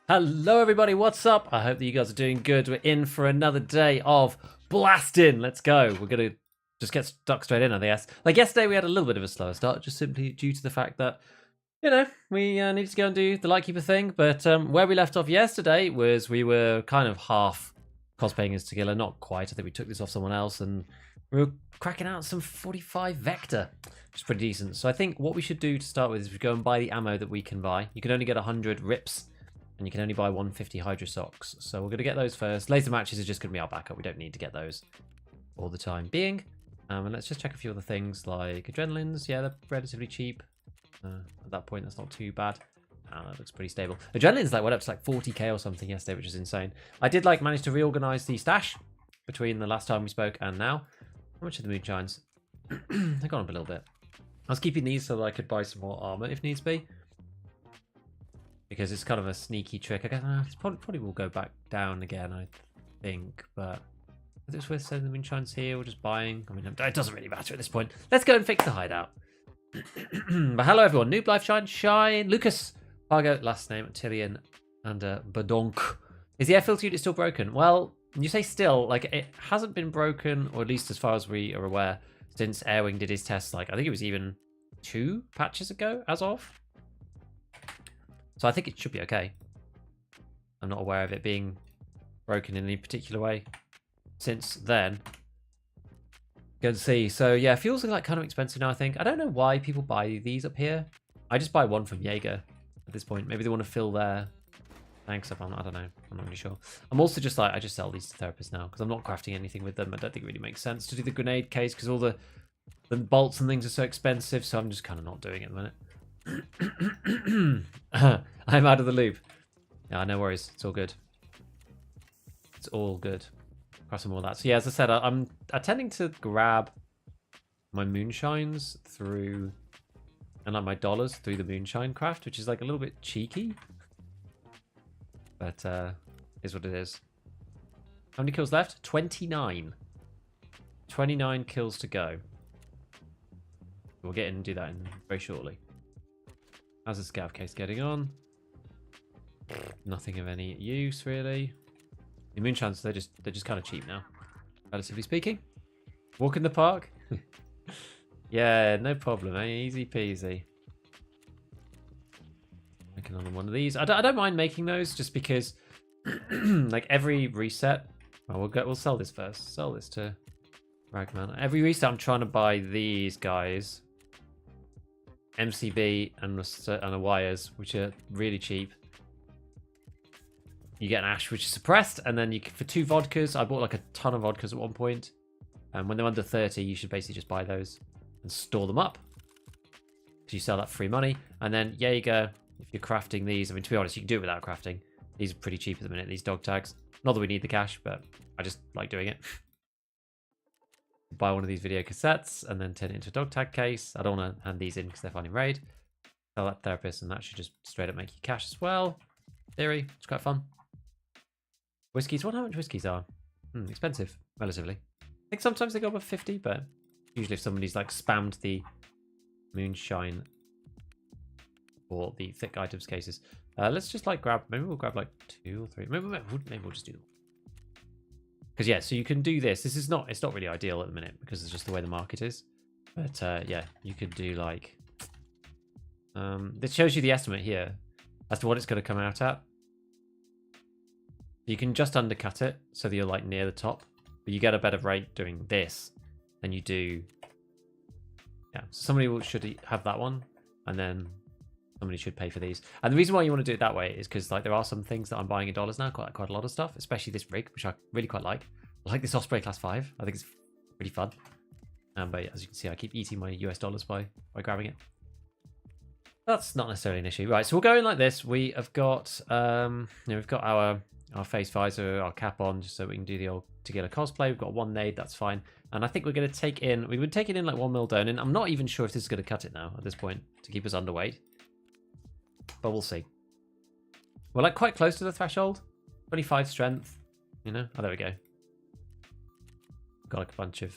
Hello everybody, what's up? I hope that you guys are doing good. We're in for another day of blasting. Let's go. We're going to just get stuck straight in, I guess. Like yesterday we had a little bit of a slower start, just simply due to the fact that, we needed to go and do the Lightkeeper thing. But where we left off yesterday was we were kind of half cosplaying as Tagilla, not quite. I think we took this off someone else and we were cracking out some 45 Vector, which is pretty decent. So I think what we should do to start with is we go and buy the ammo that we can buy. You can only get 100 rips. And you can only buy 150 Hydra Socks. So we're going to get those first. Laser matches are just going to be our backup. We don't need to get those all the time being. And let's just check a few other things like Adrenalines. Yeah, they're relatively cheap. At that point, that's not too bad. That looks pretty stable. Adrenaline's went up to like 40k or something yesterday, which is insane. I did manage to reorganize the stash between the last time we spoke and now. How much are the Moonshines? They've gone up a little bit. I was keeping these so that I could buy some more armor if needs be. Because it's kind of a sneaky trick. I guess it probably will go back down again, I think. But if it's worth sending the Moonshines here or just buying, I mean, it doesn't really matter at this point. Let's go and fix the hideout. But hello, everyone. Noob Life Shine, Lucas, Fargo, last name, Tillian, and Badonk. Is the air filter unit still broken? Well, you say still, it hasn't been broken, or at least as far as we are aware, since Airwing did his tests, I think it was even 2 patches ago, as of. So I think it should be okay. I'm not aware of it being broken in any particular way since then. Go and see. So yeah, fuels are kind of expensive now, I think. I don't know why people buy these up here. I just buy one from Jaeger at this point. Maybe they want to fill their tanks up. I don't know. I'm not really sure. I'm also just I just sell these to therapists now because I'm not crafting anything with them. I don't think it really makes sense to do the grenade case because all the bolts and things are so expensive. So I'm just kind of not doing it at the minute. I'm out of the loop. Yeah, no worries. It's all good. It's all good. Cross some more of that. So yeah, as I said, I'm tending to grab my moonshines through and my dollars through the moonshine craft, which is a little bit cheeky, but is what it is. How many kills left? 29. 29 kills to go. We'll get in and do that very shortly. How's the scav case getting on? Nothing of any use, really. The moonshines, they're just kind of cheap now, relatively speaking. Walk in the park? Yeah, no problem, eh? Easy peasy. Making on one of these. I don't mind making those just because, every reset. Oh, we'll sell this first. Sell this to Ragman. Every reset, I'm trying to buy these guys. MCB and the wires, which are really cheap. You get an ash, which is suppressed, and then for 2 vodkas, I bought a ton of vodkas at one point. And when they're under 30, you should basically just buy those and store them up. Because you sell that for free money. And then Jaeger, if you're crafting these, I mean, to be honest, you can do it without crafting. These are pretty cheap at the minute, these dog tags. Not that we need the cash, but I just like doing it. Buy one of these video cassettes and then turn it into a dog tag case. I don't want to hand these in because they're fine in raid. Sell that therapist and that should just straight up make you cash as well. Theory, it's quite fun. Whiskies, wonder how much whiskies are. Expensive, relatively. I think sometimes they go above 50, but usually if somebody's spammed the moonshine or the thick items cases. Let's just grab, maybe we'll grab 2 or 3. Maybe we'll just do them. Because yeah, so you can do this. It's not really ideal at the minute because it's just the way the market is. But yeah, you could do this shows you the estimate here as to what it's going to come out at. You can just undercut it so that you're near the top, but you get a better rate doing this than you do. Yeah, so somebody should have that one, and then somebody should pay for these. And the reason why you want to do it that way is because there are some things that I'm buying in dollars now, quite a lot of stuff, especially this rig, which I really quite like. I like this Osprey class 5. I think it's pretty fun. But yeah, as you can see, I keep eating my US dollars by grabbing it. That's not necessarily an issue. Right, so we'll go in like this. We have got we've got our face visor, our cap on, just so we can do the old Tagilla cosplay. We've got 1 nade, that's fine. And I think we're going to take in, we would take it in 1 mil Donin. I'm not even sure if this is going to cut it now at this point to keep us underweight. But we'll see. We're quite close to the threshold. 25 strength, Oh, there we go. Got a bunch of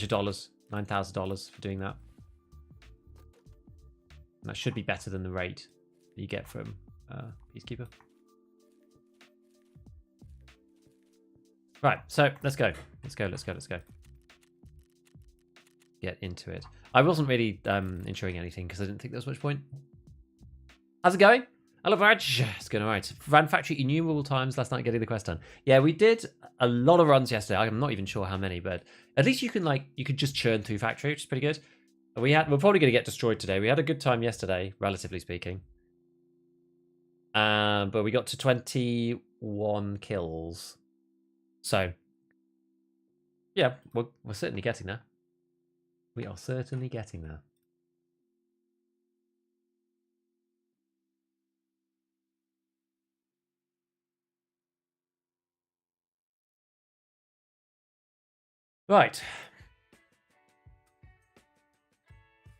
dollars, $9,000 for doing that. And that should be better than the rate that you get from Peacekeeper. Right, so let's go. Let's go. Get into it. I wasn't really ensuring anything because I didn't think there was much point. How's it going? Hello, Raj. It's going all right. Ran factory innumerable times last night getting the quest done. Yeah, we did a lot of runs yesterday. I'm not even sure how many, but at least you could just churn through factory, which is pretty good. We're probably going to get destroyed today. We had a good time yesterday, relatively speaking. But we got to 21 kills. So, yeah, we're certainly getting there. We are certainly getting there. Right.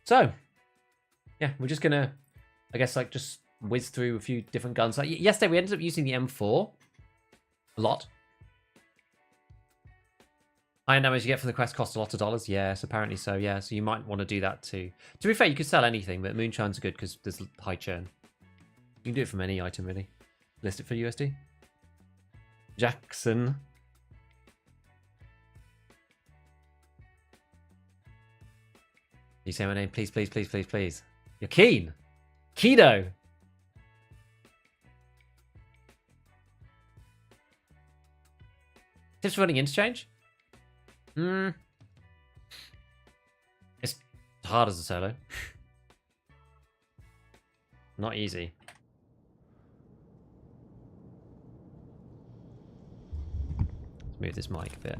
So, yeah, we're just gonna, I guess, like, just whiz through a few different guns. Like yesterday, we ended up using the M4 a lot. Iron damage you get from the quest costs a lot of dollars. Yes, apparently so. Yeah, so you might want to do that too. To be fair, you could sell anything, but moonshine's good because there's high churn. You can do it from any item, really. List it for USD. Jackson. You say my name, please, please, please, please, please. You're keen. Keto. Tips for running interchange? It's hard as a solo. Not easy. Let's move this mic a bit.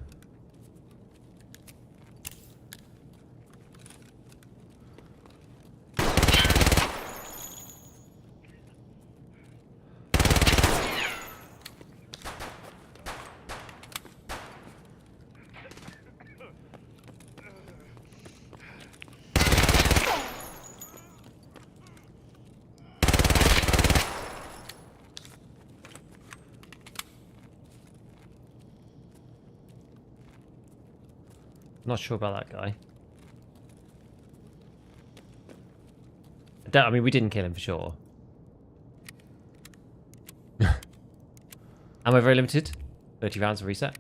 Not sure about that guy. I mean, we didn't kill him for sure. Ammo very limited. 30 rounds of reset.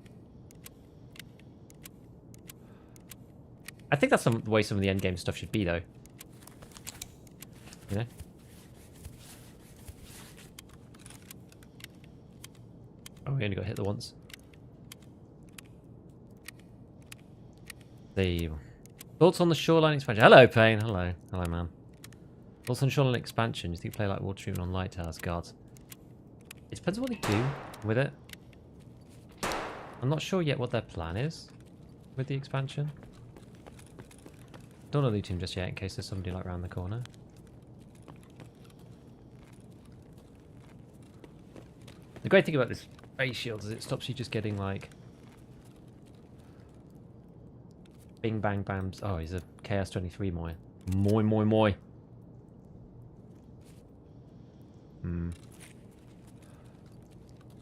I think that's the way some of the endgame stuff should be, though. You know? Oh, we only got hit the once. Thoughts on the shoreline expansion? Hello, Payne. Hello. Hello, man. Thoughts on shoreline expansion? You think play like water treatment on lighthouses? God. It depends on what they do with it. I'm not sure yet what their plan is with the expansion. Don't want to loot him just yet in case there's somebody like around the corner. The great thing about this face shield is it stops you just getting like bing bang bams. Oh, he's a Chaos 23 moi. Moi.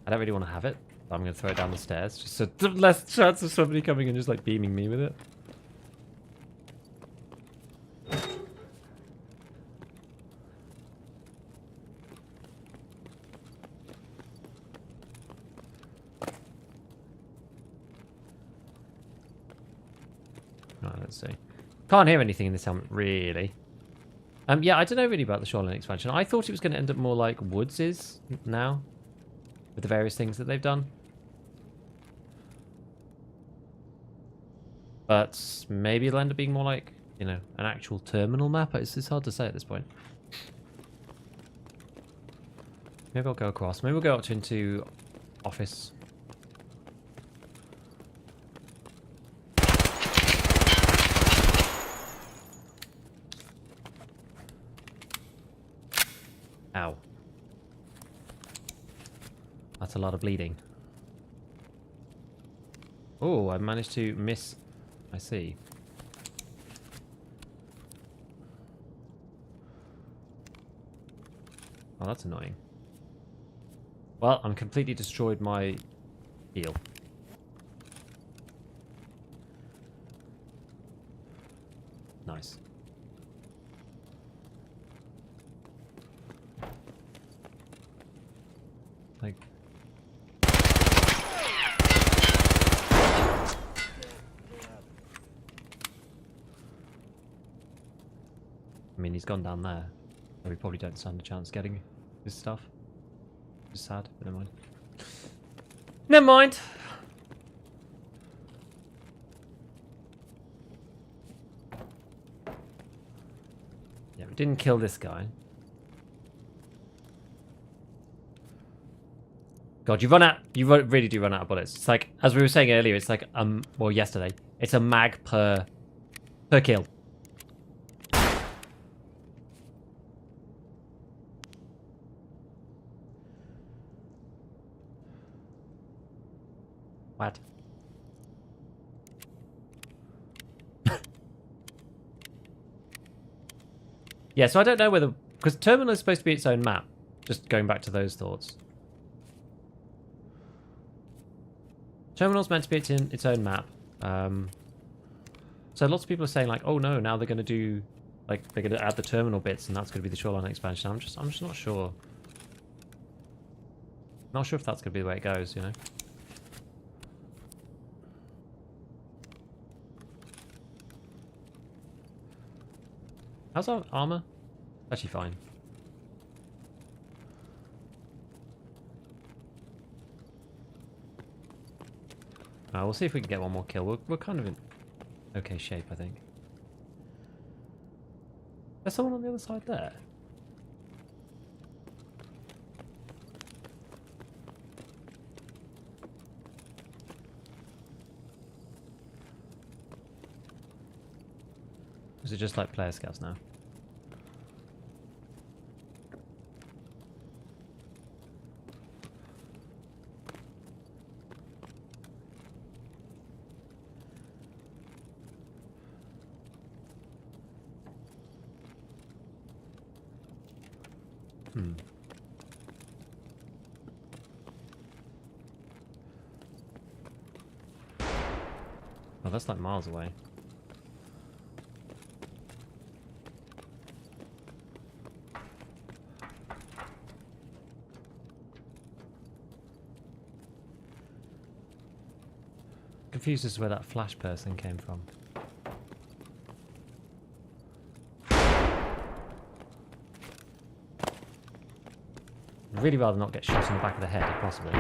I don't really want to have it. But I'm going to throw it down the stairs just so there's less chance of somebody coming and just like beaming me with it. Right, let's see. Can't hear anything in this helmet, really. Yeah, I don't know really about the shoreline expansion. I thought it was going to end up more like Woods is now, with the various things that they've done. But maybe it'll end up being more like, you know, an actual terminal map. It's hard to say at this point. Maybe I'll go across. Maybe we'll go up into office. Ow. That's a lot of bleeding. Oh, I managed to miss. I see. Oh, that's annoying. Well, I'm completely destroyed my heal. Nice. mean, he's gone down there. So we probably don't stand a chance getting his stuff. It's sad, but never mind. Never mind! Yeah, we didn't kill this guy. God, you really do run out of bullets. It's like, as we were saying earlier, it's like, well, yesterday, it's a mag per kill. What? Yeah, so I don't know whether, because Terminal is supposed to be its own map. Just going back to those thoughts. Terminal's meant to be its own map. So lots of people are saying like, oh no, now they're going to do, like, they're going to add the terminal bits and that's going to be the shoreline expansion. I'm just not sure. Not sure if that's going to be the way it goes, you know. How's our armor? Actually fine. We'll see if we can get one more kill. We're kind of in okay shape, I think. There's someone on the other side there. Is it just like player scouts now? Oh, that's like miles away. Confused as to where that flash person came from. I'd really rather not get shot in the back of the head if possible.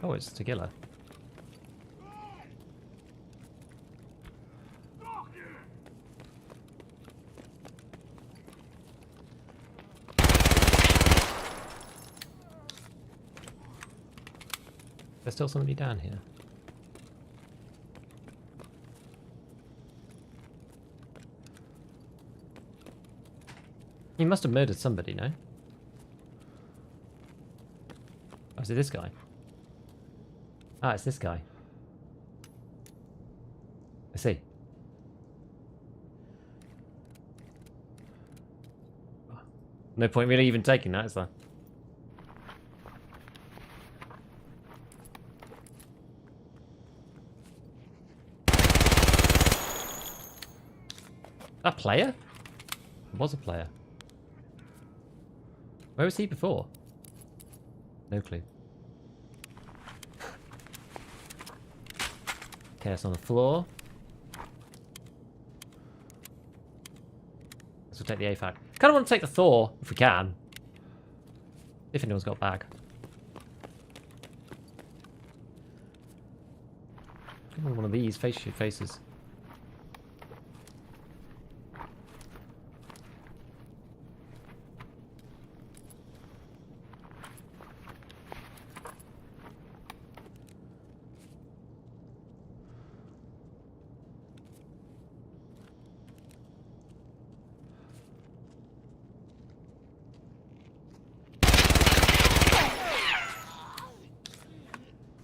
Oh, it's Tagilla. There's still somebody down here. He must have murdered somebody, no? Oh, is it this guy? Ah, it's this guy. I see. No point really even taking that, is there? A player? It was a player. Where was he before? No clue. Chaos on the floor. Let's take the AFAC. Kind of want to take the Thor, if we can. If anyone's got a bag. One of these faces.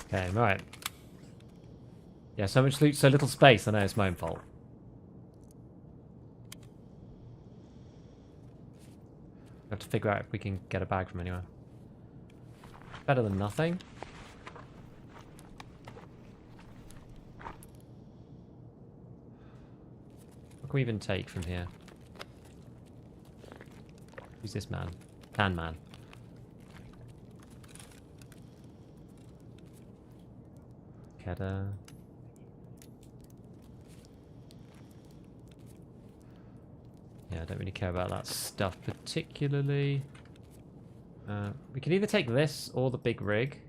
Okay, right. Yeah, so much loot, so little space. I know it's my own fault. I have to figure out if we can get a bag from anywhere. Better than nothing. What can we even take from here? Who's this man? Can man. Kedda. Yeah, I don't really care about that stuff particularly. We can either take this or the big rig.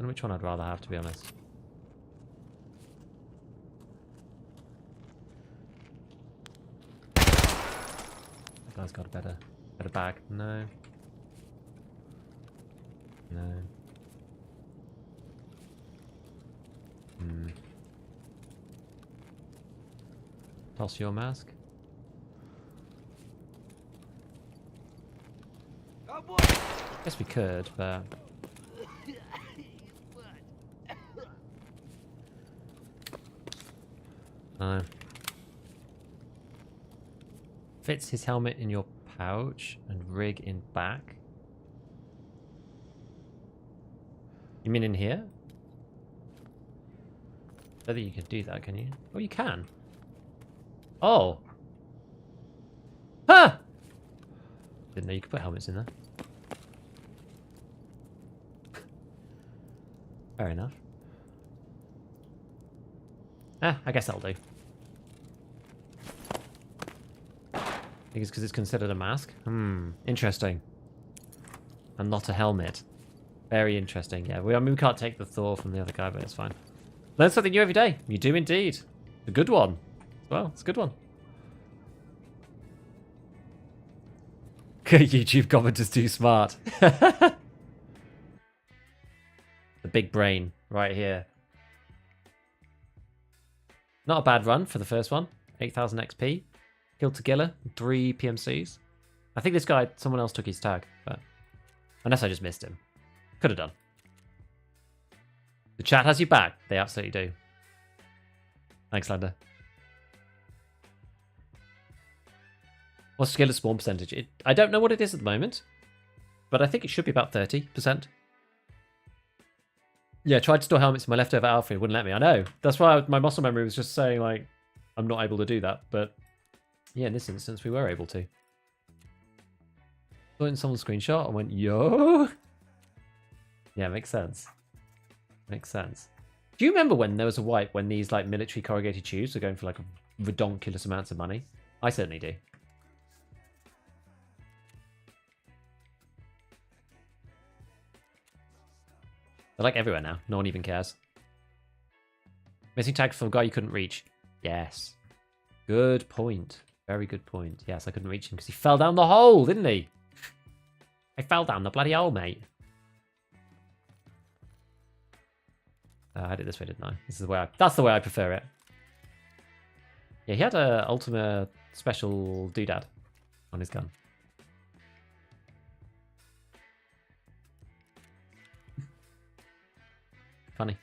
And which one I'd rather have, to be honest. That guy's got a better bag. No. No. Toss your mask. Guess we could, but no. Fits his helmet in your pouch and rig in back. You mean in here? I don't think you can do that, can you? Oh, you can. Oh. Huh! Didn't know you could put helmets in there. Fair enough. I guess that'll do. I think it's because it's considered a mask. Interesting. And not a helmet. Very interesting, yeah. I mean, we can't take the Thor from the other guy, but it's fine. Learn something new every day. You do indeed. A good one. Well, it's a good one. YouTube commenters too smart. The big brain right here. Not a bad run for the first one. 8,000 XP. Killed Tagilla. 3 PMCs. I think this guy, someone else took his tag, but unless I just missed him. Could have done. The chat has you back. They absolutely do. Thanks, Lander. What's Tagilla's spawn percentage? I don't know what it is at the moment, but I think it should be about 30%. Yeah, tried to store helmets in my leftover outfit. It wouldn't let me. I know. That's why my muscle memory was just saying, like, I'm not able to do that. But yeah, in this instance, we were able to. Saw it in someone's screenshot and went, yo. Yeah, makes sense. Makes sense. Do you remember when there was a wipe when these like military corrugated tubes were going for like redonkulous amounts of money? I certainly do. They're like everywhere now. No one even cares. Missing tag from a guy you couldn't reach. Yes. Good point. Very good point. Yes, I couldn't reach him because he fell down the hole, didn't he? I fell down the bloody hole, mate. I did it this way, didn't I? This is the way that's the way I prefer it. Yeah, he had a Ultima special doodad on his gun. Funny.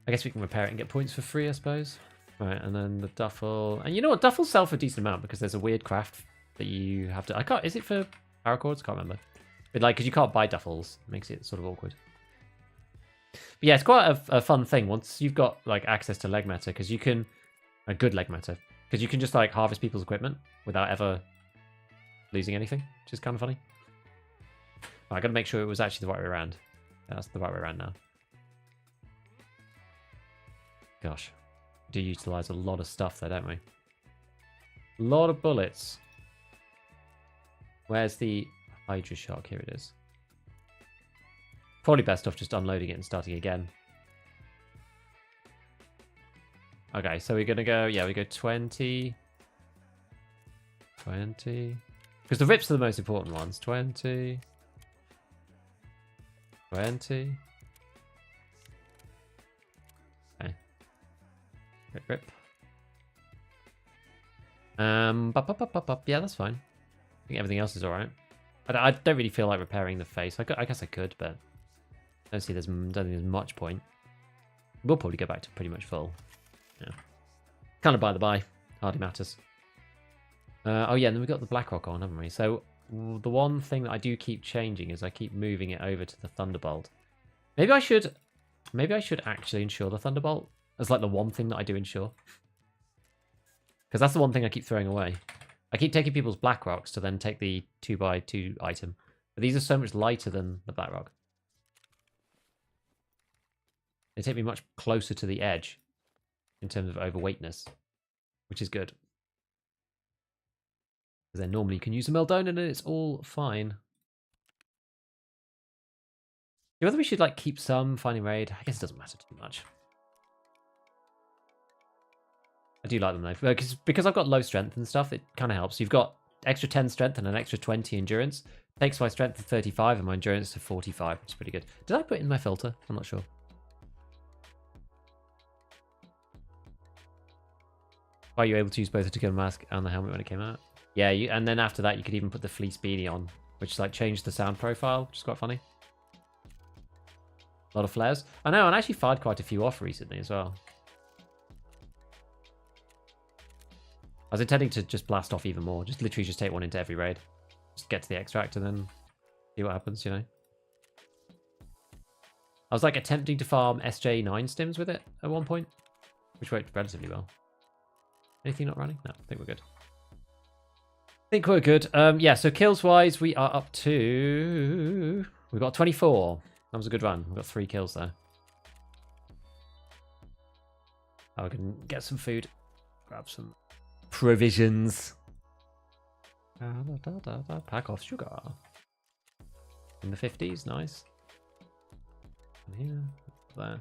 I guess we can repair it and get points for free, I suppose. Right, and then the duffel. And you know what? Duffels sell for a decent amount because there's a weird craft that you have to. I can't. Is it for paracords? Can't remember. But like, because you can't buy duffels, it makes it sort of awkward. But yeah, it's quite a fun thing once you've got like access to leg meta, because you can a good leg meta, because you can just like harvest people's equipment without ever losing anything, which is kind of funny. Right, I got to make sure it was actually the right way around. Yeah, that's the right way around now. Gosh, we do utilize a lot of stuff there, don't we? A lot of bullets. Where's the Hydra Shark? Here it is. Probably best off just unloading it and starting again. Okay, so we're gonna go, yeah, we go 20. 20. Because the rips are the most important ones. 20. 20. Okay. Rip, rip. Yeah, that's fine. I think everything else is alright. I don't really feel like repairing the face. I guess I could, but I don't think there's much point. We'll probably go back to pretty much full. Yeah. Kind of by the by. Hardly matters. Oh yeah, and then we've got the Blackrock on, haven't we? So the one thing that I do keep changing is I keep moving it over to the Thunderbolt. Maybe I should actually insure the Thunderbolt as like the one thing that I do insure. Because that's the one thing I keep throwing away. I keep taking people's Blackrocks to then take the 2x2 item. But these are so much lighter than the Blackrock. They take me much closer to the edge in terms of overweightness, which is good. Because then normally you can use a Meldona and it's all fine. Yeah, whether we should like keep some finding raid, I guess it doesn't matter too much. I do like them though, because I've got low strength and stuff. It kind of helps. You've got extra 10 strength and an extra 20 endurance. Takes my strength to 35 and my endurance to 45, which is pretty good. Did I put in my filter? I'm not sure. Are you able to use both the gun mask and the helmet when it came out? Yeah, and then after that you could even put the fleece beanie on, which like changed the sound profile, which is quite funny. A lot of flares. I know, and I actually fired quite a few off recently as well. I was intending to just blast off even more. Just literally just take one into every raid. Just get to the extract and then see what happens, you know. I was like attempting to farm SJ9 stims with it at one point, which worked relatively well. Anything not running? No, I think we're good. I think we're good. Yeah, so kills wise, we are up to... We got 24. That was a good run. We got 3 kills there. Oh, we can get some food. Grab some provisions. Pack off sugar. In the 50s, nice. And here, there.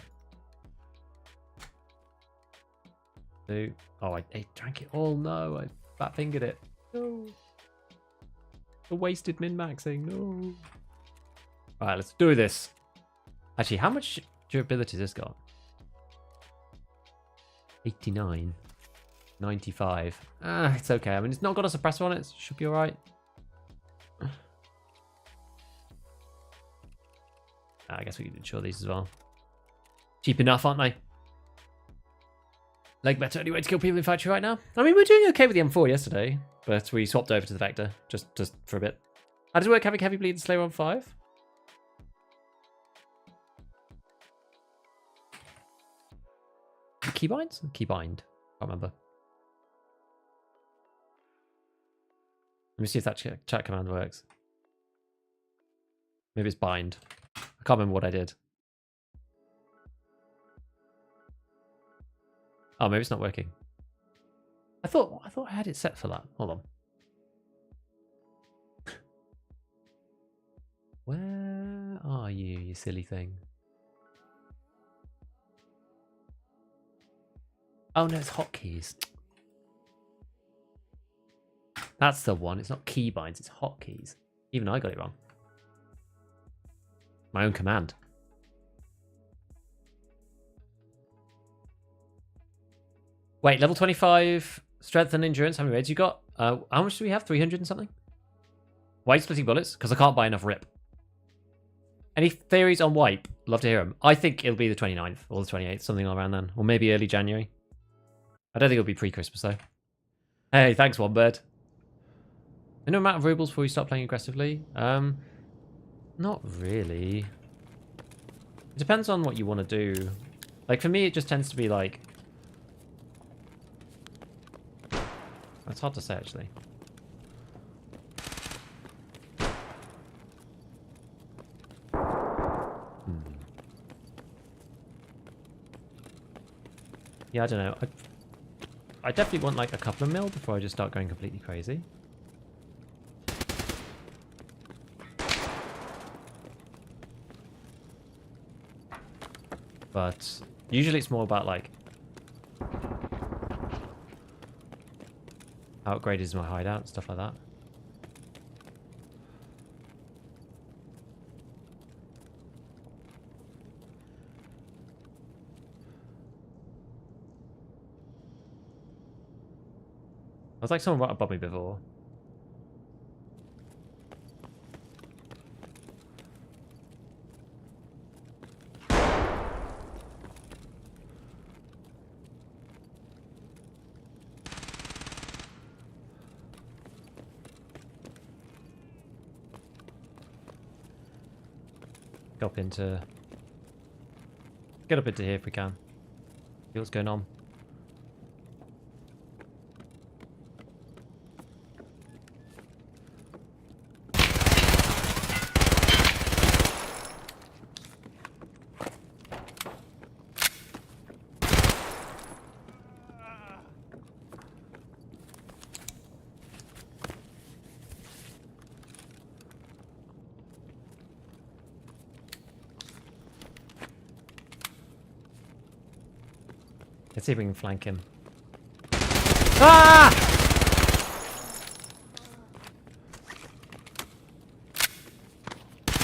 Two. Oh, I drank it all. No, I fat fingered it. No. The wasted min-maxing. No. Alright, let's do this. Actually, how much durability has this got? 89. 95. Ah, it's okay. I mean, it's not got a suppressor on it. It should be alright. I guess we can insure these as well. Cheap enough, aren't they? Leg better only way to kill people in factory right now. I mean, we're doing okay with the M4 yesterday, but we swapped over to the Vector just for a bit. How does it work having heavy bleed and Slayer on 5? Keybinds? Keybind. Can't remember. Let me see if that chat command works. Maybe it's bind. I can't remember what I did. Oh, maybe it's not working. I thought I had it set for that. Hold on. Where are you, you silly thing? Oh no, it's hotkeys. That's the one. It's not keybinds, it's hotkeys. Even I got it wrong. My own command. Wait, level 25 strength and endurance. How many raids you got? How much do we have? 300 and something? Wipe splitting bullets? Because I can't buy enough rip. Any theories on wipe? Love to hear them. I think it'll be the 29th or the 28th, something around then. Or maybe early January. I don't think it'll be pre-Christmas though. Hey, thanks, One Bird. No amount of rubles before you start playing aggressively? Not really. It depends on what you want to do. Like, for me, it just tends to be like... It's hard to say, actually. Yeah, I don't know. I definitely want like a couple of mil before I just start going completely crazy. But usually it's more about like how upgraded is my hideout, stuff like that. I was like someone right above me before. Get up into here if we can. See what's going on. Let's see if we can flank him. Ah!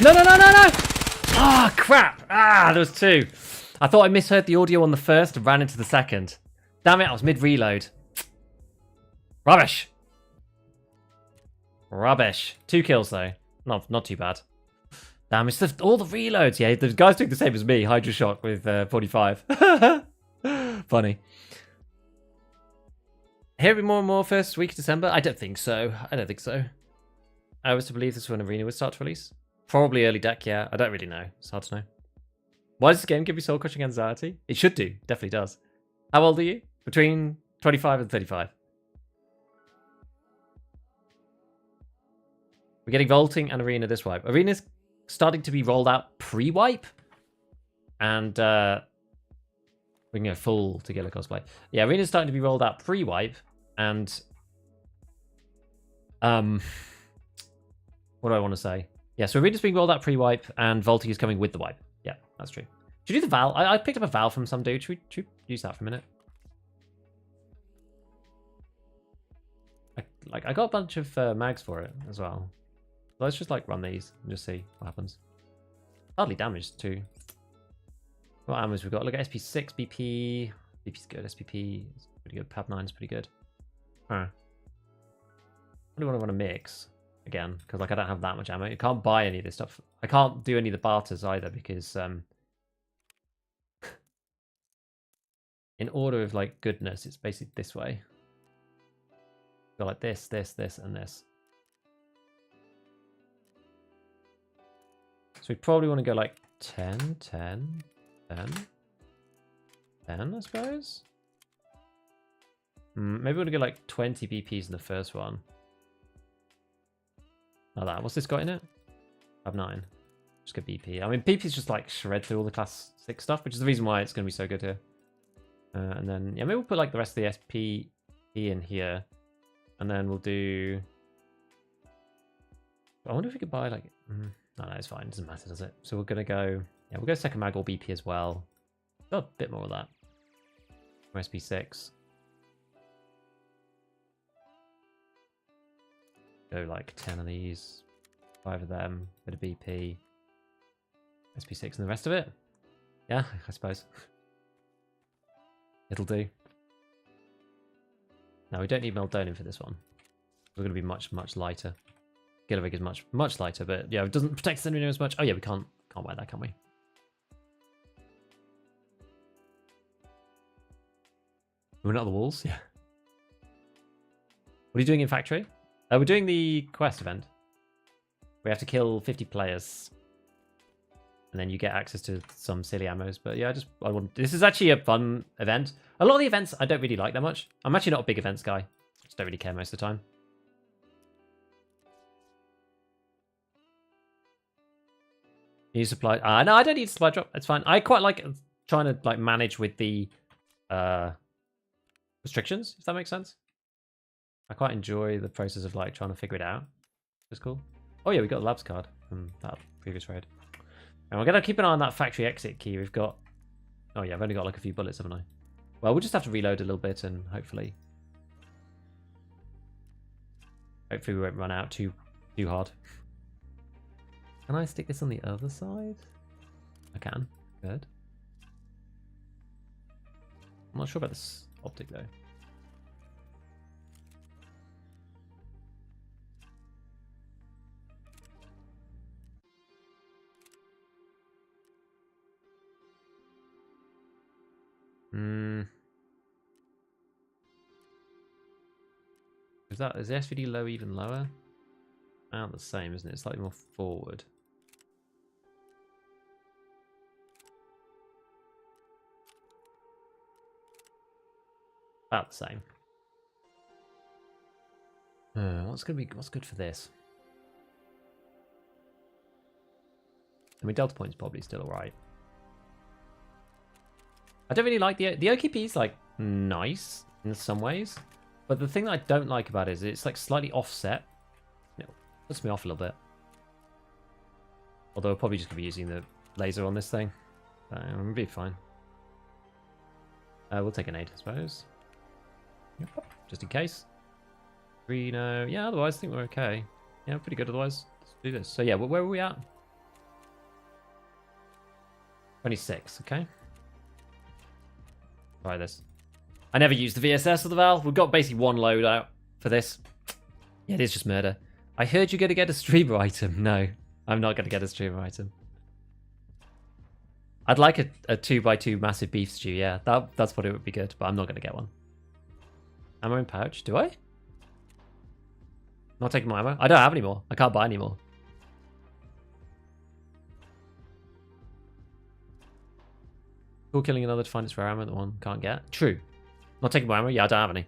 No, no, no, no, no! Ah, crap! Ah, there was two. I thought I misheard the audio on the first and ran into the second. Damn it, I was mid-reload. Rubbish! Rubbish. 2 kills, though. Not too bad. Damn, it's all the reloads. Yeah, the guy's doing the same as me. Hydra Shock with 45. Funny. Here be more and more first week of December? I don't think so. I don't think so. I was to believe this when Arena would start to release. Probably early deck, yeah. I don't really know. It's hard to know. Why does this game give you soul-crushing anxiety? It should do. Definitely does. How old are you? Between 25 and 35. We're getting Vaulting and Arena this wipe. Arena's starting to be rolled out pre-wipe. And we can go full Tagilla cosplay. Yeah, Arena's starting to be rolled out pre-wipe. And what do I want to say? Yeah, so Arena's being rolled out pre-wipe and Vaulting is coming with the wipe. Yeah, that's true. Should we do the Val? I picked up a Val from some dude. Should we use that for a minute? I got a bunch of mags for it as well. Let's just like run these and just see what happens. Hardly damaged too. What ammos we've got? Look at SP6, BP. BP's good. SPP is pretty good. PAB 9 is pretty good. Huh. I do want to run a mix again because like I don't have that much ammo. You can't buy any of this stuff. I can't do any of the barters either because in order of like goodness, it's basically this way. Go like this, this, this, and this. So we probably want to go like 10, 10, 10, 10, I suppose. Maybe we want to go like 20 BPs in the first one. Like that. What's this got in it? I have 9. Just get BP. I mean, BP's just like shred through all the class 6 stuff, which is the reason why it's going to be so good here. And then, yeah, maybe we'll put like the rest of the SP in here. And then we'll do... I wonder if we could buy like... No, it's fine. It doesn't matter, does it? So we're going to go... Yeah, we'll go second mag or BP as well. Got a bit more of that. From SP6. Go like 10 of these. 5 of them. Bit of BP. SP6 and the rest of it. Yeah, I suppose. It'll do. Now we don't need Meldonin for this one. We're going to be much, much lighter. Gillivick is much, much lighter, but yeah, it doesn't protect the enemy as much. Oh yeah, we can't wear that, can we? We're not the walls, yeah. What are you doing in factory? We're doing the quest event. We have to kill 50 players, and then you get access to some silly ammos. But yeah, I want. This is actually a fun event. A lot of the events I don't really like that much. I'm actually not a big events guy. Just don't really care most of the time. You supply? No, I don't need a supply drop. It's fine. I quite like trying to like manage with the restrictions, if that makes sense. I quite enjoy the process of like trying to figure it out. It's cool. Oh yeah, we got the labs card from that previous raid. And we're gonna keep an eye on that factory exit key. We've got. Oh yeah, I've only got like a few bullets, haven't I? Well, we'll just have to reload a little bit and hopefully we won't run out too hard. Can I stick this on the other side? I can. Good. I'm not sure about this optic though. Is the SVD low even lower? About the same, isn't it? Slightly more forward. About the same. What's good for this? I mean, Delta Point's probably still alright. I don't really like the OKP is like nice in some ways, but the thing that I don't like about it is it's like slightly offset. It puts me off a little bit. Although we're probably just gonna be using the laser on this thing. It'll be fine. We'll take an 8, I suppose. Yep. Just in case. 3, no. Yeah, otherwise I think we're okay. Yeah, pretty good otherwise. Let's do this. So yeah, where were we at? 26, okay. Try this. I never used the VSS or the Valve. We've got basically one loadout for this. Yeah, it is just murder. I heard you're going to get a streamer item. No, I'm not going to get a streamer item. I'd like a 2x2 massive beef stew, yeah. That's what it would be good, but I'm not going to get one. Ammo in pouch? Do I? Not taking my ammo? I don't have any more. I can't buy any more. Cool killing another to find its rare ammo that one can't get. True. Not taking my ammo? Yeah, I don't have any.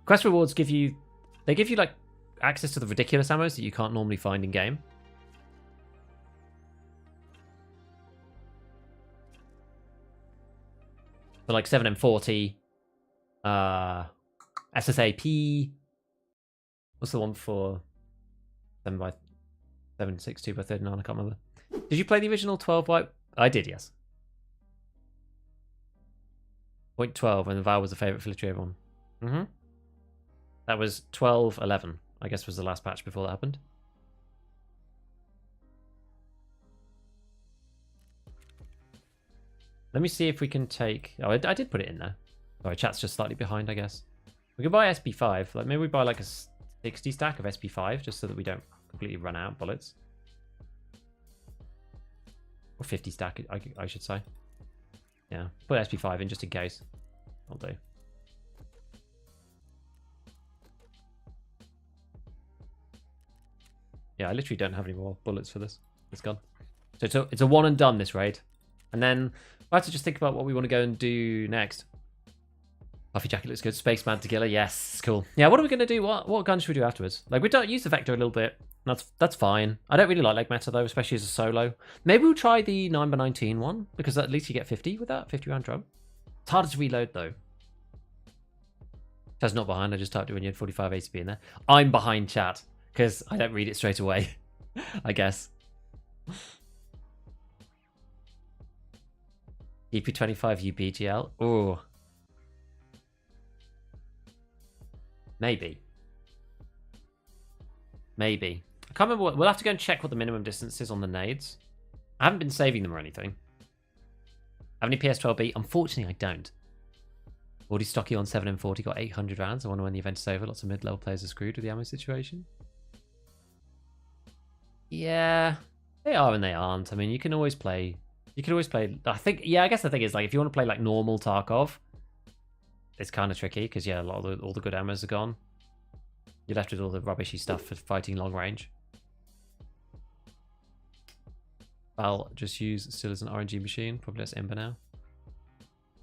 Quest rewards give you... They give you, like, access to the ridiculous ammos that you can't normally find in-game. So, like, 7M40, SSAP... What's the one for 7x762 by 39? I can't remember. Did you play the original 12 white? I did, yes. Point 12 when the Val was the favourite for literally everyone. Mm-hmm. That was 12.11, I guess was the last patch before that happened. Let me see if we can take... Oh, I did put it in there. Sorry, chat's just slightly behind, I guess. We could buy SP5. Like, maybe we buy like a 60 stack of SP5 just so that we don't completely run out of bullets. Or 50 stack, I should say. Yeah, put SP5 in just in case. I'll do. Yeah, I literally don't have any more bullets for this. It's gone. So it's a one and done, this raid. And then we'll have to just think about what we want to go and do next. Puffy jacket looks good. Spaceman together. Yes, cool. Yeah, what are we going to do? What gun should we do afterwards? Like, we don't use the Vector a little bit. That's fine. I don't really like leg meta, though, especially as a solo. Maybe we'll try the 9x19 one, because at least you get 50 with that. 50 round drum. It's harder to reload, though. Chat's not behind. I just typed it when you had 45 ACP in there. I'm behind chat, because I don't read it straight away, I guess. EP25 UPGL. Ooh. Maybe. Maybe. I can't remember we'll have to go and check what the minimum distance is on the nades. I haven't been saving them or anything. Have any PS12B? Unfortunately, I don't. Already stocky on 7M40, got 800 rounds. I wonder when the event is over. Lots of mid-level players are screwed with the ammo situation. Yeah, they are and they aren't. I mean, you can always play. You can always play. I think. Yeah, I guess the thing is, like, if you want to play like normal Tarkov, it's kind of tricky because yeah, a lot of all the good ammos are gone. You're left with all the rubbishy stuff for fighting long range. I'll just use still as an RNG machine. Probably less Ember now.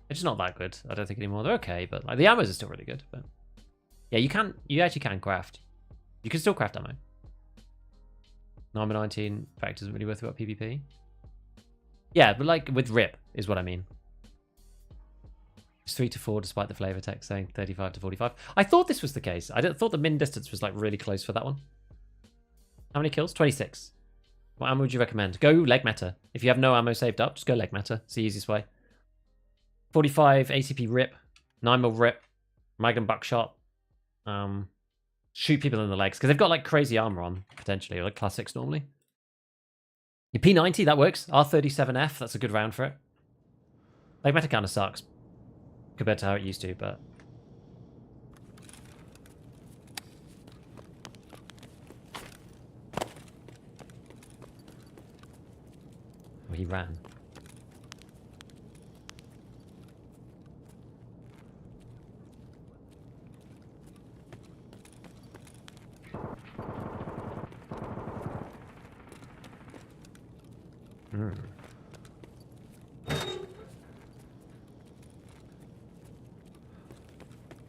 It's not that good, I don't think, anymore. They're okay, but like the ammos are still really good. But yeah, you actually can craft. You can still craft ammo. 9x19 fact isn't really worth about PvP. Yeah, but like with RIP is what I mean. It's 3 to 4 despite the flavor text saying 35 to 45. I thought this was the case. I thought the min distance was like really close for that one. How many kills? 26. What ammo would you recommend? Go leg meta. If you have no ammo saved up, just go leg meta. It's the easiest way. 45 ACP RIP. 9mm RIP. Magnum buckshot. Shoot people in the legs. Because they've got like crazy armor on, potentially. Or like class 6 normally. Your P90, that works. R37F, that's a good round for it. Leg meta kind of sucks. Compared to how it used to, but... Oh, he ran.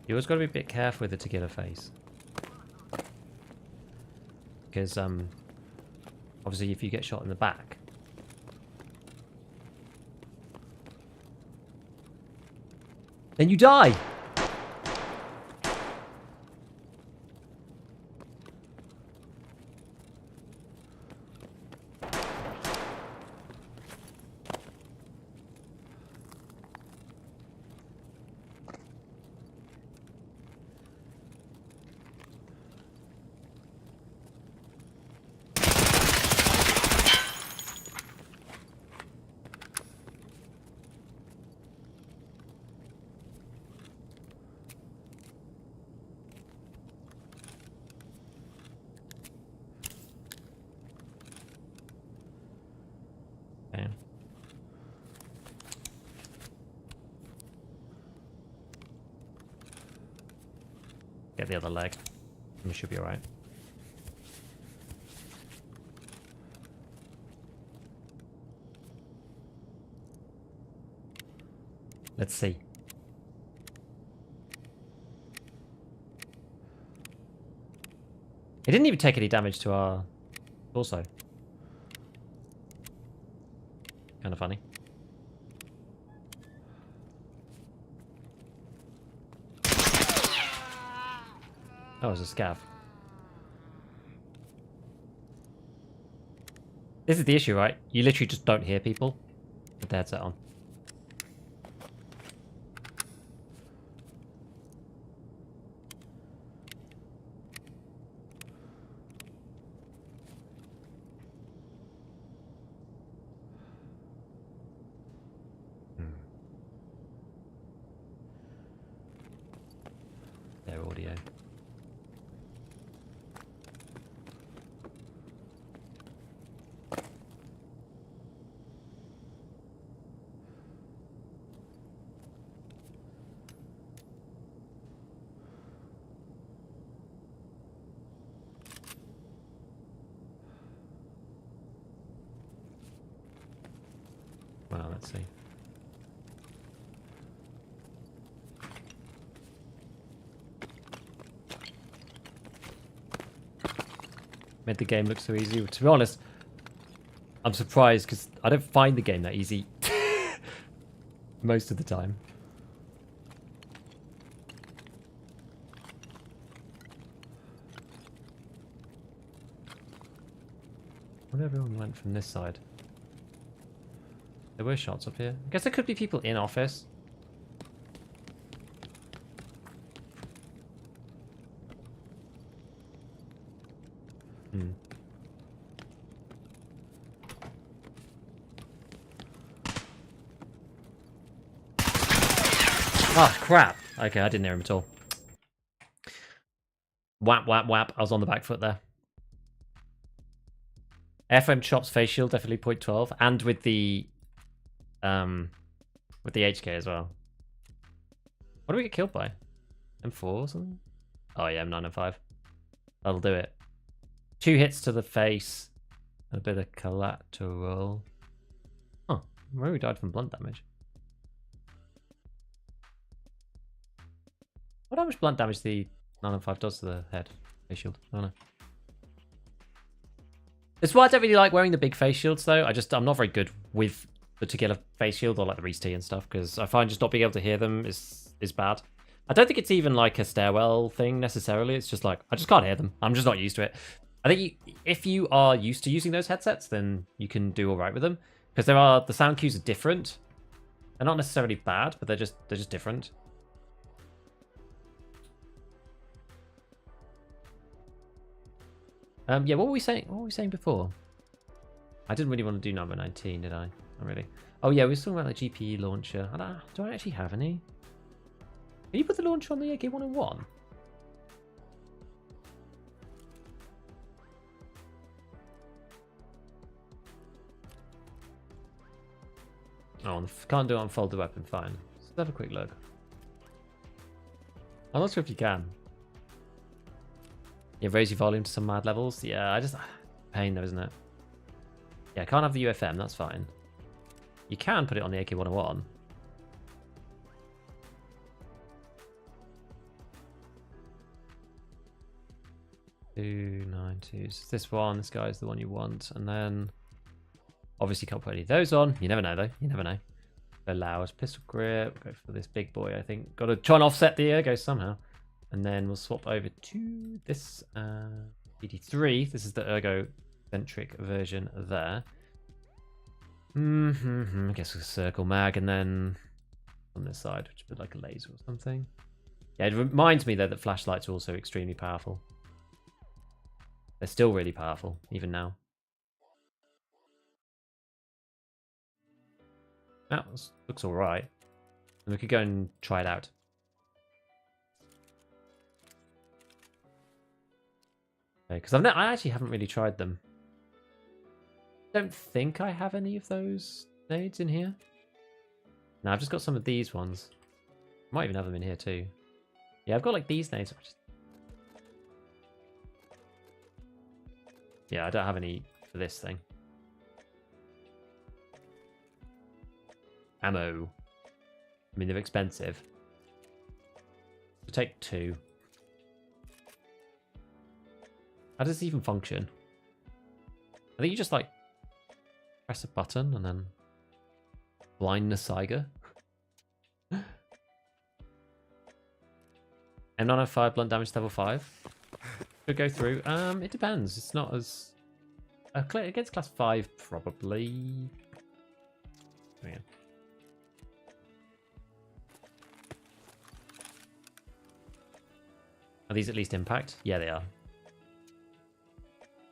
You always got to be a bit careful with the tequila face. Because, obviously if you get shot in the back... then you die! get the other leg. We should be alright. Let's see. It didn't even take any damage to our torso. Kind of funny. Oh, it was a scav. This is the issue, right? You literally just don't hear people with the headset on. Their audio. Well, let's see. Made the game look so easy. To be honest, I'm surprised because I don't find the game that easy most of the time. Where everyone went from this side? There were shots up here. I guess there could be people in office. Oh, crap. Okay, I didn't hear him at all. Whap, whap, whap. I was on the back foot there. FM Chops face shield, definitely 0.12. And with the HK as well. What do we get killed by? M4 or something? Oh yeah, M9 and 5. That'll do it. 2 hits to the face. A bit of collateral. Oh, maybe we died from blunt damage. What how much blunt damage the 9 and 5 does to the head face shield? I don't know. It's why I don't really like wearing the big face shields though. I'm not very good with particular face shield or like the Reese T and stuff because I find just not being able to hear them is bad. I don't think it's even like a stairwell thing necessarily. It's just like I just can't hear them. I'm just not used to it. I think if you are used to using those headsets, then you can do all right with them because the sound cues are different. They're not necessarily bad, but they're just different. Yeah, what were we saying? What were we saying before? I didn't really want to do number 19, did I? Not really. Oh yeah, we were talking about the GPU launcher. Do I actually have any? Can you put the launcher on the AK-101? Oh, can't do it on folded weapon. Fine. Let's have a quick look. I'm not sure if you can. Yeah, raise your volume to some mad levels. Yeah, pain though, isn't it? Yeah, can't have the UFM. That's fine. You can put it on the AK-101. Two, 9, 2. So this one, this guy's the one you want, and then obviously can't put any of those on. You never know though. You never know. Allow us pistol grip. Go for this big boy. I think got to try and offset the ergo somehow. And then we'll swap over to this PD3. This is the ergo-centric version there. I guess a circle mag, and then on this side, which would be like a laser or something. Yeah, it reminds me though that flashlights are also extremely powerful. They're still really powerful, even now. That looks alright. And we could go and try it out. Because I actually haven't really tried them. Don't think I have any of those nades in here. No, I've just got some of these ones. Might even have them in here too. Yeah, I've got like these nades. Yeah, I don't have any for this thing. Ammo. I mean, they're expensive. We'll take 2. How does this even function? I think you just like press a button and then blindness Saiga. M905 blunt damage level 5. Could go through. It depends. It's not as against class 5 probably. Oh, yeah. Are these at least impact? Yeah, they are.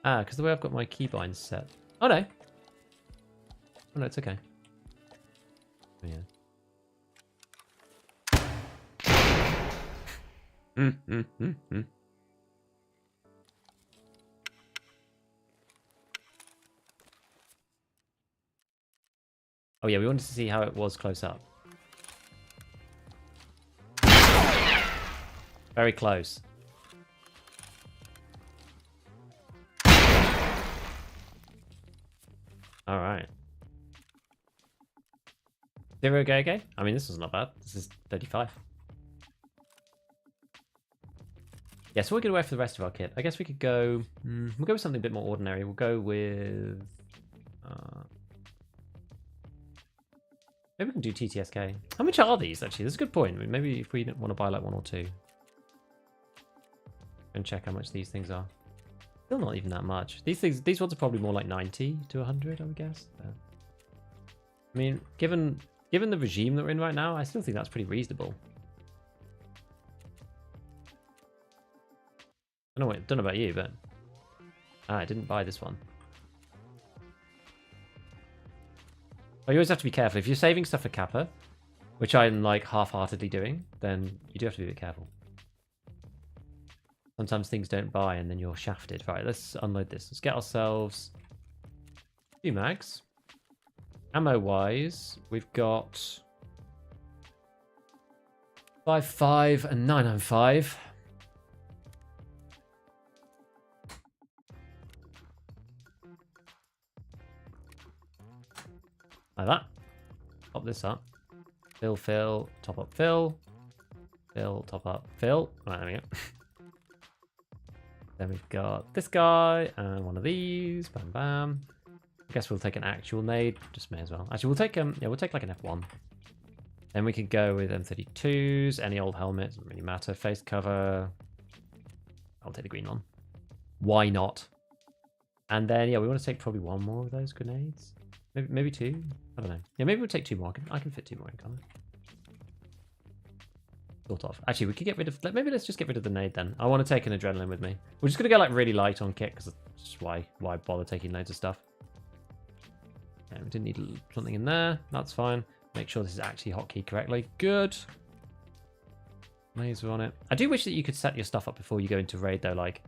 Ah, because the way I've got my keybinds set. Oh no. Oh no, it's okay. Oh, yeah. Oh yeah, we wanted to see how it was close up. Very close. All right. 0 go. I mean, this is not bad. This is 35. Yeah, so we'll get away for the rest of our kit. I guess we could go... we'll go with something a bit more ordinary. We'll go with... maybe we can do TTSK. How much are these, actually? That's a good point. I mean, maybe if we want to buy like 1 or 2. And check how much these things are. Still not even that much. These ones are probably more like 90 to 100, I would guess. I mean, given the regime that we're in right now, I still think that's pretty reasonable. I don't know about you, but I didn't buy this one. Oh, you always have to be careful. If you're saving stuff for Kappa, which I'm like half-heartedly doing, then you do have to be a bit careful. Sometimes things don't buy and then you're shafted. Right, let's unload this. Let's get ourselves 2 mags. Ammo-wise, we've got 5.5 and 9.95. Like that. Pop this up. Fill, top up, fill. Fill, top up, fill. Right, there we go. Then we've got this guy and one of these. Bam, bam. I guess we'll take an actual nade. Just may as well. Actually, we'll take we'll take like an F1. Then we could go with M32s. Any old helmet, doesn't really matter. Face cover. I'll take the green one. Why not? And then yeah, we want to take probably 1 more of those grenades. Maybe 2. I don't know. Yeah, maybe we'll take 2 more. I can fit 2 more in, can't I? Sort of. Actually, we could get rid of... Maybe let's just get rid of the nade then. I want to take an adrenaline with me. We're just going to go like really light on kit because that's just why bother taking loads of stuff. Yeah, we didn't need something in there. That's fine. Make sure this is actually hotkeyed correctly. Good. Laser on it. I do wish that you could set your stuff up before you go into raid though, like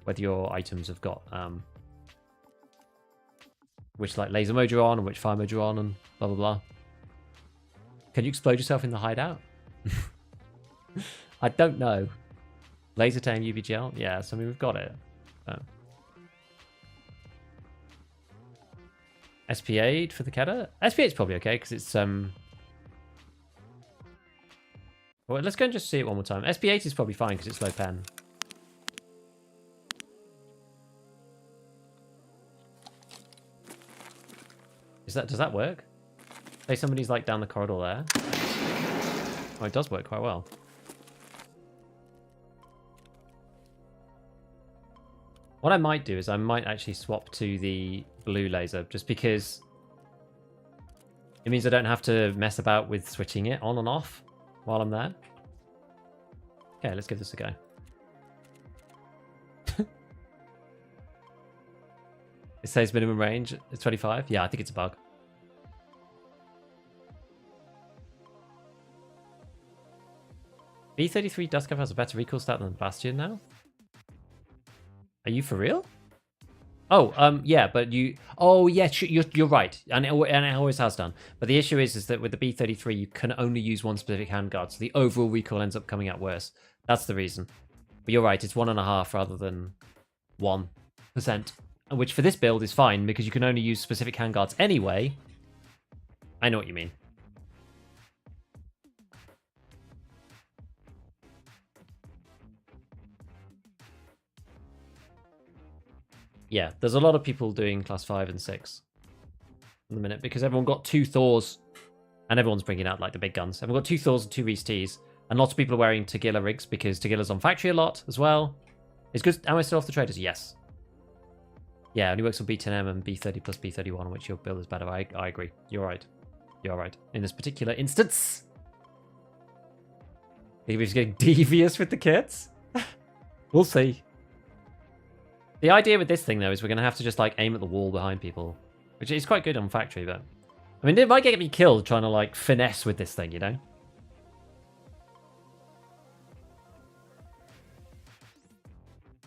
whether your items have got which like laser mode you're on and which fire mode you're on and blah blah blah. Can you explode yourself in the hideout? I don't know. Laser tame UV gel? Yes, I mean we've got it. SP8 for the Kedda? SP8's probably okay because it's well, let's go and just see it one more time. SP8 is probably fine because it's low pen. Does that work? Say somebody's like down the corridor there. Oh, it does work quite well. What I might do is I might actually swap to the blue laser just because it means I don't have to mess about with switching it on and off while I'm there. Okay, let's give this a go. It says minimum range is 25. Yeah, I think it's a bug. B33 Dustcover has a better recoil stat than Bastion now? Are you for real? Oh, yeah, but you... Oh, yeah, you're right. And it always has done. But the issue is that with the B33, you can only use one specific handguard, so the overall recoil ends up coming out worse. That's the reason. But you're right, it's 1.5 rather than 1. which for this build is fine because you can only use specific handguards anyway. I know what you mean. Yeah, there's a lot of people doing class 5 and 6 in the minute because everyone got 2 Thors and everyone's bringing out like the big guns. Everyone got 2 Thors and 2 Reese Ts, and lots of people are wearing Tagilla rigs because Tagilla's on factory a lot as well. Is good ammo still off the traders? Yes. Yeah, only works on B10M and B30 plus B31, which your build is better. I agree. You're right. You're right. In this particular instance. He's getting devious with the kits. We'll see. The idea with this thing, though, is we're going to have to just, like, aim at the wall behind people. Which is quite good on factory, but... I mean, it might get me killed trying to, like, finesse with this thing, you know?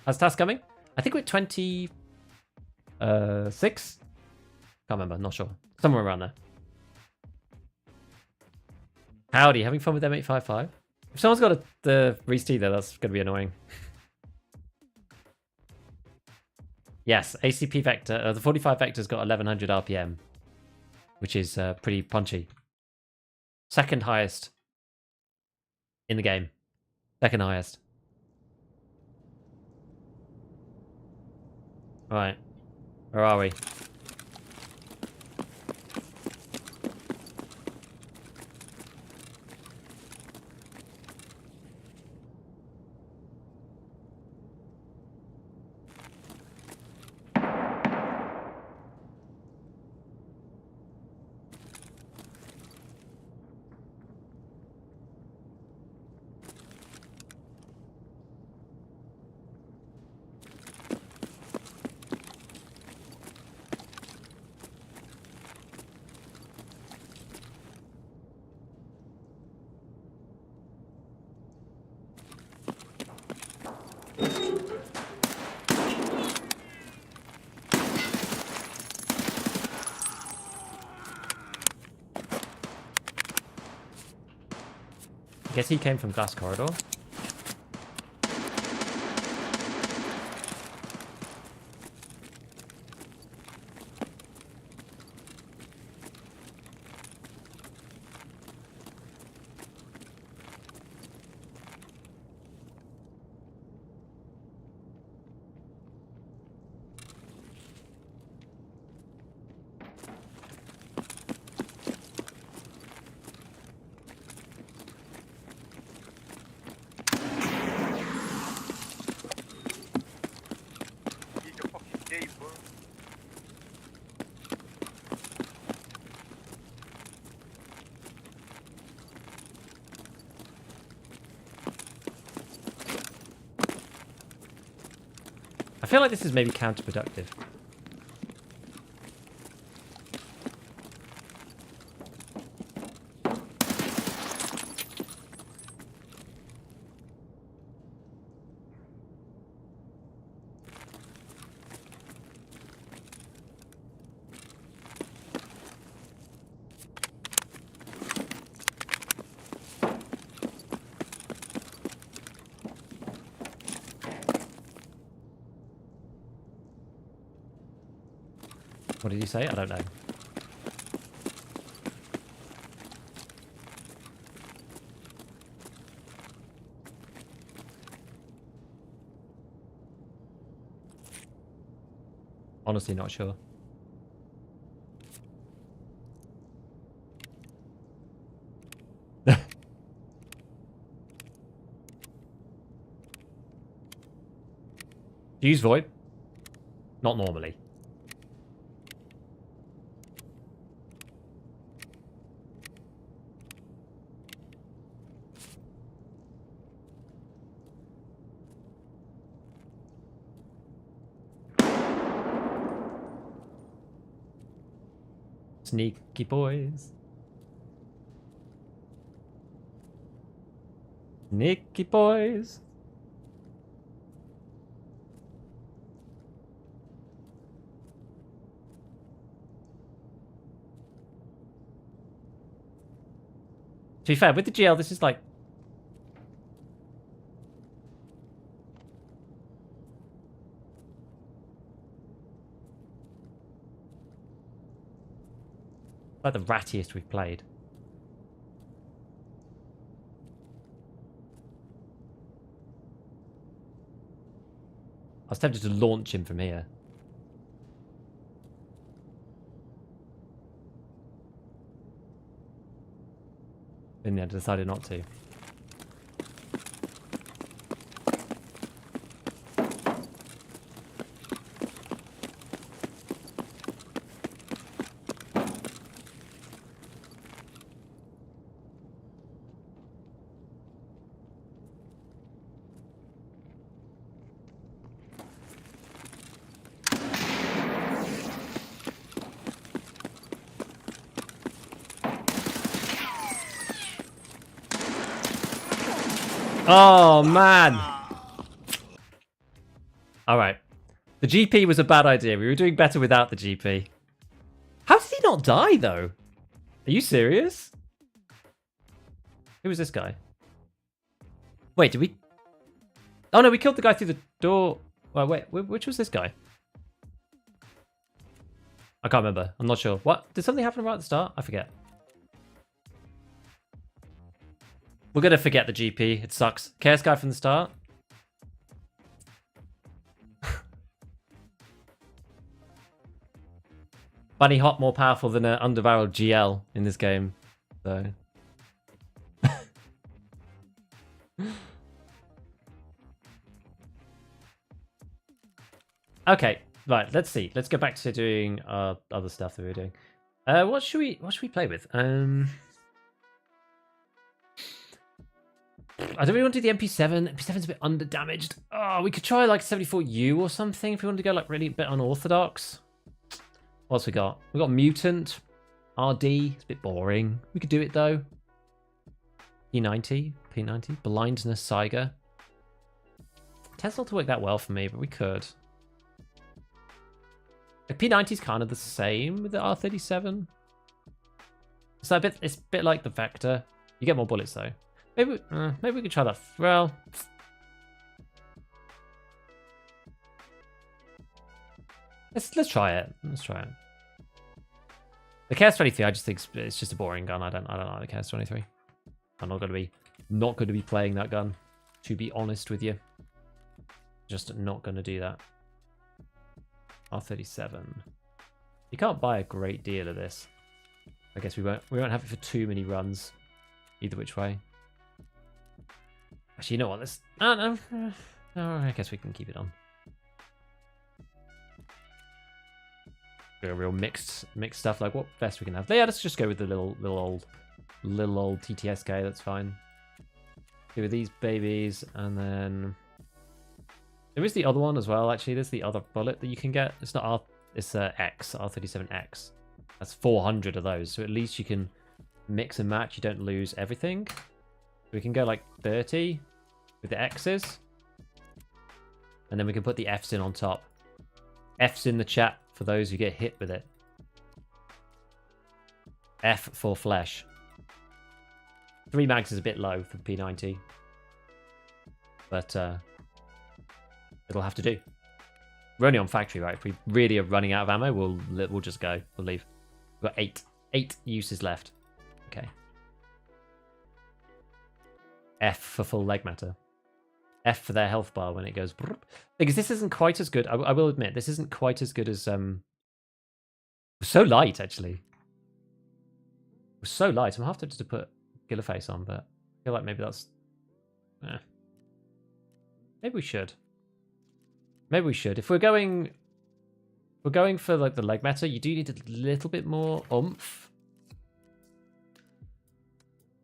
How's task coming? I think we're 26? Can't remember, not sure. Somewhere around there. Howdy, having fun with M855? If someone's got the Reese T there, that's going to be annoying. Yes, ACP Vector, the 45 Vector's got 1100 RPM, which is pretty punchy. Second highest in the game. Second highest. Right. Where are we? I guess he came from Glass Corridor. I feel like this is maybe counterproductive. What did you say? I don't know. Honestly, not sure. Do you use VoIP? Not normally. Sneaky boys. Sneaky boys. To be fair, with the GL, this is like... Like the rattiest we've played. I was tempted to launch him from here. And I decided not to. Oh, man. All right. The GP was a bad idea. We were doing better without the GP. How did he not die, though? Are you serious? Who was this guy? Wait, did we... Oh, no, we killed the guy through the door. Well, wait, which was this guy? I can't remember. I'm not sure. What? Did something happen right at the start? I forget. We're going to forget the GP. It sucks. Chaos guy from the start. Bunny Hop more powerful than an underbarreled GL in this game. So. Okay, right. Let's see. Let's go back to doing other stuff that we were doing. What should we play with? I don't really want to do the MP7. MP7's a bit under-damaged. Oh, we could try like 74U or something if we want to go like really a bit unorthodox. What else we got? We got Mutant, RD. It's a bit boring. We could do it though. P90, Blindness, Saiga. Tends not to work that well for me, but we could. The P90's kind of the same with the R37. It's a bit like the Vector. You get more bullets though. Maybe we could try that. Well, let's try it. Let's try it. The KS-23, I just think it's just a boring gun. I don't like the KS-23. I'm not going to be playing that gun. To be honest with you, just not going to do that. R37. You can't buy a great deal of this. I guess we won't have it for too many runs, either which way. Actually, you know what? This no, I guess we can keep it on. A real mixed stuff. Like what vest we can have? Yeah, let's just go with the little old TTSK. That's fine. Do with these babies, and then there is the other one as well. Actually, there's the other bullet that you can get. It's not R. It's R37X. That's 400 of those. So at least you can mix and match. You don't lose everything. We can go like 30 with the X's. And then we can put the F's in on top. F's in the chat for those who get hit with it. F for flesh. 3 mags is a bit low for the P90. But it'll have to do. We're only on factory, right? If we really are running out of ammo, we'll just go. We'll leave. We've got 8 uses left. Okay. F for full leg matter. F for their health bar when it goes. Because this isn't quite as good. I will admit, this isn't quite as good as It's so light, actually. It's so light. I'm gonna have to put Gillerface on, but I feel like maybe that's. Maybe we should. Maybe we should. If we're going for like the leg matter, you do need a little bit more oomph.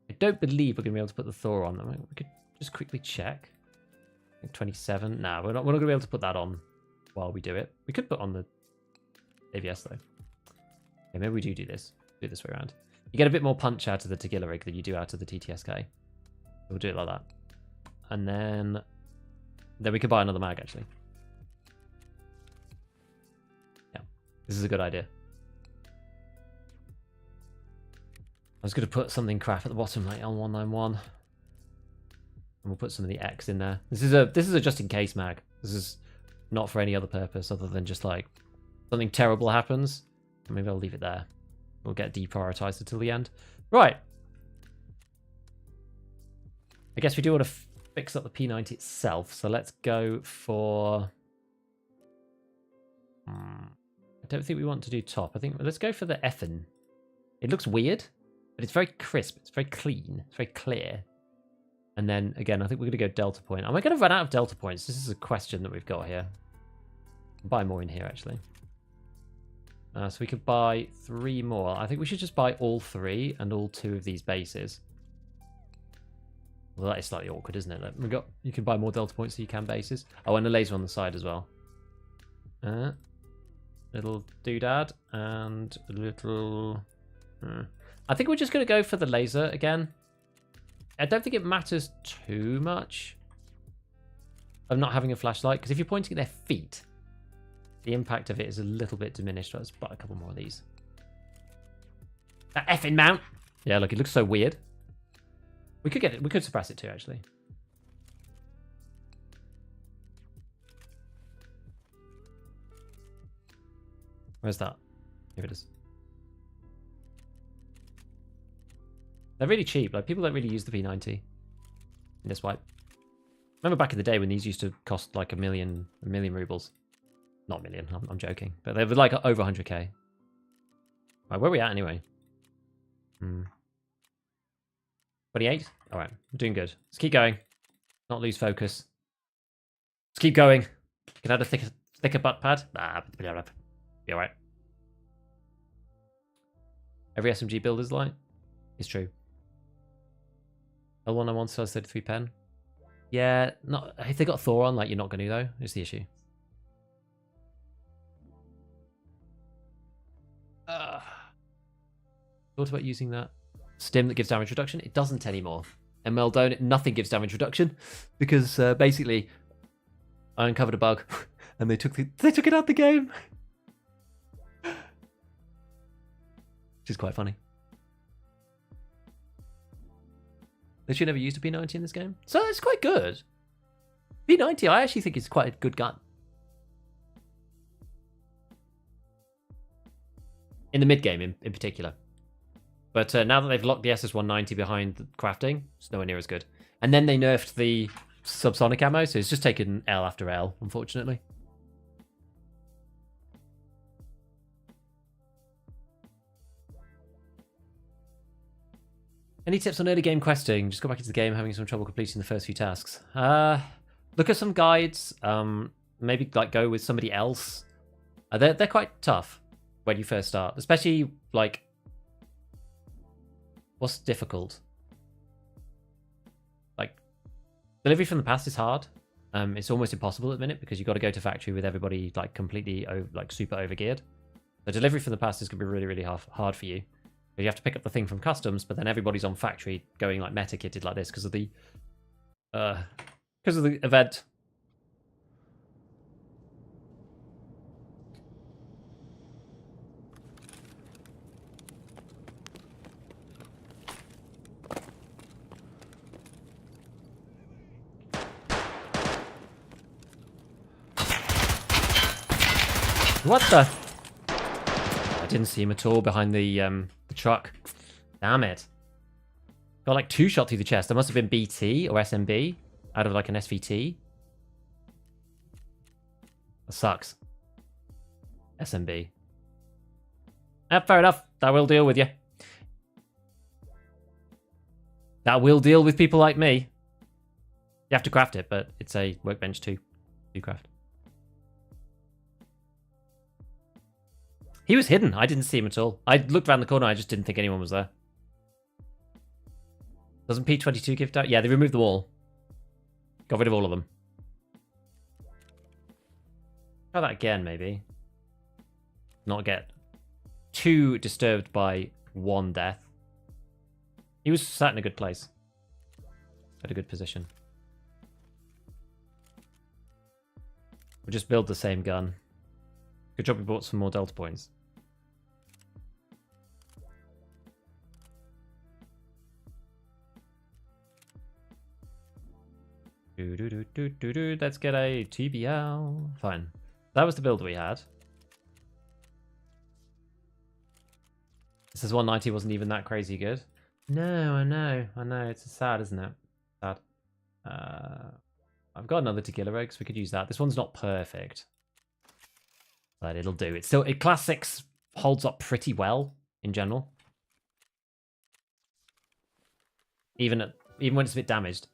I don't believe we're gonna be able to put the Thor on. We could just quickly check. 27. No, we're not gonna be able to put that on while we do it. We could put on the AVS though. Okay, maybe we do this. Do it this way around. You get a bit more punch out of the Tagilla rig than you do out of the TTSK. We'll do it like that. And then we could buy another mag actually. Yeah, this is a good idea. I was going to put something crap at the bottom like L191. And we'll put some of the X in there. This is a just in case mag. This is not for any other purpose other than just like something terrible happens. Maybe I'll leave it there. will get deprioritized until the end. Right. I guess we do want to fix up the P90 itself, so let's go for... I don't think we want to do top. I think let's go for the effin. It looks weird, but it's very crisp. It's very clean. It's very clear. And then, again, I think we're going to go delta point. Am I going to run out of delta points? This is a question that we've got here. Buy more in here, actually. So we could buy 3 more. I think we should just buy all 3 and all 2 of these bases. Well, that is slightly awkward, isn't it? You can buy more delta points than you can bases. Oh, and a laser on the side as well. Little doodad and a little... I think we're just going to go for the laser again. I don't think it matters too much of not having a flashlight, because if you're pointing at their feet, the impact of it is a little bit diminished. Let's buy a couple more of these. That effing mount! Yeah, look, it looks so weird. We could get it. We could suppress it too, actually. Where's that? Here it is. They're really cheap. Like, people don't really use the P90 in this wipe. Remember back in the day when these used to cost like a million rubles. Not a million, I'm joking. But they were like over 100k. Right, where are we at anyway? 28? Alright, we're doing good. Let's keep going. Not lose focus. Let's keep going. Can I add a thicker butt pad? Nah, be alright. Every SMG build is light. It's true. L1 on 1 size 33 pen. Yeah, not if they got Thor on, like, you're not going to though. Is the issue. Thought about using that stim that gives damage reduction. It doesn't anymore. ML don't. Nothing gives damage reduction because basically I uncovered a bug and they took it out the game, which is quite funny. Literally never used a P90 in this game, so it's quite good. P90, I actually think it's quite a good gun. In the mid game, in particular. But now that they've locked the SS190 behind the crafting, it's nowhere near as good. And then they nerfed the subsonic ammo, so it's just taken L after L, unfortunately. Any tips on early game questing? Just go back into the game, having some trouble completing the first few tasks. Look at some guides. Maybe like go with somebody else. They're quite tough when you first start, especially like what's difficult. Like delivery from the past is hard. It's almost impossible at the minute because you've got to go to factory with everybody like completely super overgeared. The delivery from the past is going to be really, really hard for you. You have to pick up the thing from customs, but then everybody's on factory going like meta kitted like this because of the event. What the? I didn't see him at all behind the truck. Damn it. Got like 2 shot through the chest. There must have been BT or SMB out of like an SVT. That sucks. SMB. Fair enough. That will deal with you. That will deal with people like me. You have to craft it, but it's a workbench too. You craft. He was hidden. I didn't see him at all. I looked around the corner. I just didn't think anyone was there. Doesn't P22 give out? Yeah, they removed them all. Got rid of all of them. Try that again, maybe. Not get too disturbed by 1 death. He was sat in a good place. At a good position. We'll just build the same gun. Good job we bought some more delta points. Let's get a TBL. Fine. That was the build we had. This is 190 wasn't even that crazy good. No, I know. It's sad, isn't it? Sad. I've got another tequila egg, so we could use that. This one's not perfect, but it'll do. It's still class 6 holds up pretty well in general, even when it's a bit damaged,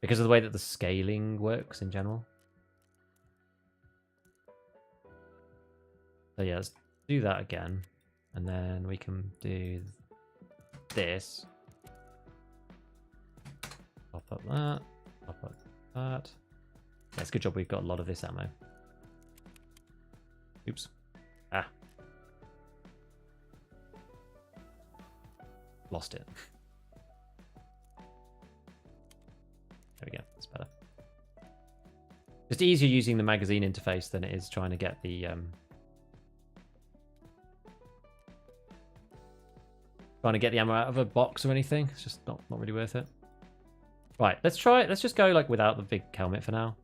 because of the way that the scaling works in general. So yeah, let's do that again, and then we can do this. Pop up that. Pop up that. Yeah, it's a good job we've got a lot of this ammo. Oops. Ah. Lost it. There we go. That's better. Just easier using the magazine interface than it is trying to get the ammo out of a box or anything. It's just not really worth it. Right, let's just go like without the big helmet for now.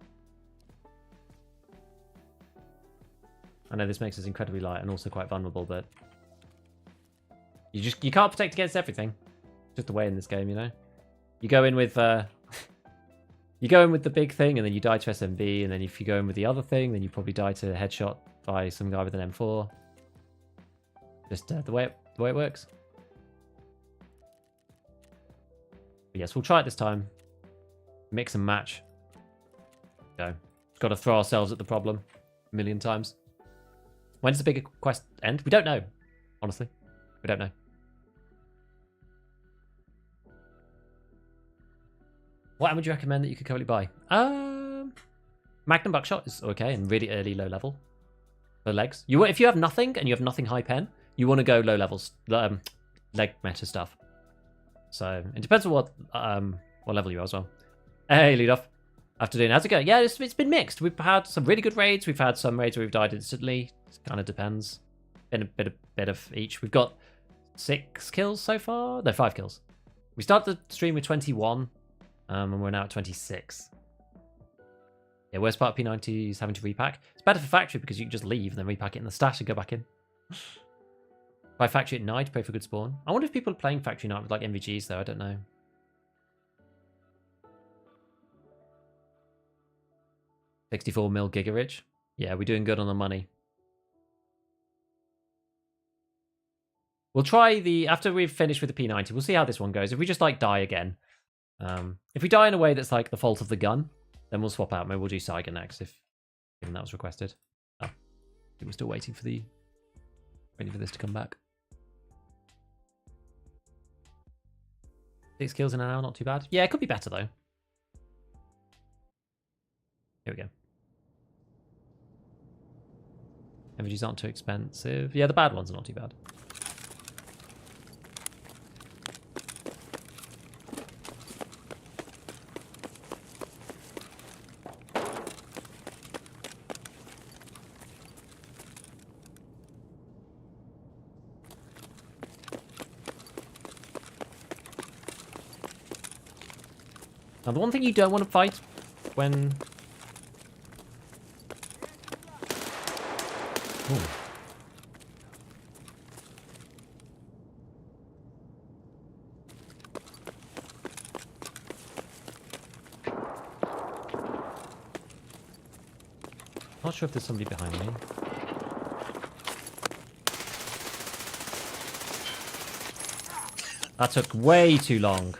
I know this makes us incredibly light and also quite vulnerable, but you can't protect against everything. Just the way in this game, you know. You go in with the big thing, and then you die to SMB, and then if you go in with the other thing, then you probably die to a headshot by some guy with an M4. Just the way it works. But yes, we'll try it this time. Mix and match. Go. Got to throw ourselves at the problem a million times. When does the bigger quest end? We don't know. Honestly, we don't know. What ammo would you recommend that you could currently buy? Magnum buckshot is okay and really early low level. The legs. If you have nothing and you have nothing high pen, you want to go low levels, leg meta stuff. So it depends on what level you are as well. Hey, lead off. Afternoon, how's it going? Yeah, it's been mixed. We've had some really good raids. We've had some raids where we've died instantly. It kind of depends. Been a bit of each. We've got 6 kills so far. No, 5 kills. We started the stream with 21, and we're now at 26. Yeah, worst part of P90 is having to repack. It's better for factory because you can just leave and then repack it in the stash and go back in. Buy factory at night, pray for good spawn. I wonder if people are playing factory night with like MVGs though. I don't know. 64 mil gigarich. Yeah, we're doing good on the money. We'll try after we've finished with the P90, we'll see how this one goes. If we just like die again, if we die in a way that's like the fault of the gun, then we'll swap out. Maybe we'll do Saiga next given that was requested. Oh, I think we're still waiting for this to come back. 6 kills in an hour, not too bad. Yeah, it could be better though. Here we go. MVGs aren't too expensive. Yeah, the bad ones are not too bad. Now, the one thing you don't want to fight when... Ooh. Not sure if there's somebody behind me. That took way too long.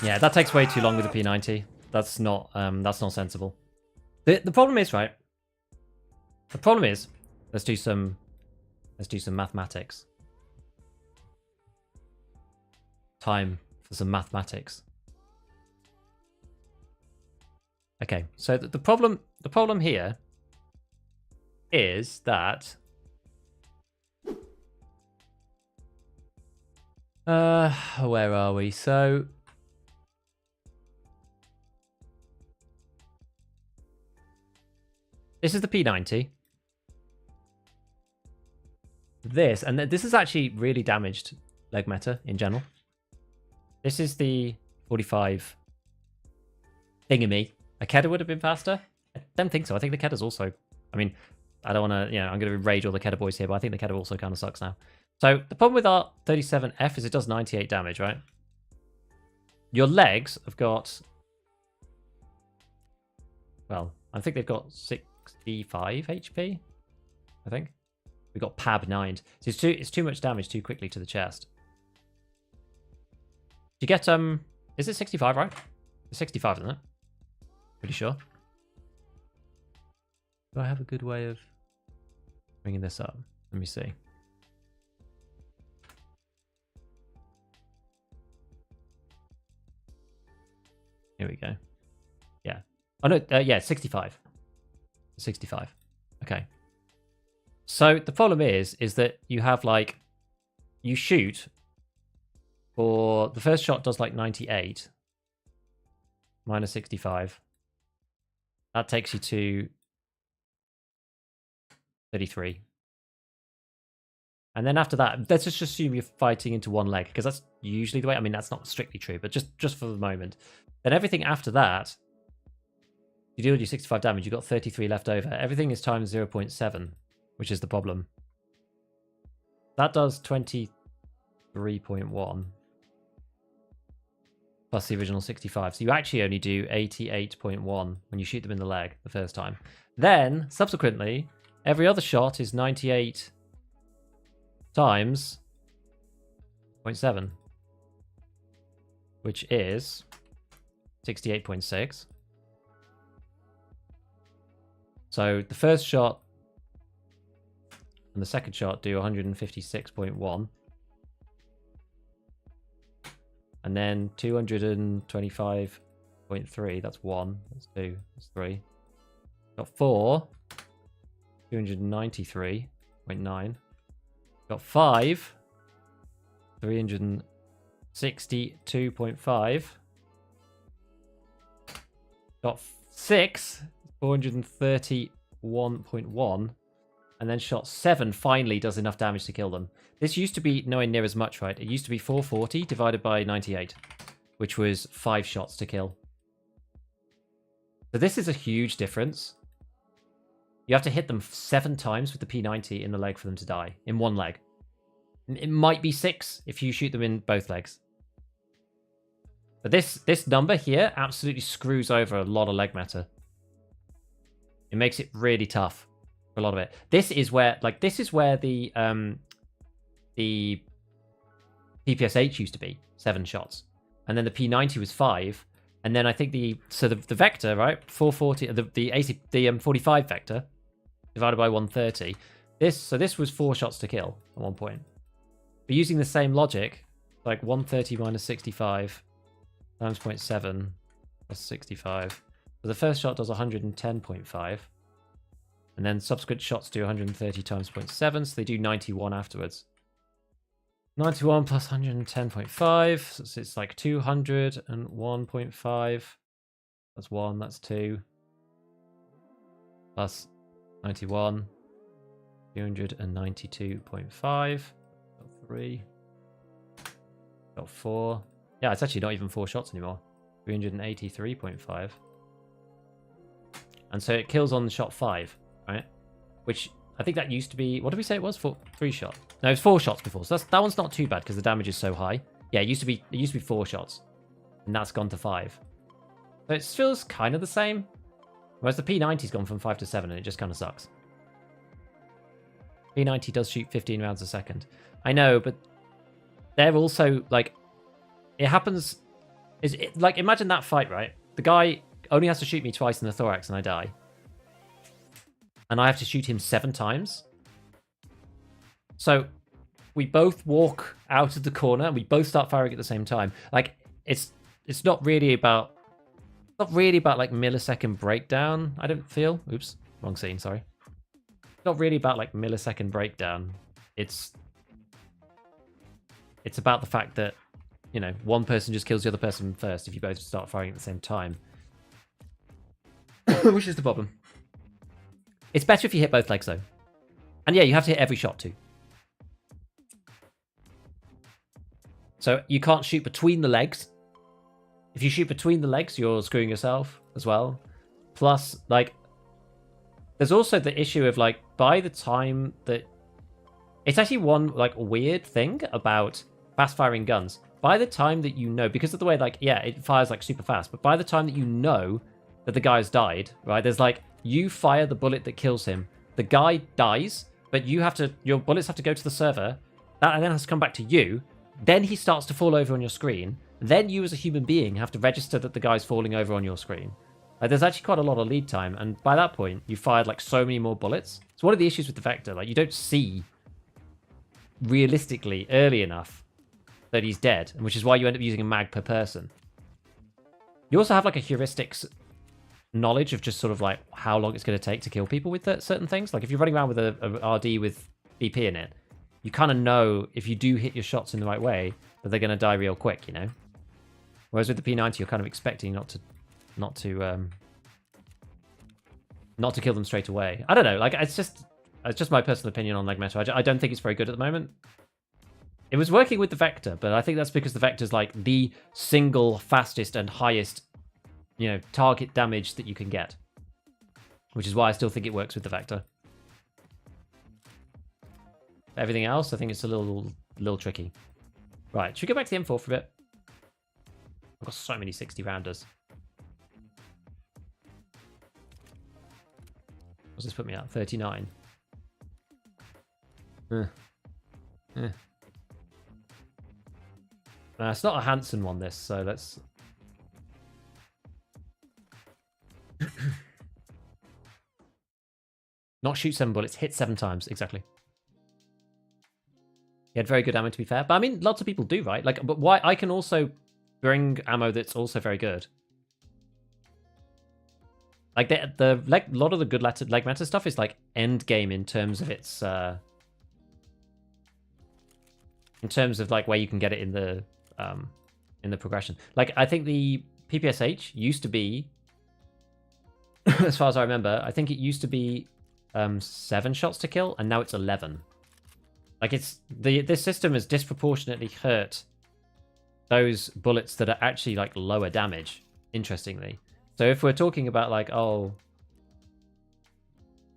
Yeah, that takes way too long with the P90. That's not sensible. The problem is, right? The problem is, let's do some mathematics. Time for some mathematics. Okay, so the problem here is that where are we? So this is the P90. This, and this is actually really damaged leg meta in general. This is the 45 thingamy. A Kedda would have been faster? I don't think so. I think the Kedda's also... I mean, I don't want to... You know, I'm going to rage all the Kedda boys here, but I think the Kedda also kind of sucks now. So, the problem with our 37F is it does 98 damage, right? Your legs have got... Well, I think they've got 65 HP, I think. We've got PAB 9. So it's too much damage too quickly to the chest. You get, is it 65, right? It's 65, isn't it? Pretty sure. Do I have a good way of bringing this up? Let me see. Here we go. Yeah. Oh, no, yeah, 65. 65. Okay. So the problem is that you have, like, you shoot for, the first shot does, like, 98. Minus 65. That takes you to 33. And then after that, let's just assume you're fighting into one leg, because that's usually the way. I mean, that's not strictly true, but just for the moment. Then everything after that, you deal your 65 damage, you've got 33 left over. Everything is times 0.7, which is the problem. That does 23.1. Plus the original 65. So you actually only do 88.1 when you shoot them in the leg the first time. Then, subsequently, every other shot is 98 times 0.7, which is 68.6. So the first shot and the second shot do 156.1. And then 225.3, that's 1, that's 2, that's 3. Got 4, 293.9. Got 5, 362.5. Got 6, 431.1. And then shot 7 finally does enough damage to kill them. This used to be nowhere near as much, right? It used to be 440 divided by 98, which was 5 shots to kill. So this is a huge difference. You have to hit them 7 times with the P90 in the leg for them to die. In one leg. It might be 6 if you shoot them in both legs. But this number here absolutely screws over a lot of leg meta. It makes it really tough. A lot of it. This is where the PPSH used to be 7 shots, and then the P90 was 5, and then I think the vector, right, 440, the 45 vector divided by 130. This was 4 shots to kill at one point. But using the same logic, like 130 minus 65 times 0.7 plus 65. So the first shot does 110.5. And then subsequent shots do 130 times 0.7, so they do 91 afterwards. 91 plus 110.5, so it's like 201.5. That's 1, that's 2. Plus 91. 292.5. Got 3. Got 4. Yeah, it's actually not even 4 shots anymore. 383.5. And so it kills on shot 5. Right, which I think that used to be, what did we say it was? 3 shot. No, it was 4 shots before. So that one's not too bad because the damage is so high. Yeah, it used to be 4 shots, and that's gone to 5. So it feels kind of the same. Whereas the P90's gone from 5 to 7, and it just kind of sucks. P90 does shoot 15 rounds a second. I know, but they're also like, it happens. Like, imagine that fight, right? The guy only has to shoot me twice in the thorax and I die. And I have to shoot him 7 times. So we both walk out of the corner and we both start firing at the same time. Like, it's not really about like millisecond breakdown, I don't feel. Oops, wrong scene, sorry. It's not really about like millisecond breakdown. It's about the fact that, you know, one person just kills the other person first if you both start firing at the same time. Which is the problem. It's better if you hit both legs, though. And yeah, you have to hit every shot, too. So you can't shoot between the legs. If you shoot between the legs, you're screwing yourself as well. Plus, like, there's also the issue of, like, by the time that... It's actually one, like, weird thing about fast-firing guns. By the time that you know, because of the way, like, yeah, it fires, like, super fast, but by the time that you know that the guy's died, right, there's, like, you fire the bullet that kills him, the guy dies, but you have to, your bullets have to go to the server, that then has to come back to you, then he starts to fall over on your screen, then you as a human being have to register that the guy's falling over on your screen. Like, there's actually quite a lot of lead time, and by that point, you fired, like, so many more bullets. It's one of the issues with the Vector, like, you don't see realistically early enough that he's dead, which is why you end up using a mag per person. You also have, like, a heuristics knowledge of just sort of, like, how long it's going to take to kill people with certain things. Like, if you're running around with a RD with BP in it, you kind of know if you do hit your shots in the right way that they're going to die real quick, you know? Whereas with the P90, you're kind of expecting not to kill them straight away. I don't know, like, it's just my personal opinion on Leg Meta. I don't think it's very good at the moment. It was working with the Vector, but I think that's because the Vector's like the single fastest and highest, you know, target damage that you can get. Which is why I still think it works with the Vector. Everything else, I think it's a little tricky. Right, should we go back to the M4 for a bit? I've got so many 60 rounders. What's this put me at? 39. It's not a Hanson one, this, so let's... Not shoot 7 bullets, hit 7 times, exactly. He had very good ammo, to be fair. But I mean, lots of people do, right? Like, but why? I can also bring ammo that's also very good. Like, a lot of the good leg meta stuff is, like, end game in terms of its... in terms of, like, where you can get it in the progression. Like, I think the PPSH used to be, as far as I remember, I think it used to be 7 shots to kill, and now it's 11. Like, it's this system has disproportionately hurt those bullets that are actually, like, lower damage, interestingly. So if we're talking about, like, oh,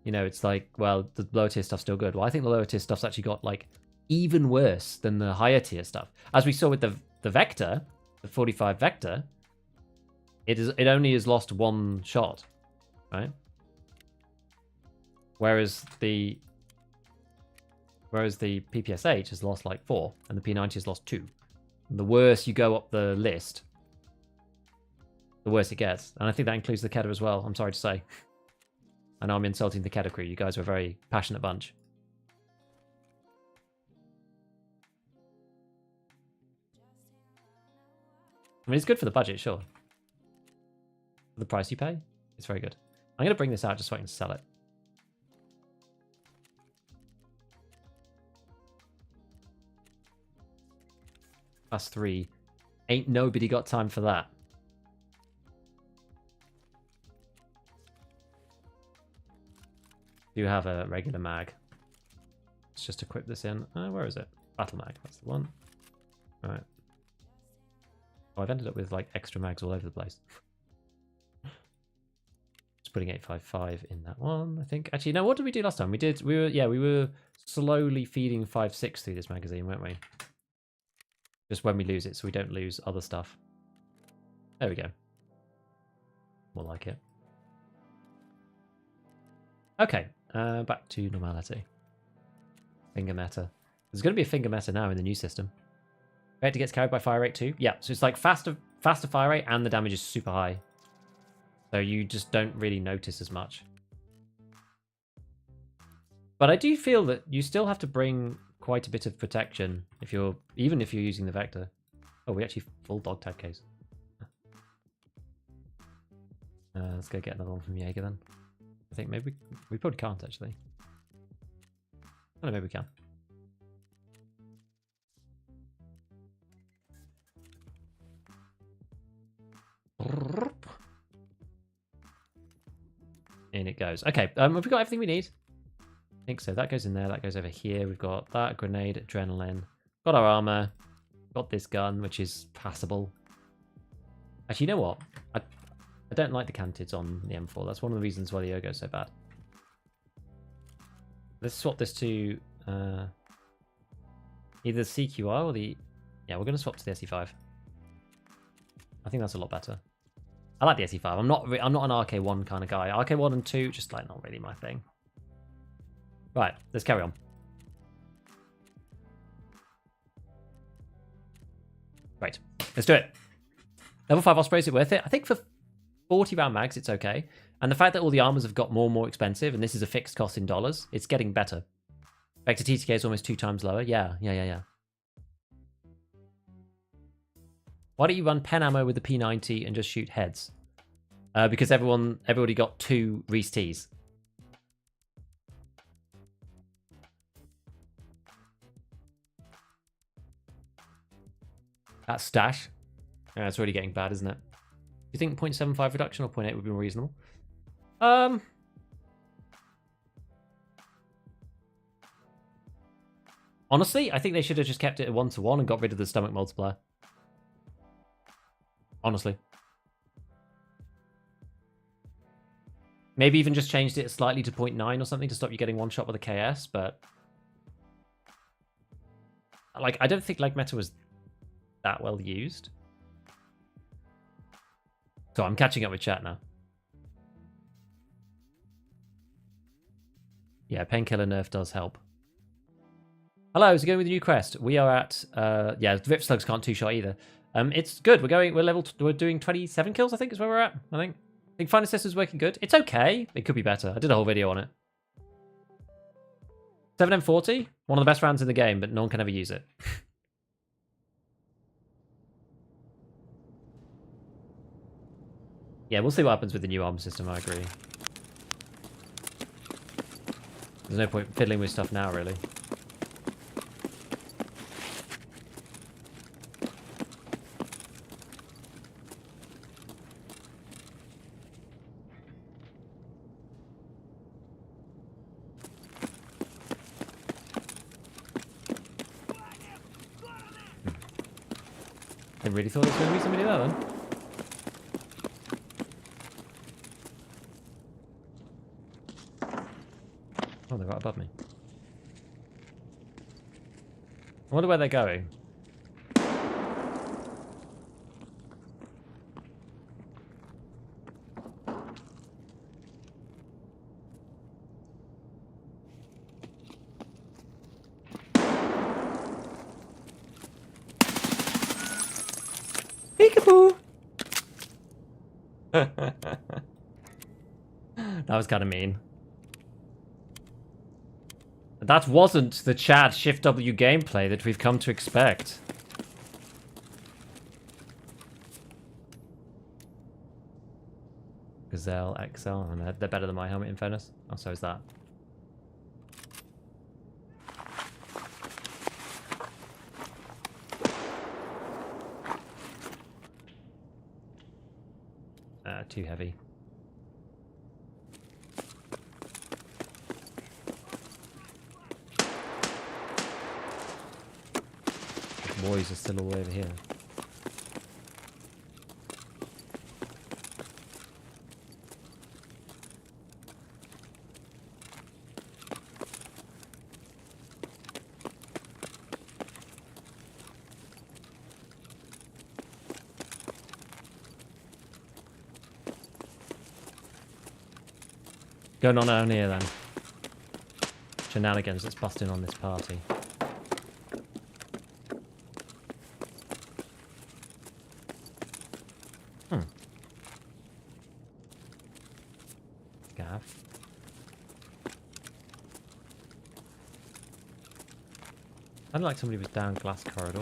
you know, it's like, well, the lower tier stuff's still good. Well, I think the lower tier stuff's actually got, like, even worse than the higher tier stuff. As we saw with the Vector, the 45 Vector, it only has lost 1 shot, right? Whereas the PPSH has lost like 4, and the P90 has lost 2. And the worse you go up the list, the worse it gets. And I think that includes the Kedda as well, I'm sorry to say. I know I'm insulting the Kedda crew. You guys are a very passionate bunch. I mean, it's good for the budget, sure. For the price you pay, it's very good. I'm going to bring this out just so I can sell it. +3. Ain't nobody got time for that. Do have a regular mag. Let's just equip this in. Where is it? Battle mag. That's the one. All right. Oh, I've ended up with like extra mags all over the place. Just putting 855 in that one, I think. Actually, no. What did we do last time? We were slowly feeding 5.6 through this magazine, weren't we? Just when we lose it, so we don't lose other stuff. There we go. More like it. Okay, back to normality. Finger meta. There's going to be a finger meta now in the new system. Vector gets carried by fire rate too. Yeah, so it's like faster fire rate and the damage is super high. So you just don't really notice as much. But I do feel that you still have to bring quite a bit of protection even if you're using the vector. Oh, we actually full dog tag case. Let's go get another one from Jaeger then. I think maybe we probably can't actually. Oh, no, maybe we can. In it goes. Okay, have we got everything we need? I think so. That goes in there. That goes over here. We've got that grenade, adrenaline. Got our armor. Got this gun, which is passable. Actually, you know what? I don't like the cantids on the M4. That's one of the reasons why the Ergo's so bad. Let's swap this to either the CQR or the... Yeah, we're going to swap to the SE5. I think that's a lot better. I like the SE5. I'm not an RK1 kind of guy. RK1 and 2, just like not really my thing. Right, let's carry on. Right, let's do it. Level 5 Osprey, is it worth it? I think for 40 round mags, it's okay. And the fact that all the armors have got more and more expensive, and this is a fixed cost in dollars, it's getting better. Vector TTK is almost 2 times lower. Yeah. Why don't you run pen ammo with the P90 and just shoot heads? Because everybody got 2 Reese T's. That stash. Yeah, it's already getting bad, isn't it? Do you think 0.75 reduction or 0.8 would be more reasonable? Honestly, I think they should have just kept it at 1-to-1 and got rid of the stomach multiplier. Honestly. Maybe even just changed it slightly to 0.9 or something to stop you getting one shot with a KS, but... Like, I don't think Leg Meta was that well used. So I'm catching up with chat now. Yeah, Painkiller nerf does help. Hello, is it going with the new crest? We are at, yeah, the Rip Slugs can't 2-shot either. It's good. We're doing 27 kills, I think is where we're at, I think. I think Fine Assist is working good. It's okay. It could be better. I did a whole video on it. 7M40, one of the best rounds in the game, but no one can ever use it. Yeah, we'll see what happens with the new armor system, I agree. There's no point fiddling with stuff now, really. I really thought it was going to be somebody there, then. Oh, they're right above me. I wonder where they're going. Peekaboo! That was kind of mean. That wasn't the Chad Shift W gameplay that we've come to expect. Gazelle XL, and they're better than my helmet in fairness. Oh, so is that. Too heavy. The boys are still all over here. Going on down here then. Shenanigans that's busting on this party. scav. I'd like somebody was down glass corridor.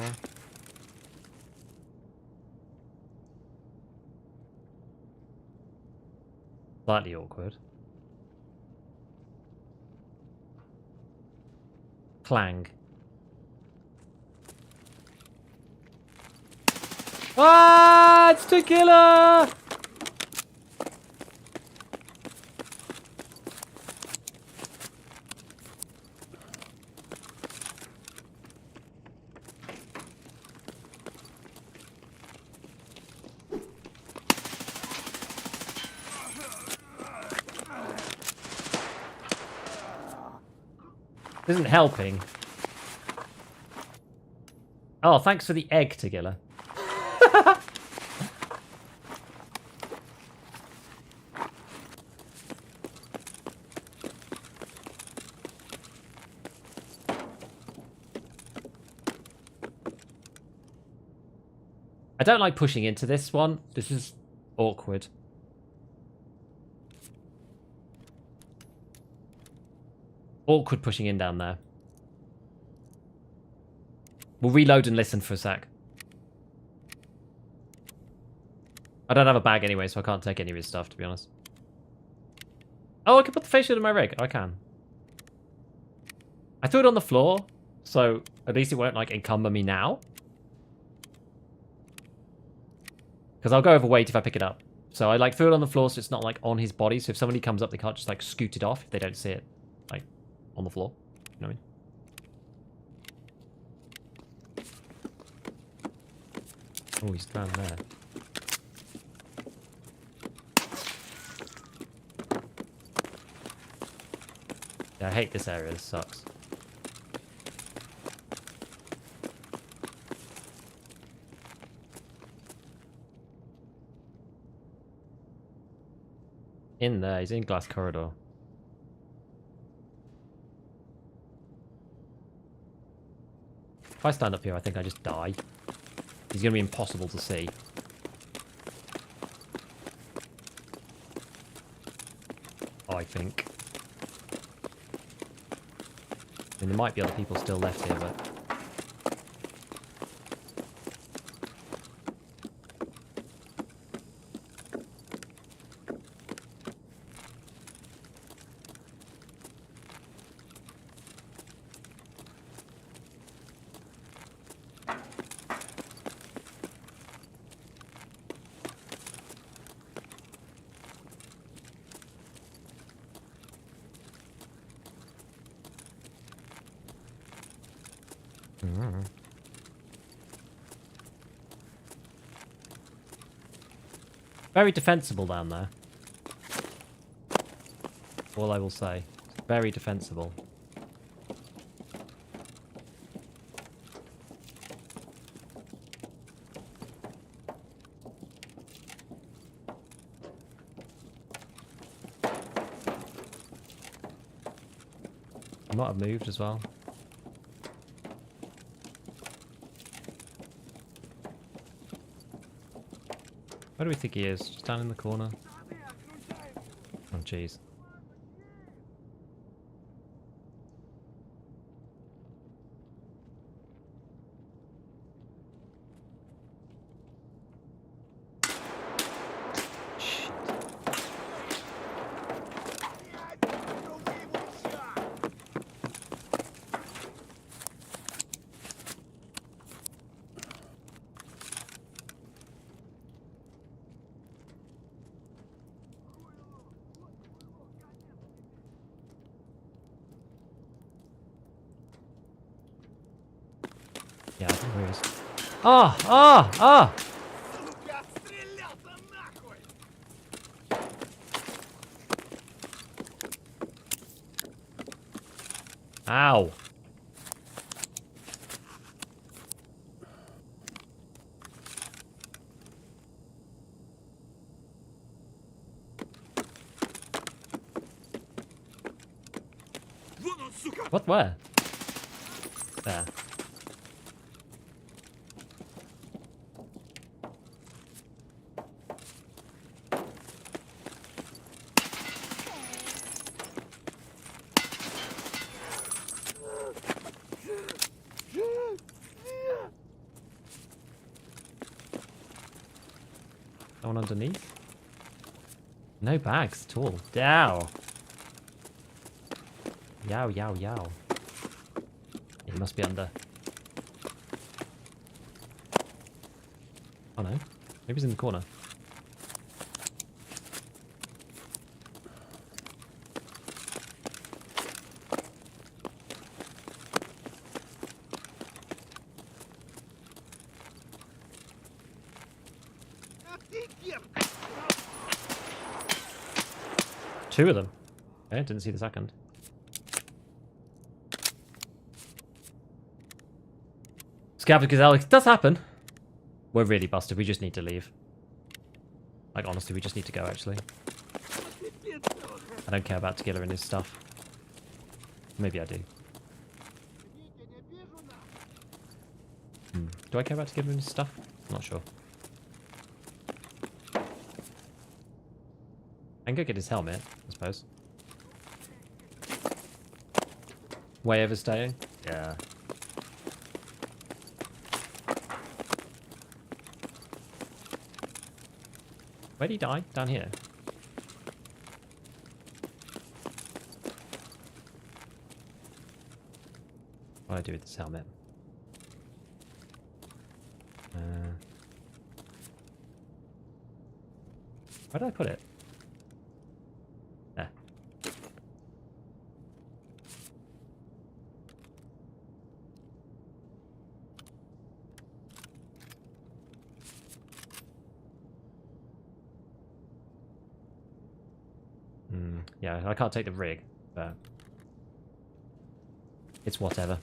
Slightly awkward. Clang. Ah, it's tequila! Isn't helping. Oh, thanks for the egg, Tegilla. I don't like pushing into this one. This is awkward. Awkward pushing in down there. We'll reload and listen for a sec. I don't have a bag anyway, so I can't take any of his stuff, to be honest. Oh, I can put the face shield in my rig. I can. I threw it on the floor, so at least it won't, like, encumber me now. Because I'll go overweight if I pick it up. So I, like, threw it on the floor so it's not, like, on his body. So if somebody comes up, they can't just, like, scoot it off if they don't see it, like, on the floor. You know what I mean? Oh, he's down there. Yeah, I hate this area. This sucks. In there. He's in glass corridor. If I stand up here, I think I just die. He's going to be impossible to see. I think. I mean, there might be other people still left here, but... Very defensible down there. All I will say. Very defensible. I might have moved as well. Where do we think he is? Just down in the corner? Oh, jeez. Yeah, I think there is. Oh! Oh! Oh! Ow! What? Where? There. Someone underneath? No bags at all. Yow. Yow, yow, yow. He must be under. Oh no. Maybe he's in the corner. Two of them. Okay, didn't see the second. Scav Gazelle, it does happen. We're really busted. We just need to leave. Like, honestly, we just need to go, actually. I don't care about Tequila and his stuff. Maybe I do. Do I care about Tequila and his stuff? I'm not sure. I can go get his helmet, I suppose. Way overstaying? Yeah. Where'd he die? Down here. What do I do with this helmet? Where did I put it? There. Yeah, I can't take the rig, but it's whatever.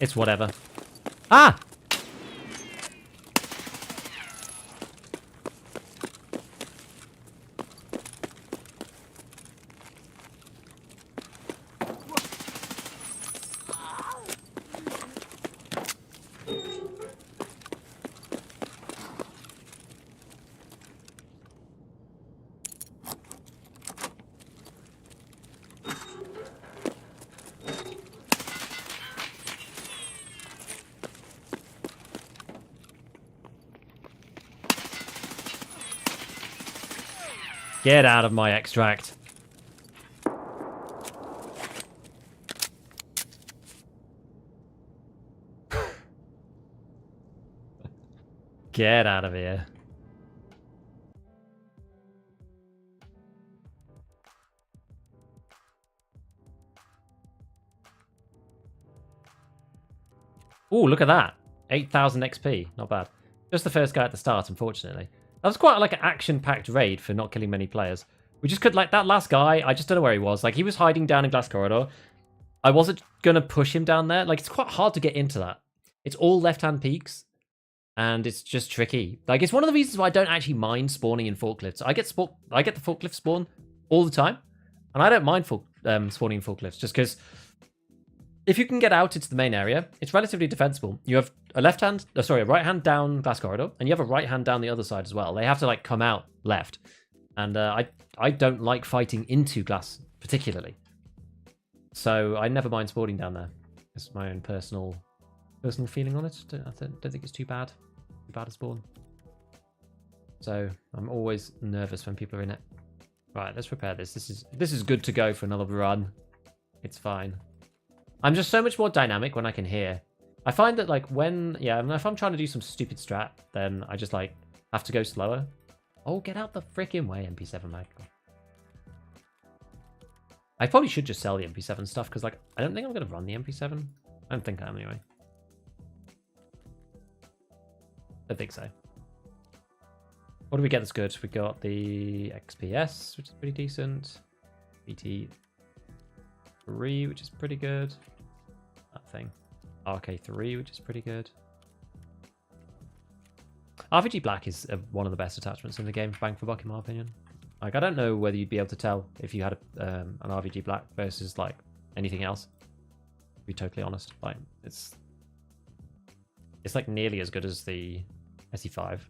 It's whatever. Ah! Get out of my extract. Get out of here. Ooh, look at that. 8,000 XP. Not bad. Just the first guy at the start, unfortunately. That was quite like an action-packed raid for not killing many players. We just could, like, that last guy, I just don't know where he was. Like, he was hiding down in Glass Corridor. I wasn't going to push him down there. Like, it's quite hard to get into that. It's all left-hand peaks, and it's just tricky. Like, it's one of the reasons why I don't actually mind spawning in forklifts. I get the forklift spawn all the time, and I don't mind spawning in forklifts, just because if you can get out into the main area, it's relatively defensible. You have a a right hand down Glass Corridor, and you have a right hand down the other side as well. They have to like come out left, and I don't like fighting into glass particularly, so I never mind spawning down there. It's my own personal feeling on it. I don't think it's too bad to spawn. So I'm always nervous when people are in it. Right, let's prepare this. This is good to go for another run. It's fine. I'm just so much more dynamic when I can hear. I find that like if I'm trying to do some stupid strat, then I just like have to go slower. Oh, get out the freaking way, MP7 mag. I probably should just sell the MP7 stuff because like I don't think I'm gonna run the MP7. I don't think I am anyway. I think so. What do we get that's good? We got the XPS, which is pretty decent. BT3, which is pretty good. That thing. RK3, which is pretty good. RVG Black is one of the best attachments in the game, bang for buck, in my opinion. Like, I don't know whether you'd be able to tell if you had an RVG Black versus like anything else. To be totally honest, like it's like nearly as good as the SE5.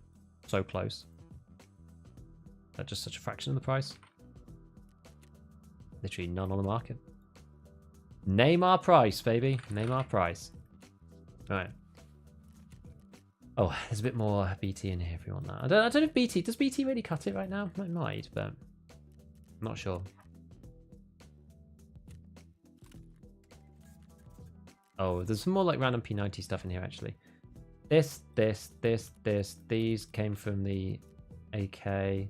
So close. At just such a fraction of the price. Literally none on the market. Name our price, baby. Name our price. All right. Oh, there's a bit more BT in here if you want that. I don't know if BT... Does BT really cut it right now? It might, but I'm not sure. Oh, there's some more like random P90 stuff in here, actually. These came from the AK. I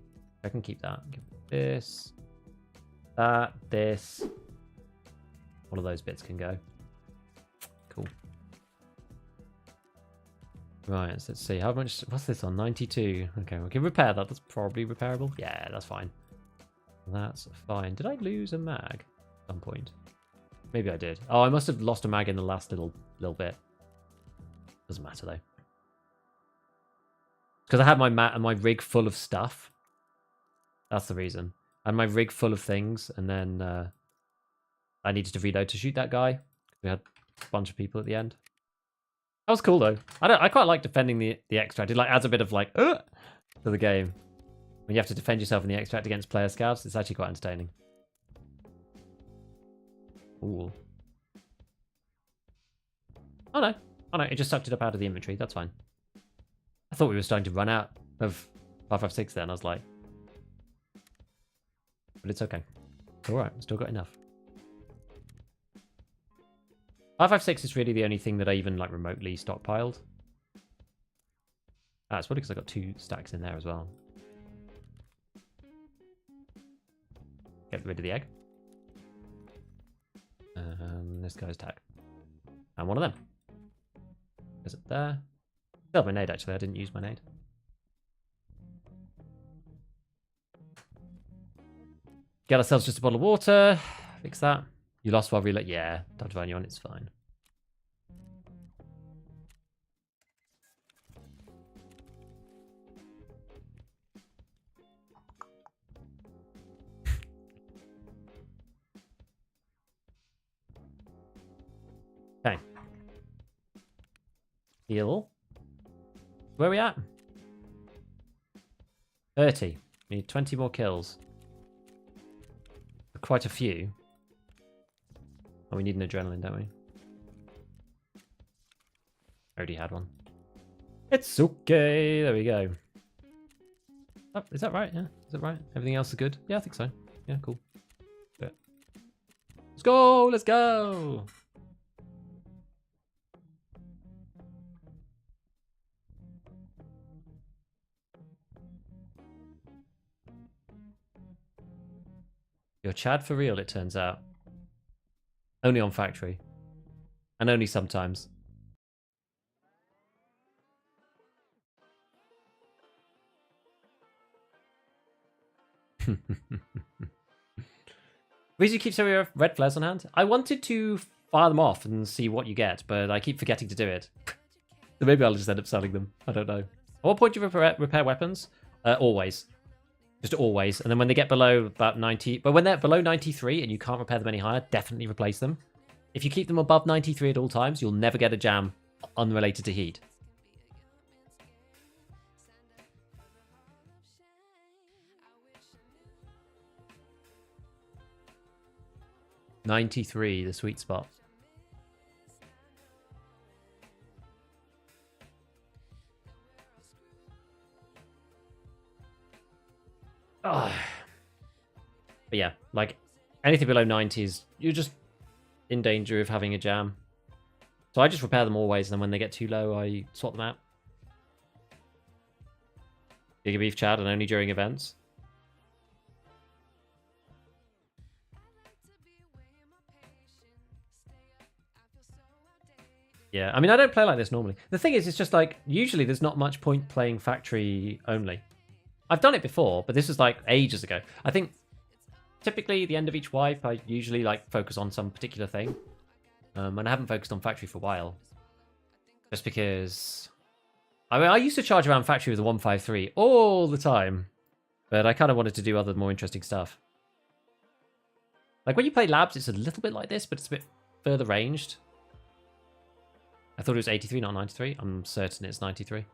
can keep that. This, that, this. All of those bits can go. Cool. Right, so let's see. How much... What's this on? 92. Okay, we can repair that. That's probably repairable. Yeah, that's fine. That's fine. Did I lose a mag at some point? Maybe I did. Oh, I must have lost a mag in the last little bit. Doesn't matter, though. Because I had my rig full of stuff. That's the reason. I had my rig full of things, and then I needed to reload to shoot that guy. We had a bunch of people at the end. That was cool, though. I quite like defending the extract. It like adds a bit of like to the game. When you have to defend yourself in the extract against player scouts, it's actually quite entertaining. Ooh. Oh no. Oh no, it just sucked it up out of the inventory. That's fine. I thought we were starting to run out of 556 then. I was like... But it's okay. It's alright. Still got enough. 556 is really the only thing that I even like remotely stockpiled. Ah, it's probably because I got 2 stacks in there as well. Get rid of the egg. This guy's tag. And one of them. Is it there? Still have my nade, actually. I didn't use my nade. Get ourselves just a bottle of water. Fix that. You lost while reload. Yeah, time to find you on. It's fine. Okay. Heal. Where are we at? 30. We need 20 more kills. Quite a few. Oh, we need an adrenaline, don't we? Already had one. It's okay. There we go. Oh, is that right? Yeah. Is that right? Everything else is good? Yeah, I think so. Yeah, cool. Yeah. Let's go! Let's go! You're Chad for real, it turns out. Only on factory. And only sometimes. Reason you keep some of your red flares on hand? I wanted to fire them off and see what you get, but I keep forgetting to do it. So maybe I'll just end up selling them. I don't know. At what point do you repair weapons? Always. Just always. And then when they get below about 90... But when they're below 93 and you can't repair them any higher, definitely replace them. If you keep them above 93 at all times, you'll never get a jam unrelated to heat. $93, the sweet spot. Oh. But yeah, like anything below 90s, you're just in danger of having a jam. So I just repair them always, and then when they get too low, I swap them out. Giga Beef Chad, and only during events. Yeah, I mean, I don't play like this normally. The thing is, it's just like, usually there's not much point playing factory only. I've done it before, but this was like ages ago. I think typically the end of each wipe, I usually like focus on some particular thing. And I haven't focused on factory for a while. Just because... I mean, I used to charge around factory with a 153 all the time. But I kind of wanted to do other more interesting stuff. Like when you play labs, it's a little bit like this, but it's a bit further ranged. I thought it was 83, not 93. I'm certain it's 93.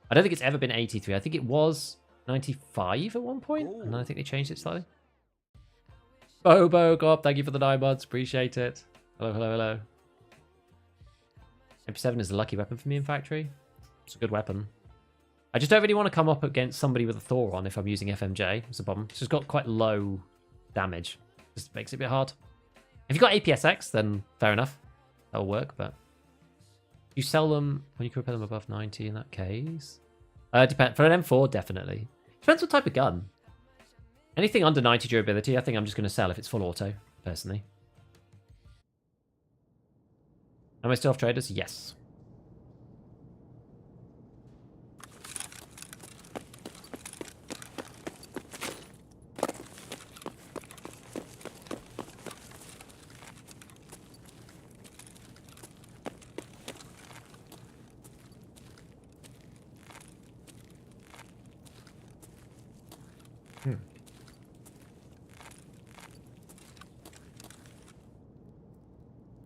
I don't think it's ever been 83. I think it was 95 at one point, and then I think they changed it slightly. Bobo, go up. Thank you for the 9 months. Appreciate it. Hello, hello, hello. MP7 is a lucky weapon for me in factory. It's a good weapon. I just don't really want to come up against somebody with a Thor on if I'm using FMJ. It's a problem. It's just got quite low damage. Just makes it a bit hard. If you've got APSX, then fair enough. That'll work, but... You sell them when you can repair them above 90 in that case? Depend for an M4, definitely. Depends what type of gun. Anything under 90 durability, I think I'm just going to sell if it's full auto, personally. Am I still off traders? Yes.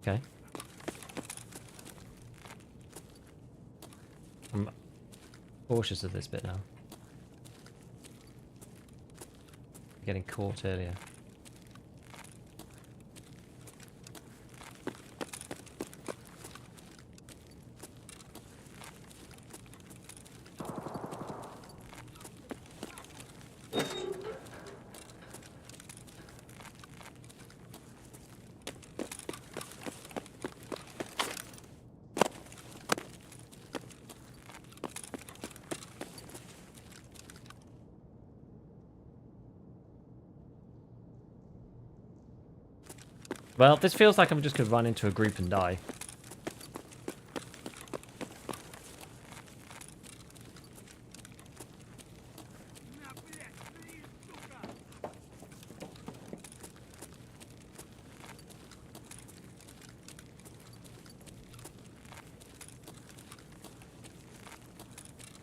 Okay. I'm cautious of this bit now. Getting caught earlier. Well, this feels like I'm just going to run into a group and die.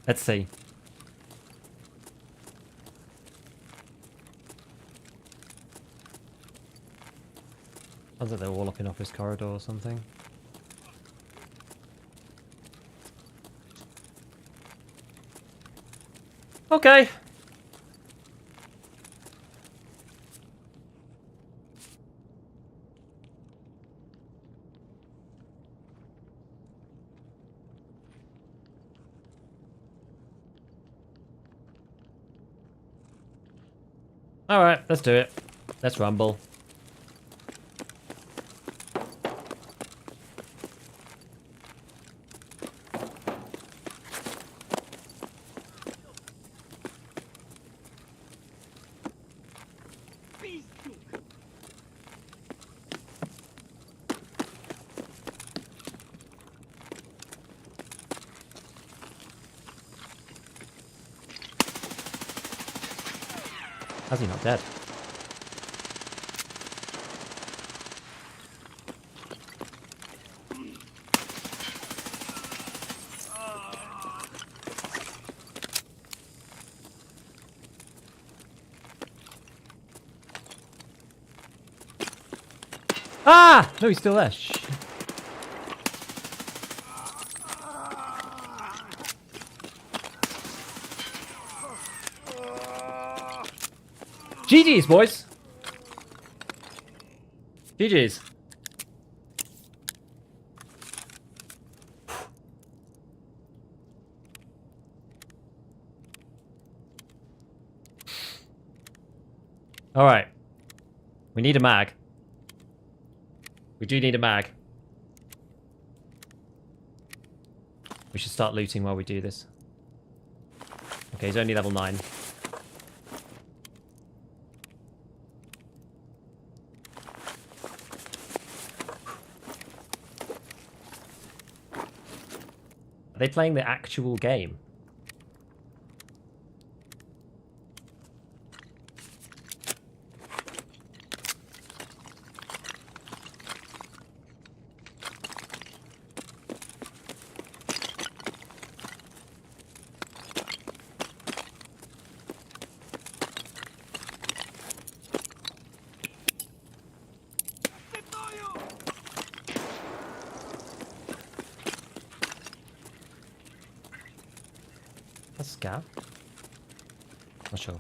Let's see. Sounds like they're all up in office corridor or something. Okay. All right, let's do it. Let's rumble. How's he not dead? Ah! No, he's still there. Shh. GG's, boys. GG's. All right. We need a mag. We do need a mag. We should start looting while we do this. Okay, he's only level 9. Are they playing the actual game? That's Scav? Not sure.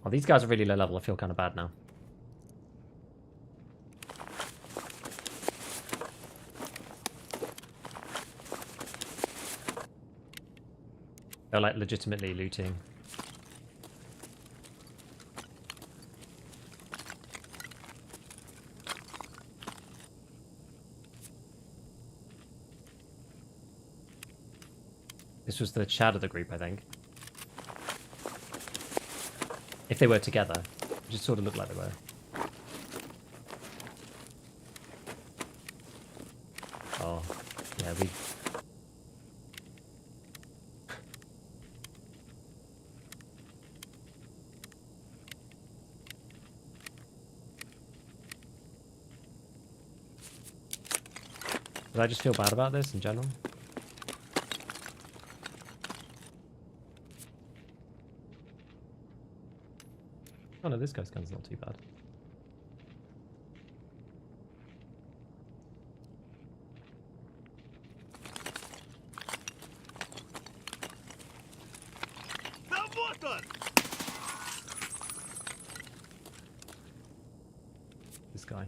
Oh, these guys are really low level. I feel kind of bad now. They're like legitimately looting. This was the chat of the group, I think. If they were together. It just sort of looked like they were. Oh, yeah, we... Did I just feel bad about this in general? Oh no, this guy's gun's not too bad. This guy.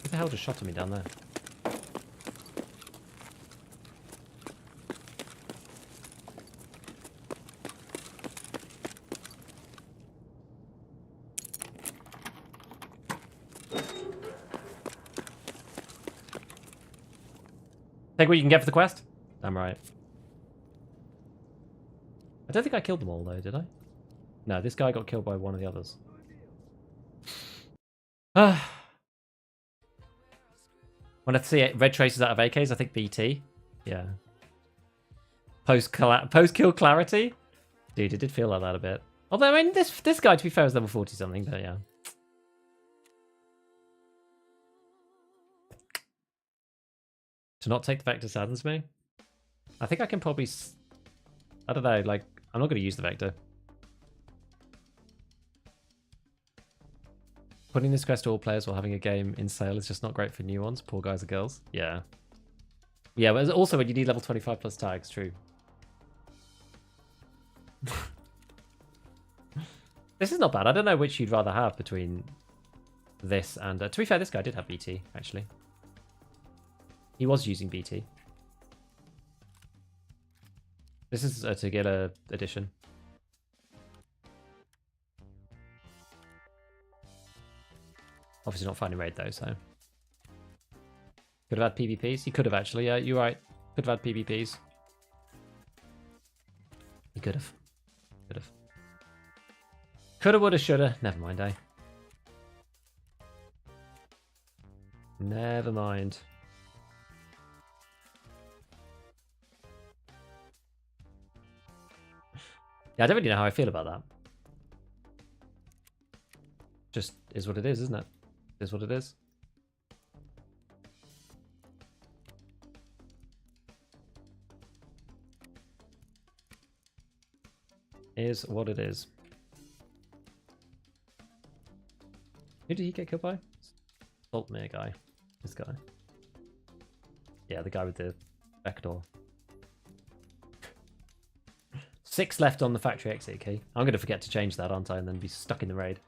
Who the hell just shot at me down there? Take what you can get for the quest? I'm right. I don't think I killed them all though, did I? No, this guy got killed by one of the others. When I see red traces out of AKs, I think BT. Yeah. Post-kill clarity? Dude, it did feel like that a bit. Although, I mean, this guy, to be fair, is level 40-something, but yeah. To not take the vector saddens me. I think I can probably... I don't know, like, I'm not going to use the vector. Putting this quest to all players while having a game in sale is just not great for new ones. Poor guys and girls. Yeah. Yeah, but also when you need level 25 plus tags, true. This is not bad. I don't know which you'd rather have between this and... to be fair, this guy did have BT, actually. He was using BT. This is a Tagilla edition. Obviously not finding raid though, so... Could have had PvPs. He could have actually, yeah, you're right. Could have had PvPs. He could have. Could have. Coulda, woulda, shoulda. Never mind, eh? Never mind. Yeah, I don't really know how I feel about that. Just is what it is, isn't it? Is what it is. Is what it is. Who did he get killed by? Saltmere guy. This guy. Yeah, the guy with the vector. 6 left on the factory exit key. I'm going to forget to change that, aren't I? And then be stuck in the raid.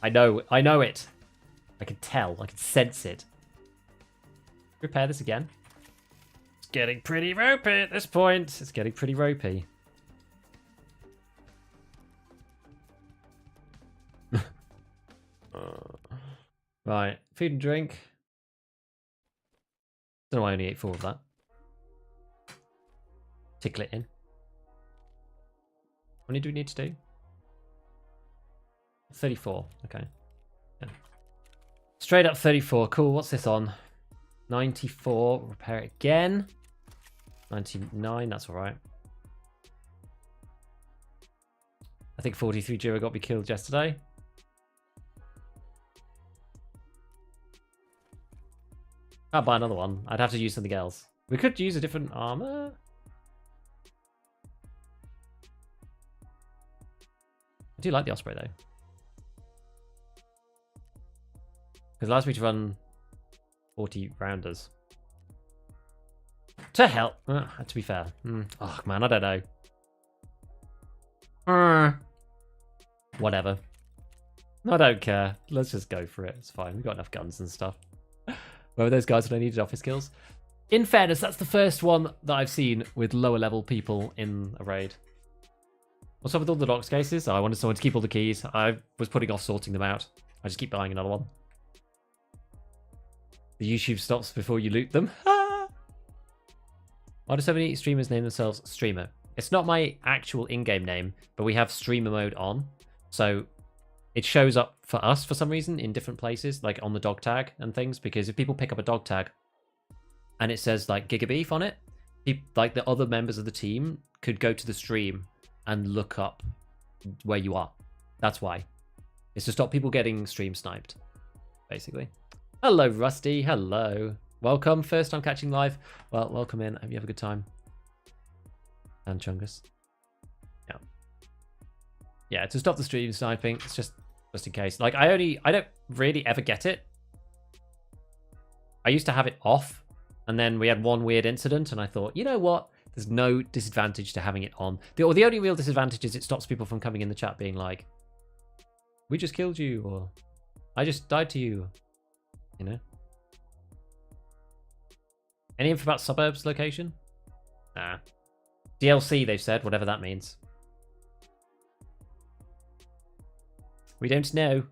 I know it. I can tell. I can sense it. Repair this again. It's getting pretty ropey at this point. It's getting pretty ropey. Right. Food and drink. Don't know why I only ate 4 of that. Tickle it in. How many do we need to do? 34. Okay. Yeah. Straight up 34. Cool. What's this on? 94. Repair it again. 99. That's all right. I think 43 Jira got me killed yesterday. I'll buy another one. I'd have to use something else. We could use a different armor. I do like the Osprey though. Because it allows me to run 40 rounders. To hell. To be fair. Oh, man, I don't know. Whatever. I don't care. Let's just go for it. It's fine. We've got enough guns and stuff. Where were those guys when I needed office kills? In fairness, that's the first one that I've seen with lower level people in a raid. What's up with all the docs cases? I wanted someone to keep all the keys. I was putting off sorting them out. I just keep buying another one. The YouTube stops before you loot them. Why do so many streamers name themselves Streamer? It's not my actual in-game name, but we have streamer mode on. So it shows up for us for some reason in different places, like on the dog tag and things, because if people pick up a dog tag and it says like Gigabeef on it, like the other members of the team could go to the stream and look up where you are. That's why. It's to stop people getting stream sniped, basically. Hello, Rusty. Hello. Welcome. First time catching live. Well, welcome in. Hope you have a good time. And Chungus. Yeah. Yeah, to stop the stream sniping, it's just in case. Like, I don't really ever get it. I used to have it off, and then we had one weird incident, and I thought, you know what? There's no disadvantage to having it on. The only real disadvantage is it stops people from coming in the chat being like, we just killed you, or I just died to you, you know? Any info about suburbs location? Nah. DLC, they've said, whatever that means. We don't know.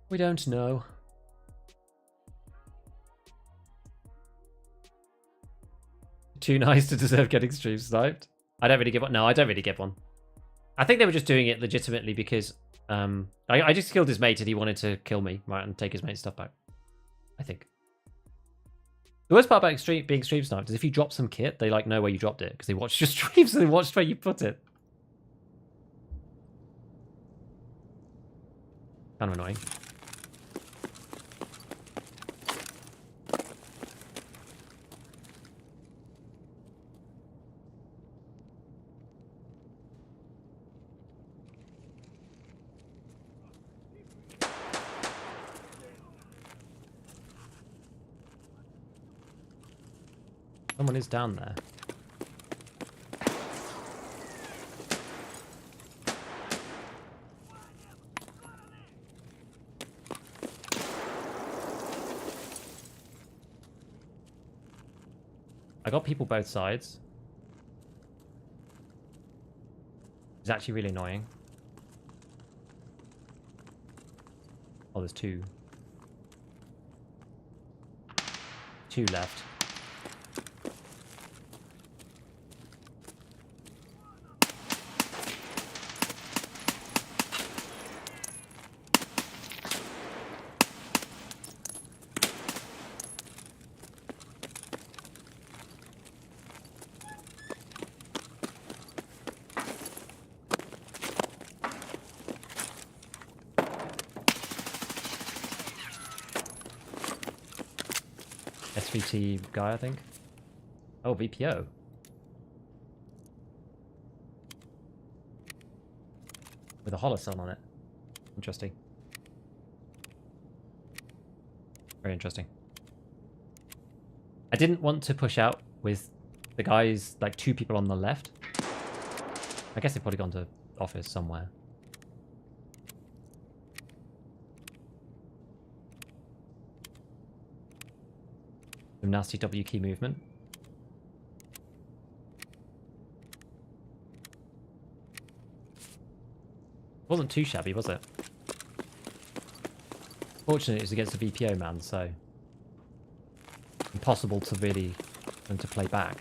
We don't know. Too nice to deserve getting stream sniped. I don't really give one. No, I don't really give one. I think they were just doing it legitimately because I just killed his mate and he wanted to kill me, right, and take his mate's stuff back. I think. The worst part about being stream sniped is if you drop some kit, they like know where you dropped it because they watched your streams and they watched where you put it. Kind of annoying. Someone is down there. I got people both sides. It's actually really annoying. Oh, there's two. Two left. SVT guy, I think. Oh, VPO. With a holocell on it. Interesting. Very interesting. I didn't want to push out with the guys, like two people on the left. I guess they've probably gone to office somewhere. Some nasty W key movement. Wasn't too shabby, was it? Fortunately, it was against a VPO man, so impossible to really and to play back.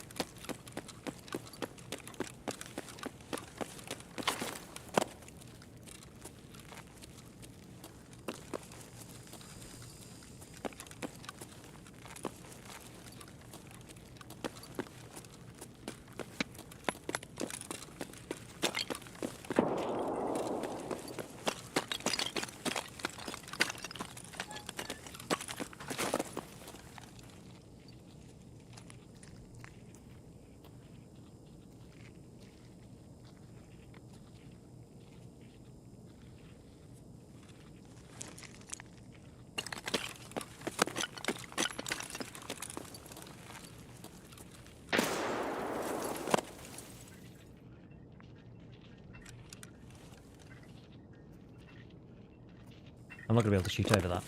I'm not going to be able to shoot over that.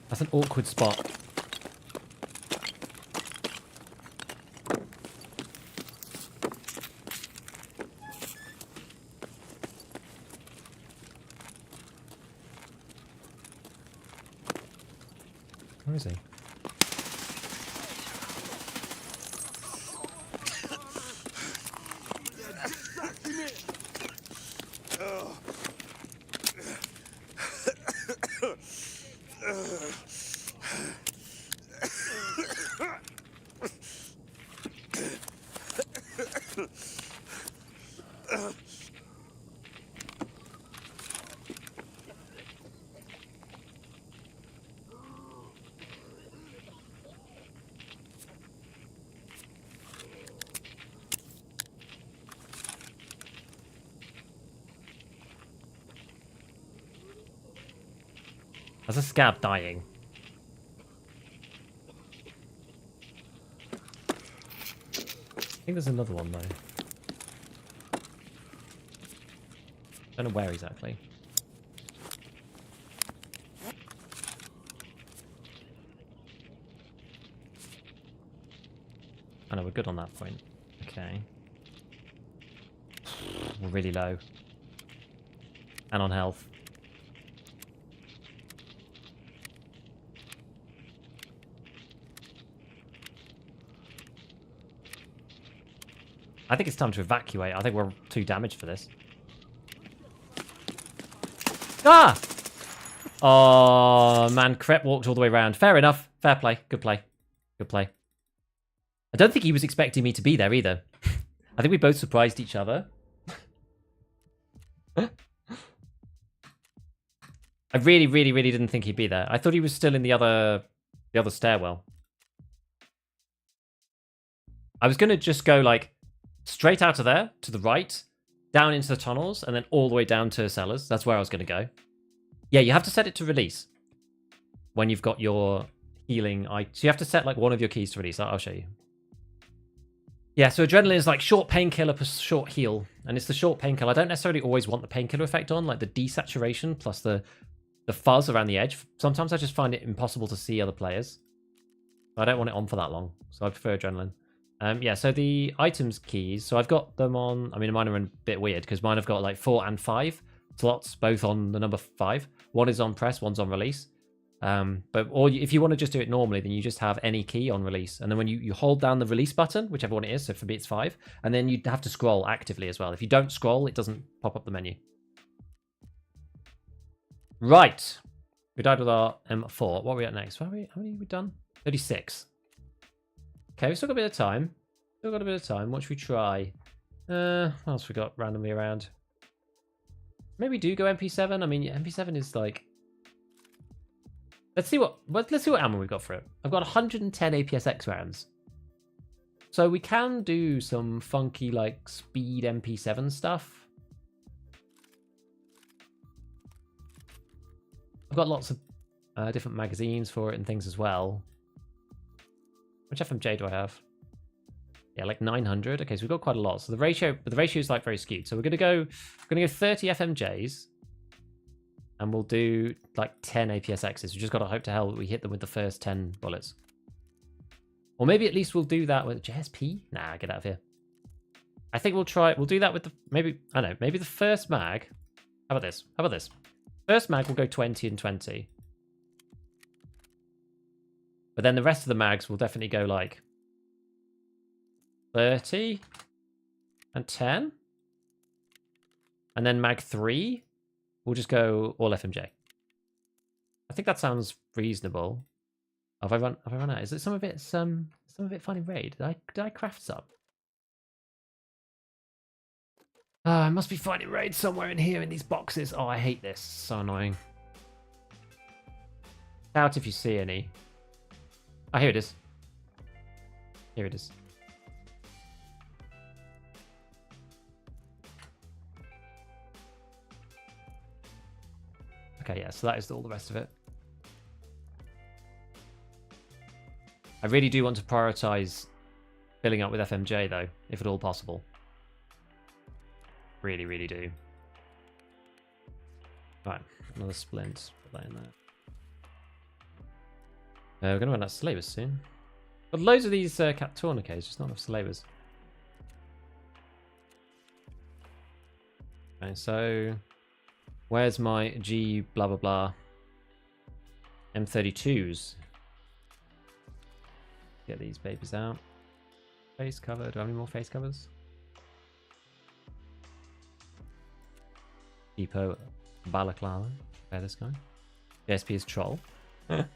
That's an awkward spot. Where is he? There's a scab dying. I think there's another one, though. Don't know where exactly. I know, we're good on that point. Okay. We're really low. And on health. I think it's time to evacuate. I think we're too damaged for this. Ah! Oh, man. Crep walked all the way around. Fair enough. Fair play. Good play. Good play. I don't think he was expecting me to be there either. I think we both surprised each other. I really, really, really didn't think he'd be there. I thought he was still in the other stairwell. I was going to just go, like, straight out of there, to the right, down into the tunnels, and then all the way down to cellars. That's where I was going to go. Yeah, you have to set it to release when you've got your healing. So you have to set, like, one of your keys to release. I'll show you. Yeah, so adrenaline is like short painkiller plus short heal. And it's the short painkiller. I don't necessarily always want the painkiller effect on, like the desaturation plus the fuzz around the edge. Sometimes I just find it impossible to see other players. I don't want it on for that long, so I prefer adrenaline. Yeah, so the items keys, so I've got them on, I mean, mine are a bit weird because mine have got like 4 and 5 slots, both on the number 5. One is on press, one's on release. If you want to just do it normally, then you just have any key on release. And then when you hold down the release button, whichever one it is, so for me it's 5, and then you have to scroll actively as well. If you don't scroll, it doesn't pop up the menu. Right. We died with our M4. What are we at next? How many have we done? 36. Okay, we've still got a bit of time. What should we try? What else we got randomly around? Maybe do go MP7. I mean, MP7 is like... Let's see what ammo we've got for it. I've got 110 APSX rounds. So we can do some funky, like, speed MP7 stuff. I've got lots of different magazines for it and things as well. Which FMJ do I have? Yeah, like 900. Okay, so we've got quite a lot. So the ratio is like very skewed. So we're gonna go 30 FMJs, and we'll do like 10 APSXs. We just gotta hope to hell that we hit them with the first 10 bullets. Or maybe at least we'll do that with JSP. Nah, get out of here. I think we'll do that with maybe the first mag. How about this? First mag will go 20 and 20. But then the rest of the mags will definitely go like 30 and 10. And then mag 3 will just go all FMJ. I think that sounds reasonable. Have I run out? Is it some of it finding raid? Did I craft some? I must be finding raid somewhere in here in these boxes. Oh, I hate this. So annoying. Shout if you see any. Oh, here it is. Here it is. Okay, yeah, so that is all the rest of it. I really do want to prioritize filling up with FMJ though, if at all possible. Really, really do. Right, another splint. Put that in there. We're going to run out of slavers soon. Got loads of these cat tourniquets, just not enough slavers. Okay, so where's my G blah blah blah M32s? Get these babies out. Face cover. Do I have any more face covers? Depot balaclava. Where this guy? The SP is troll. You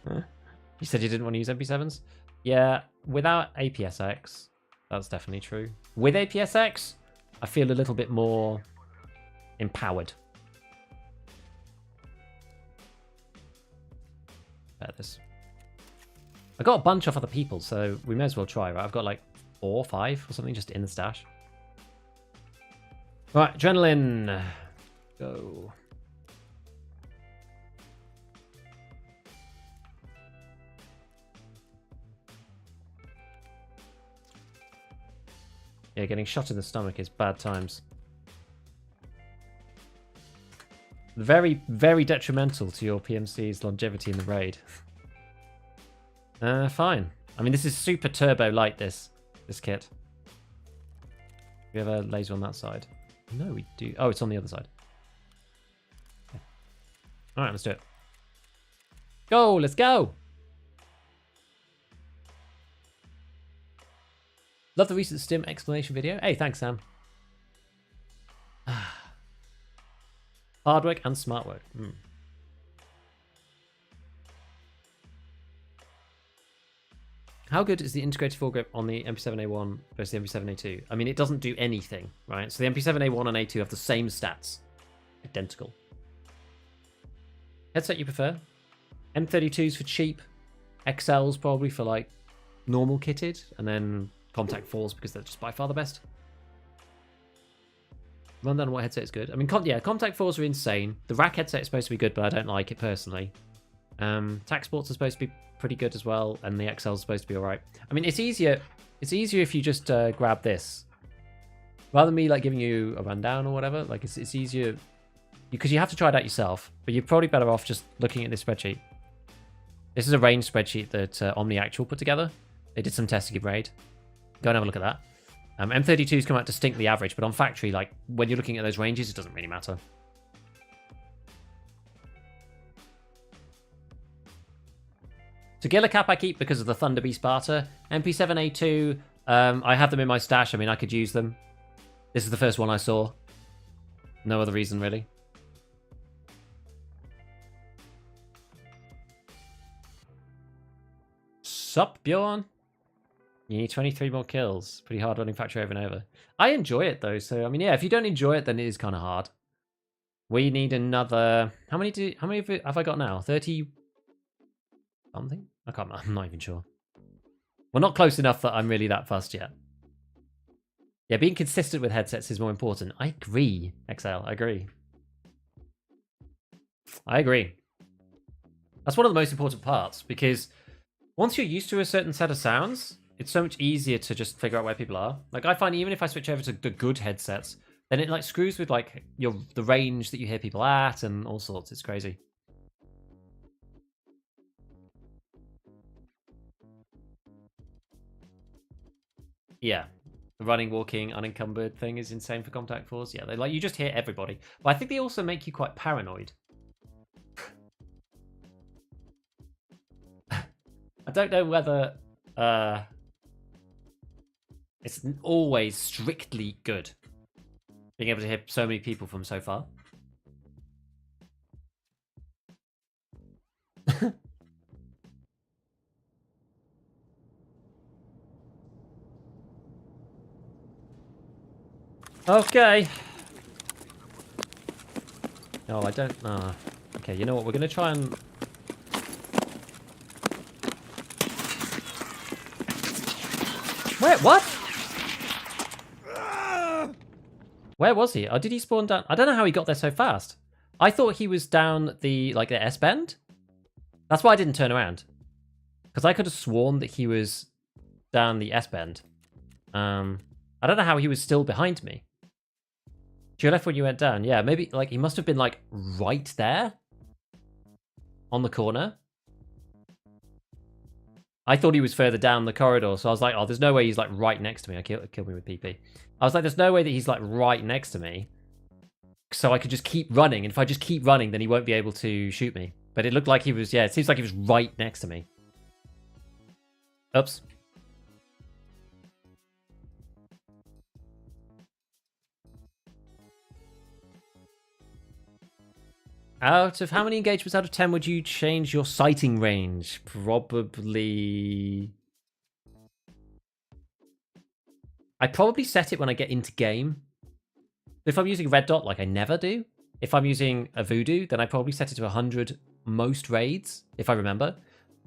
said you didn't want to use MP7s? Yeah, without APSX, that's definitely true. With APSX, I feel a little bit more empowered. Better this. I got a bunch off other people, so we may as well try, right? I've got like 4 or 5 or something just in the stash. Right, adrenaline. Go. Yeah, getting shot in the stomach is bad times. Very, very detrimental to your PMC's longevity in the raid. Fine. I mean, this is super turbo light, this kit. We have a laser on that side. No, we do. Oh, it's on the other side. Okay. All right, let's do it. Go, let's go. Love the recent Stim explanation video. Hey, thanks, Sam. Hard work and smart work. How good is the integrated foregrip on the MP7A1 versus the MP7A2? I mean, it doesn't do anything, right? So the MP7A1 and A2 have the same stats. Identical. Headset you prefer? M32s for cheap. XLs probably for like normal kitted. And then Contact 4s because they're just by far the best. Run down what headset is good. I mean, yeah, Contact 4s are insane. The rack headset is supposed to be good, but I don't like it personally. Tac Sports are supposed to be pretty good as well, and the XL is supposed to be alright. I mean, it's easier if you just grab this. Rather than me like giving you a rundown or whatever, like it's easier because you have to try it out yourself, but you're probably better off just looking at this spreadsheet. This is a range spreadsheet that Omni Actual put together. They did some testing in raid. Go and have a look at that. M32s come out distinctly average, but on factory, like when you're looking at those ranges, it doesn't really matter. Tagilla cap I keep because of the Thunder Beast Barter. MP7A2, I have them in my stash. I mean, I could use them. This is the first one I saw. No other reason, really. Sup, Bjorn? You need 23 more kills. Pretty hard running factory over and over. I enjoy it, though. So, I mean, yeah, if you don't enjoy it, then it is kind of hard. We need another... How many have I got now? 30... something? I'm not even sure. We're not close enough that I'm really that fussed yet. Yeah, being consistent with headsets is more important. I agree, XL. I agree. I agree. That's one of the most important parts, because once you're used to a certain set of sounds, it's so much easier to just figure out where people are. Like, I find even if I switch over to the good headsets, then it like screws with like the range that you hear people at and all sorts. It's crazy. Yeah, the running, walking, unencumbered thing is insane for Contact 4s. Yeah, they like you just hear everybody. But I think they also make you quite paranoid. I don't know whether it's always strictly good being able to hear so many people from so far. Okay. No, I don't. Okay, you know what? We're going to try and... Where? What? Where was he? Oh, did he spawn down? I don't know how he got there so fast. I thought he was down the S-bend. That's why I didn't turn around. Because I could have sworn that he was down the S-bend. I don't know how he was still behind me. To your left when you went down. Yeah, maybe, like, he must have been, like, right there. On the corner. I thought he was further down the corridor, so I was like, oh, there's no way he's, like, right next to me. Killed me with PP. I was like, there's no way that he's, like, right next to me. So I could just keep running, and if I just keep running, then he won't be able to shoot me. But it looked like he was, yeah, it seems like he was right next to me. Oops. Out of how many engagements out of 10 would you change your sighting range? Probably... I probably set it when I get into game. If I'm using a red dot, like I never do, if I'm using a voodoo, then I probably set it to 100 most raids, if I remember.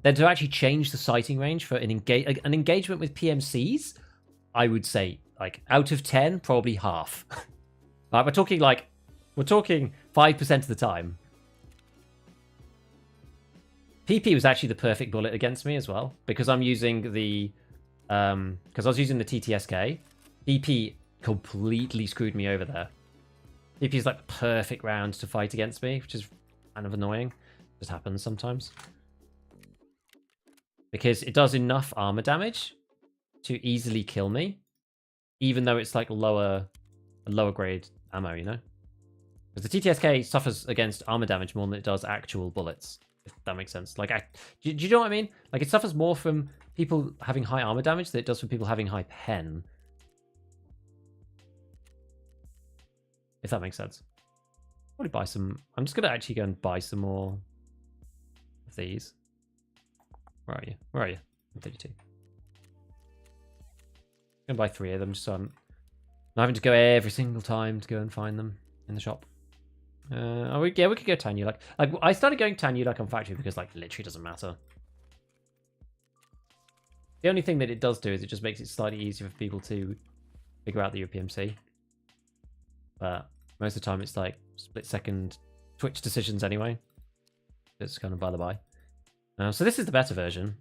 Then to actually change the sighting range for an engagement with PMCs, I would say, like, out of 10, probably half. Like, we're talking 5% of the time. PP was actually the perfect bullet against me as well, because I'm using the... because I was using the TTSK. PP completely screwed me over there. PP is like the perfect round to fight against me, which is kind of annoying. Just happens sometimes. Because it does enough armor damage to easily kill me, even though it's like lower grade ammo, you know? Because the TTSK suffers against armor damage more than it does actual bullets, if that makes sense. Like, do you know what I mean? Like, it suffers more from people having high armor damage than it does from people having high pen. If that makes sense. Probably buy some... I'm just going to actually go and buy some more of these. Where are you? Where are you? I'm 32. I'm going to buy 3 of them just so I'm not having to go every single time to go and find them in the shop. Yeah, we could go Tanu. Like I started going Tanu like on factory because, like, literally doesn't matter. The only thing that it does do is it just makes it slightly easier for people to figure out that you're PMC. But most of the time it's like split-second Twitch decisions anyway. It's kind of by the by. So this is the better version.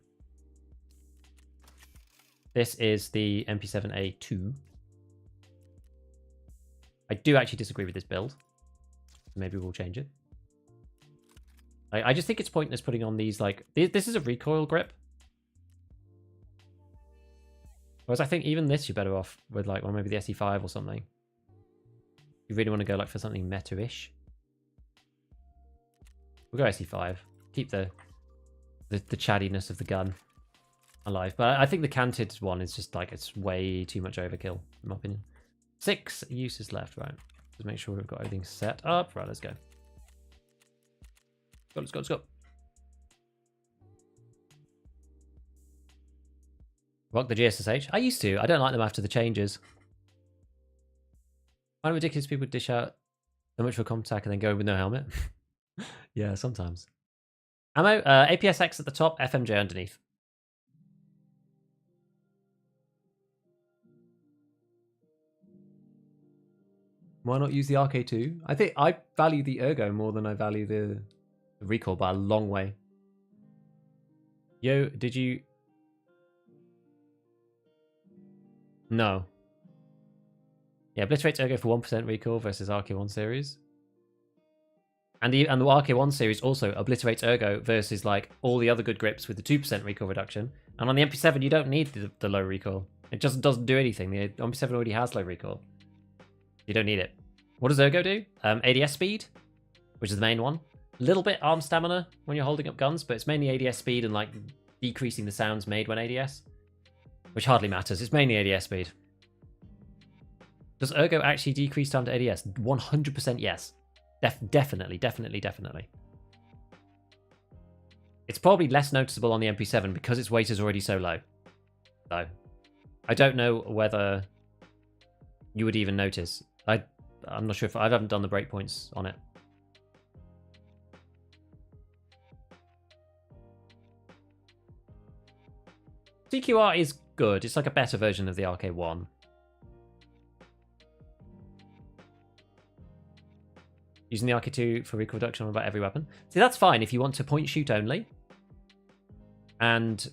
This is the MP7A2. I do actually disagree with this build. Maybe we'll change it. I just think it's pointless putting on these, like... This is a recoil grip. Whereas I think even this you're better off with, like, well, maybe the SE5 or something. You really want to go, like, for something meta-ish. We'll go SE5. Keep the chattiness of the gun alive. But I think the canted one is just, like, it's way too much overkill, in my opinion. 6 uses left, right. Just make sure we've got everything set up. Right, let's go. Let's go. Rock the GSSH. I used to. I don't like them after the changes. Kind of ridiculous people dish out so much for contact and then go with no helmet. Yeah, sometimes. Ammo, APSX at the top, FMJ underneath. Why not use the RK2? I think I value the ergo more than I value the recoil by a long way. Yo, did you... No. Yeah, obliterates ergo for 1% recoil versus RK1 series. And the RK1 series also obliterates ergo versus, like, all the other good grips with the 2% recoil reduction. And on the MP7, you don't need the low recoil. It just doesn't do anything. The MP7 already has low recoil. You don't need it. What does ergo do? ADS speed, which is the main one. A little bit arm stamina when you're holding up guns, but it's mainly ADS speed and, like, decreasing the sounds made when ADS. Which hardly matters. It's mainly ADS speed. Does ergo actually decrease time to ADS? 100% yes. Definitely. It's probably less noticeable on the MP7 because its weight is already so low. So, I don't know whether you would even notice. I'm not sure if I haven't done the breakpoints on it. CQR is good. It's like a better version of the RK1. Using the RK2 for recoil reduction on about every weapon. See, that's fine if you want to point shoot only. And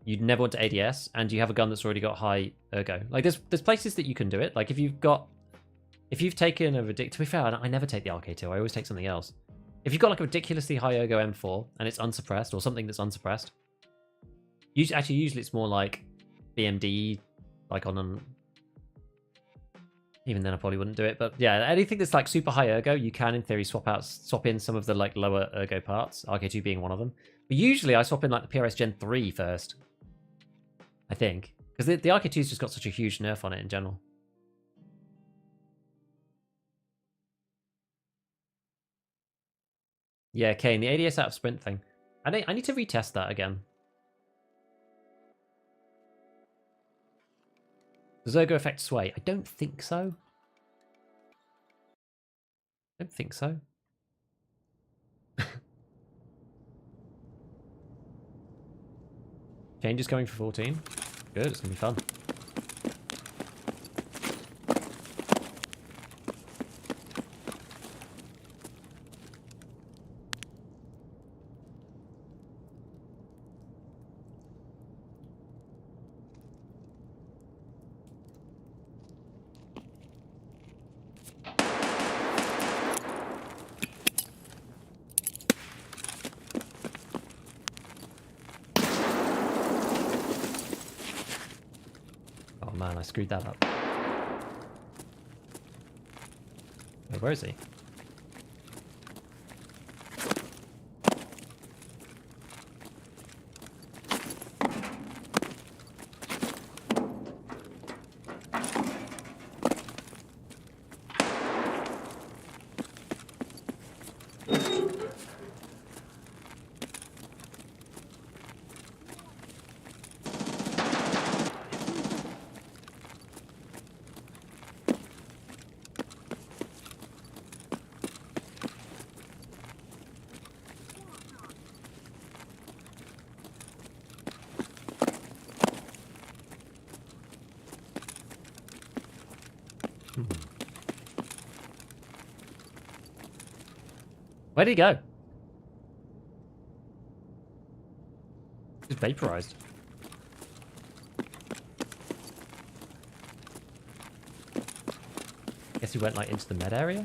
you'd never want to ADS, and you have a gun that's already got high ergo. Like there's places that you can do it. Like if you've taken a to be fair, I never take the RK2. I always take something else. If you've got like a ridiculously high ergo M4 and it's unsuppressed or something that's unsuppressed, usually it's more like BMD, like on even then I probably wouldn't do it. But yeah, anything that's like super high ergo, you can in theory swap in some of the like lower ergo parts, RK2 being one of them. But usually I swap in like the PRS Gen 3 first, I think, because the RK2's just got such a huge nerf on it in general. Yeah, Kane, the ADS out of sprint thing. I need to retest that again. Does ergo affect sway? I don't think so. I don't think so. Changes coming for 14. Good, it's gonna be fun. Man, I screwed that up. Wait, where is he? Where did he go? Just vaporized. Guess he went like into the med area.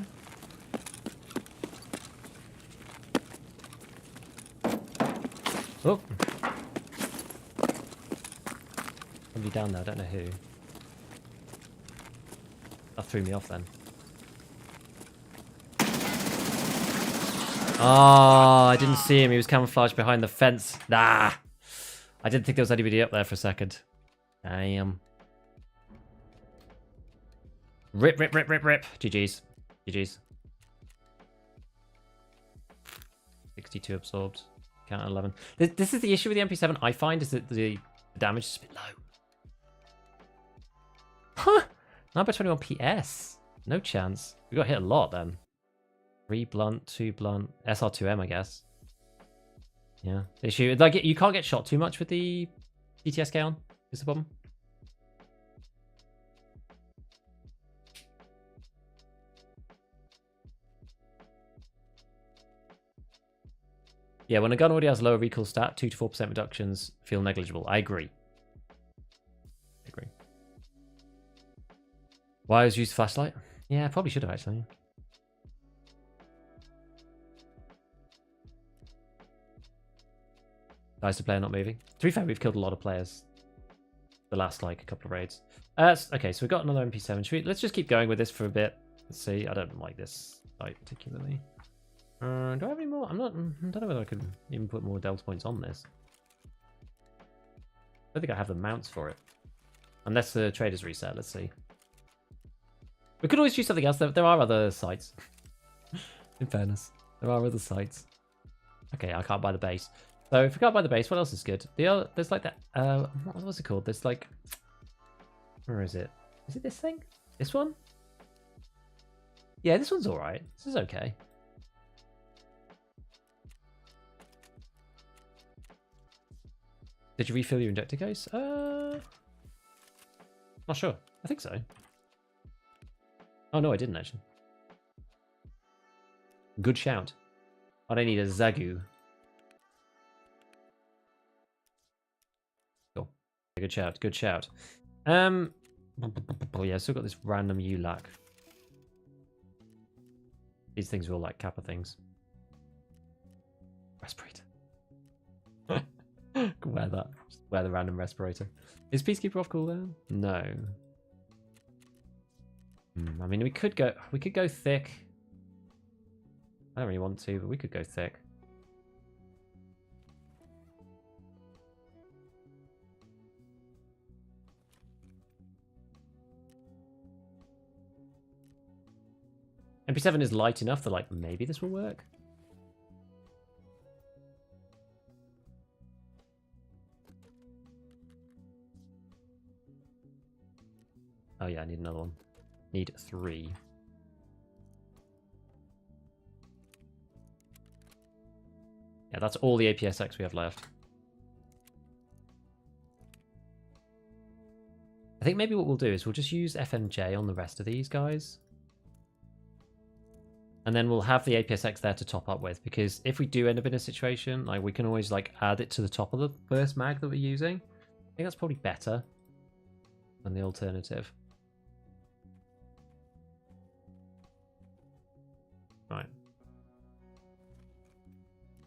Oh, somebody down there. I don't know who. That threw me off then. Oh, I didn't see him. He was camouflaged behind the fence. Nah. I didn't think there was anybody up there for a second. Damn. Rip. GG's. GG's. 62 absorbed. Count 11. This is the issue with the MP7, I find, is that the damage is a bit low. Huh. 9 by 21 PS. No chance. We got hit a lot then. 3 blunt, 2 blunt, SR2M, I guess. Yeah. The issue, like, you can't get shot too much with the DTSK on, is the problem. Yeah, when a gun already has lower recoil stat, 2 to 4% reductions feel negligible. I agree. Why was used flashlight? Yeah, I probably should have actually. Nice to player not moving. To be fair, we've killed a lot of players the last like a couple of raids. Okay, so we've got another MP7. Let's just keep going with this for a bit. Let's see. I don't like this site particularly. Do I have any more? I don't know whether I could even put more delta points on this. I don't think I have the mounts for it. Unless the traders reset. Let's see. We could always choose something else. There are other sites. In fairness, there are other sites. Okay, I can't buy the base. So if we can't buy the base, what else is good? There's like that. What's it called? There's like, where is it? Is it this thing? This one? Yeah, this one's all right. This is okay. Did you refill your injector case? Not sure. I think so. Oh no, I didn't actually. Good shout. I don't need a Zagu. Good shout. Good shout. Oh yeah, still got this random ULAC. These things are all like Kappa things. Respirator. Can wear that. Just wear the random respirator. Is Peacekeeper off cooldown? No. I mean, we could go thick. I don't really want to, but we could go thick. MP7 is light enough that, like, maybe this will work. Oh yeah, I need another one. Need 3. Yeah, that's all the APSX we have left. I think maybe what we'll do is we'll just use FMJ on the rest of these guys. And then we'll have the APSX there to top up with, because if we do end up in a situation, like, we can always like add it to the top of the first mag that we're using. I think that's probably better than the alternative. Right.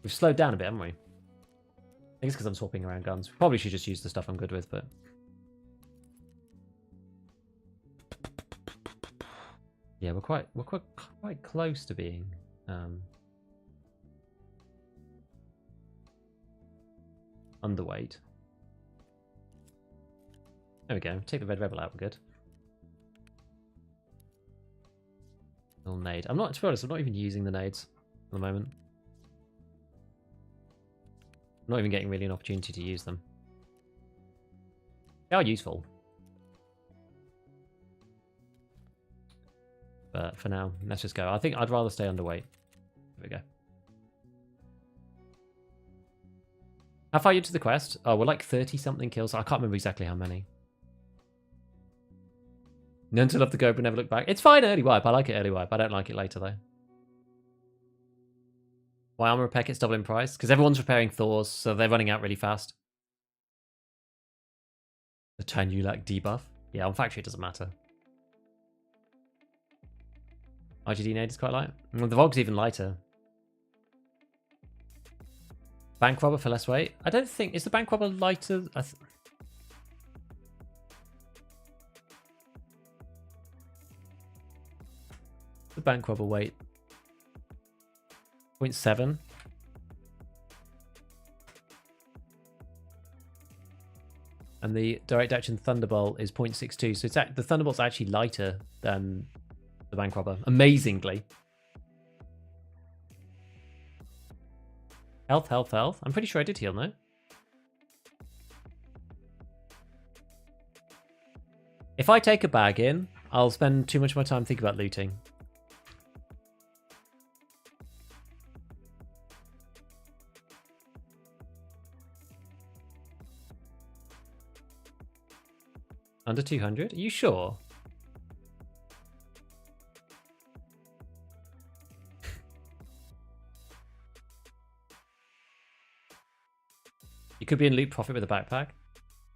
We've slowed down a bit, haven't we? I think it's because I'm swapping around guns. Probably should just use the stuff I'm good with, but... Yeah, we're quite close to being underweight. There we go. Take the Red Rebel out. We're good. Little nade. To be honest, I'm not even using the nades at the moment. I'm not even getting really an opportunity to use them. They are useful. But for now, let's just go. I think I'd rather stay underweight. There we go. How far are you to the quest? Oh, we're like 30-something kills. I can't remember exactly how many. None to love the go, but never look back. It's fine early wipe. I like it early wipe. I don't like it later, though. Why armor repair kit's double in price? Because everyone's repairing Thors, so they're running out really fast. The Chan Yulak debuff? Yeah, on factory it doesn't matter. RGD nade is quite light. Well, the Vog's even lighter. Bank robber for less weight? I don't think... Is the bank robber lighter? The bank robber weight. 0.7. And the direct action Thunderbolt is 0.62. So it's the Thunderbolt's actually lighter than the bank robber. Amazingly. Health, health, health. I'm pretty sure I did heal, no? If I take a bag in, I'll spend too much of my time thinking about looting. Under 200? Are you sure? You could be in loot profit with a backpack.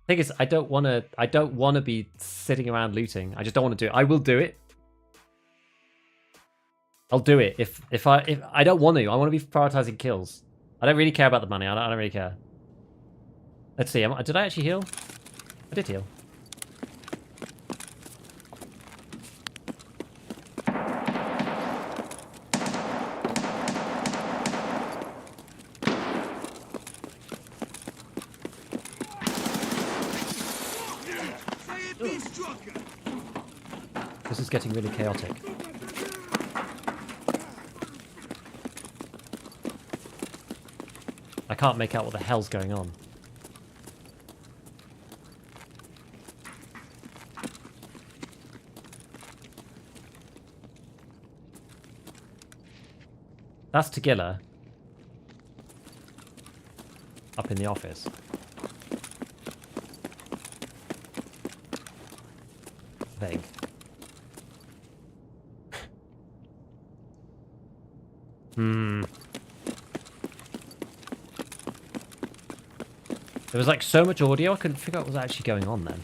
Thing is, I don't want to be sitting around looting. I just don't want to do it. I will do it. I'll do it if I don't want to. I want to be prioritizing kills. I don't really care about the money. I don't really care. Let's see. Did I actually heal? I did heal. This is getting really chaotic. I can't make out what the hell's going on. That's Tagilla. Up in the office. Vague. There was like so much audio, I couldn't figure out what was actually going on then.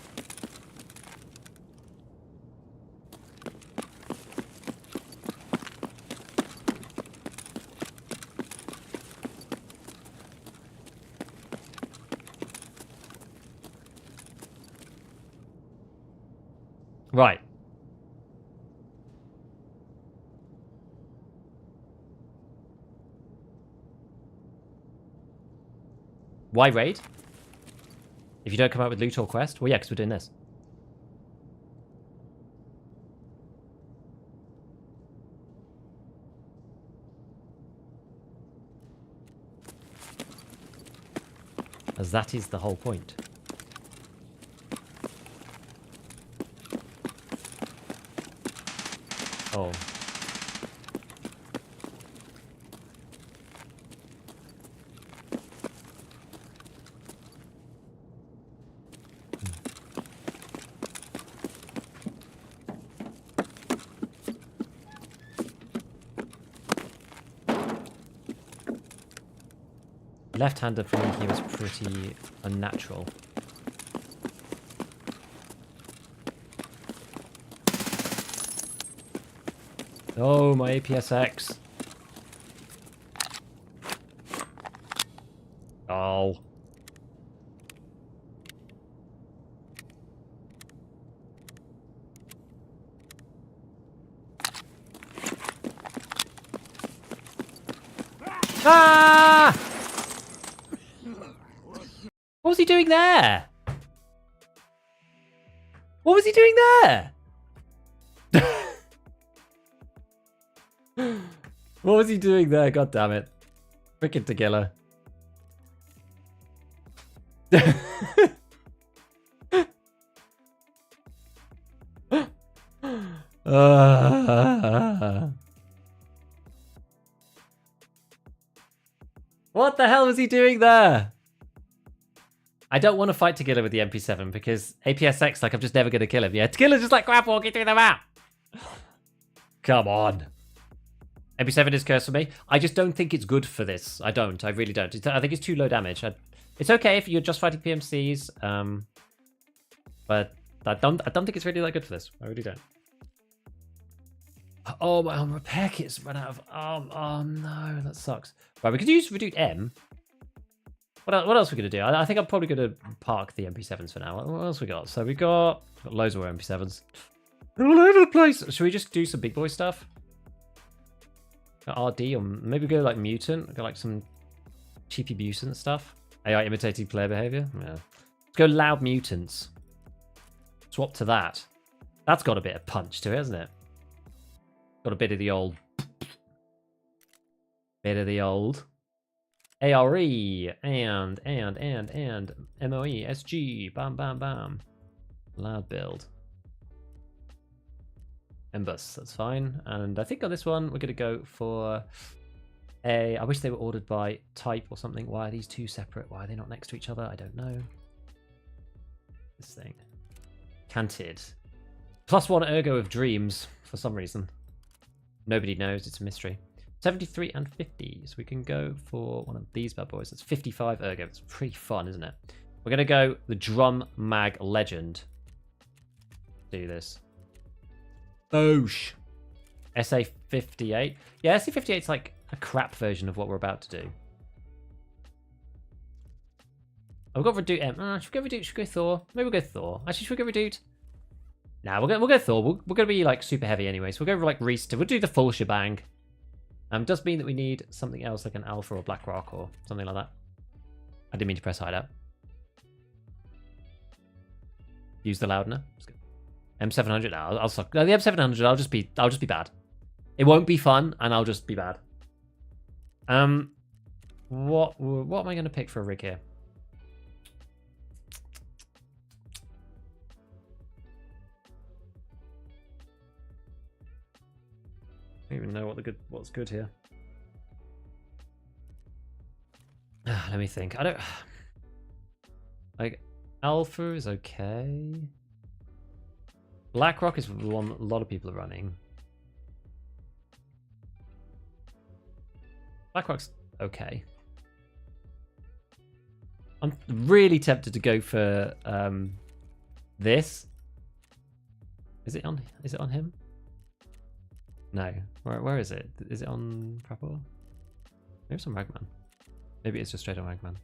Right. Why raid? If you don't come out with loot or quest? Well, yeah, because we're doing this. As that is the whole point. Oh. Left-hander for me here is pretty unnatural. Oh, my APSX. Oh. Ah! What was he doing there? What was he doing there? What was he doing there? God damn it. Frickin' Tequila. What the hell was he doing there? I don't want to fight Tequila with the MP7 because APSX, like, I'm just never going to kill him. Yeah, Tequila's just like crap walking through the map. Come on. MP7 is cursed for me. I just don't think it's good for this. I don't. I really don't. I think it's too low damage. It's okay if you're just fighting PMCs, but I don't think it's really that good for this. I really don't. Oh, my repair kit's run out of oh no, that sucks. Right, we could use Reduce M. What else are we going to do? I think I'm probably going to park the MP7s for now. What else we got? So we got loads of more MP7s. They're all over the place. Should we just do some big boy stuff? RD, or maybe go like Mutant. Go like some cheapy mutant stuff. AI imitating player behavior. Yeah. Let's go Loud Mutants. Swap to that. That's got a bit of punch to it, hasn't it? Got a bit of the old... ARE and MOE, SG, bam, bam, bam. Loud build. Embus, that's fine. And I think on this one, we're going to go for a... I wish they were ordered by type or something. Why are these two separate? Why are they not next to each other? I don't know. This thing. Canted. +1 ergo of dreams, for some reason. Nobody knows, it's a mystery. 73 and 50, so we can go for one of these bad boys. That's 55 ergo. It's pretty fun, isn't it? We're going to go the Drum Mag Legend. Do this. Boosh. SA58. Yeah, SA58 is like a crap version of what we're about to do. Oh, we've got Reduce M. Should we go Reduce? Should we go Thor? Maybe we'll go Thor. Actually, should we go Reduce? Nah, we'll go Thor. We're going to be like super heavy anyway, so we'll go like Reese. We'll do the full shebang. Does mean that we need something else like an Alpha or Black Rock or something like that. I didn't mean to press hideout. Use the loudener. M700. No, I'll suck. No, the M700. I'll just be bad. It won't be fun, and I'll just be bad. What am I going to pick for a rig here? I don't even know what's good here. Let me think. I don't like Alpha is okay. BlackRock is the one a lot of people are running. BlackRock's okay. I'm really tempted to go for this. Is it on him? No. Where is it? Is it on Prapor? Maybe it's on Ragman. Maybe it's just straight on Ragman.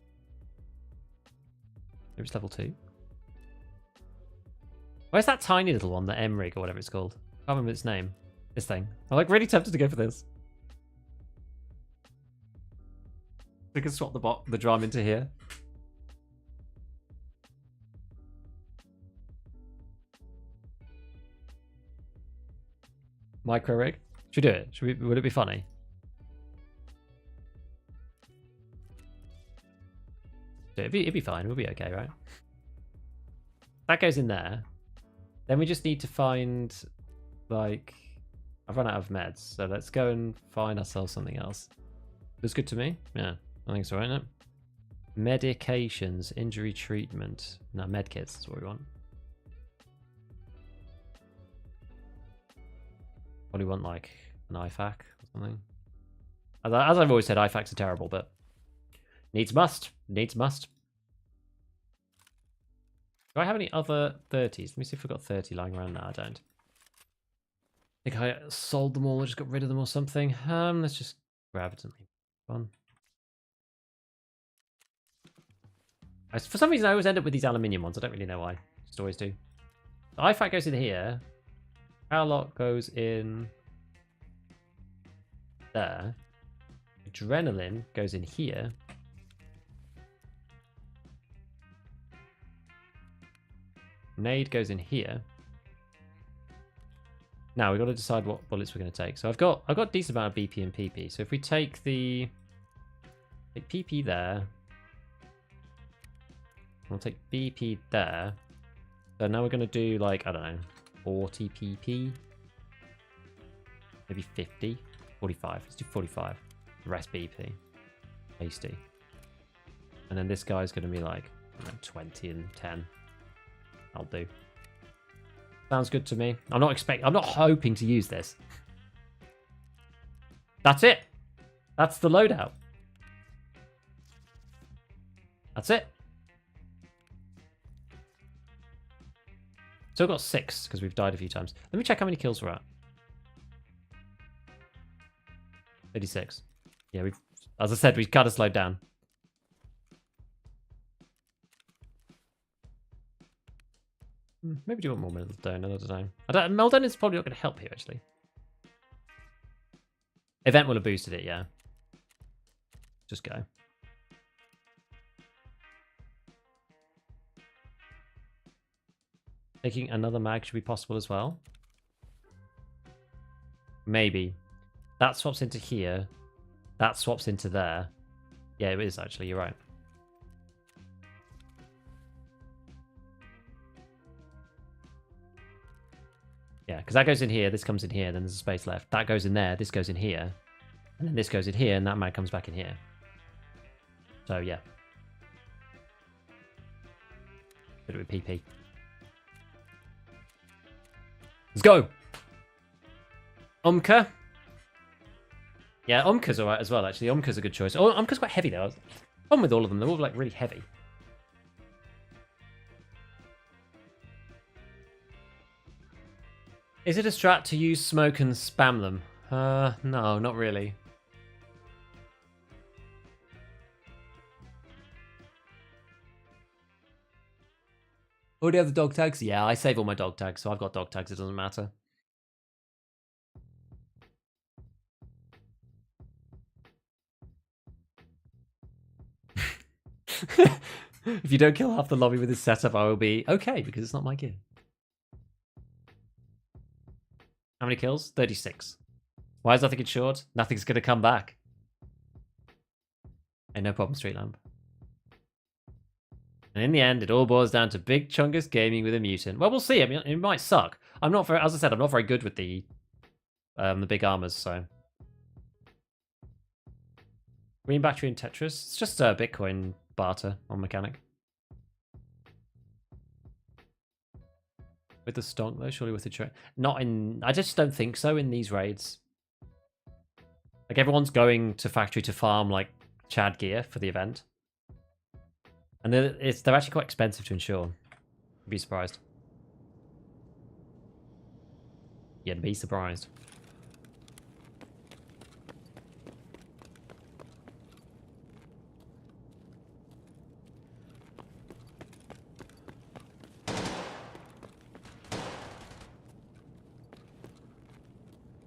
Maybe it's level 2. Where's that tiny little one, the M-Rig or whatever it's called? I can't remember its name. This thing. I'm like really tempted to go for this. We can swap the drum into here. Micro rig. Should we do it? Would it be funny? It'd be fine. We'll be okay, right? That goes in there. Then we just need to find, like, I've run out of meds, so let's go and find ourselves something else. Looks good to me. Yeah, I think so, right? No? Medications, injury treatment. No, medkits. That's what we want. What do we want, like an IFAC or something? As I've always said, IFACs are terrible, but needs must. Needs must. Do I have any other 30s? Let me see if I've got 30 lying around now. I don't. I think I sold them all or just got rid of them or something. Let's just grab it and leave. Fun. For some reason, I always end up with these aluminium ones. I don't really know why. Just always do. The IFAC goes in here. Power lock goes in there. Adrenaline goes in here. Nade goes in here. Now we've got to decide what bullets we're going to take. So I've got a decent amount of BP and PP. So if we take PP there, we'll take BP there. So now we're going to do like, I don't know, 40 PP, maybe 50, 45. Let's do 45. The rest BP, hasty. And then this guy's going to be like, I don't know, 20 and 10. I'll do. Sounds good to me. I'm not hoping to use this. That's it. That's the loadout. That's it. Still got 6 because we've died a few times. Let me check how many kills we're at. 36. Yeah, as I said, we've kind of slowed down. Maybe do want more Meltdown another time. Meltdown is probably not going to help here, actually. Event will have boosted it, yeah. Just go. Taking another mag should be possible as well. Maybe. That swaps into here. That swaps into there. Yeah, it is actually, you're right. Yeah, because that goes in here, this comes in here, then there's a space left. That goes in there, this goes in here. And then this goes in here, and that mag comes back in here. So, yeah. Put it with PP. Let's go! Umka. Yeah, Umka's alright as well, actually. Umka's a good choice. Oh, Umka's quite heavy, though. Problem with all of them, they're all, like, really heavy. Is it a strat to use smoke and spam them? No, not really. Oh, do you have the dog tags? Yeah, I save all my dog tags, so I've got dog tags, it doesn't matter. If you don't kill half the lobby with this setup, I will be okay, because it's not my gear. How many kills? 36. Why is nothing short? Nothing's going to come back. Hey, no problem, Street Lamp. And in the end, it all boils down to Big Chungus gaming with a mutant. Well, we'll see. I mean, it might suck. I'm not very, as I said, I'm not very good with the big armors, so. Green battery and Tetris. It's just a Bitcoin barter on mechanic. With the stonk though, surely with the trade. Not in. I just don't think so in these raids. Like everyone's going to factory to farm like Chad gear for the event. And they're actually quite expensive to insure. You'd be surprised. You'd be surprised.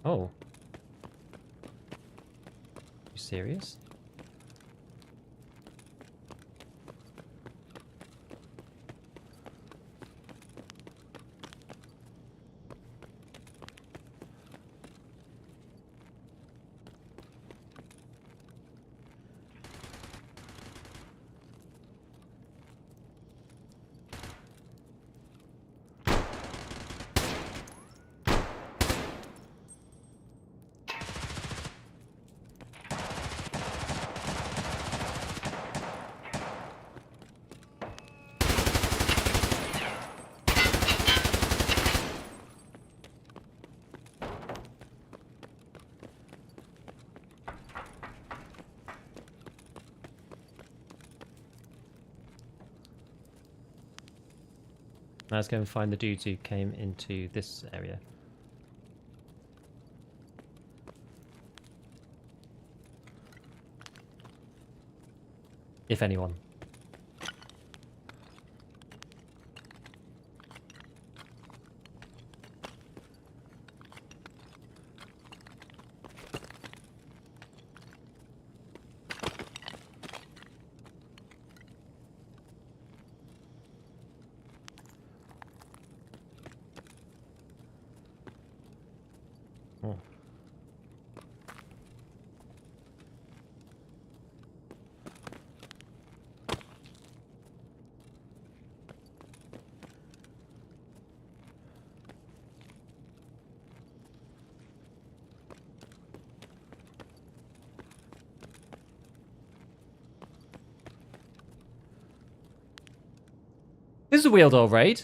Oh. You serious? Now let's go and find the dudes who came into this area. If anyone. Oh. This is a wheeled all raid.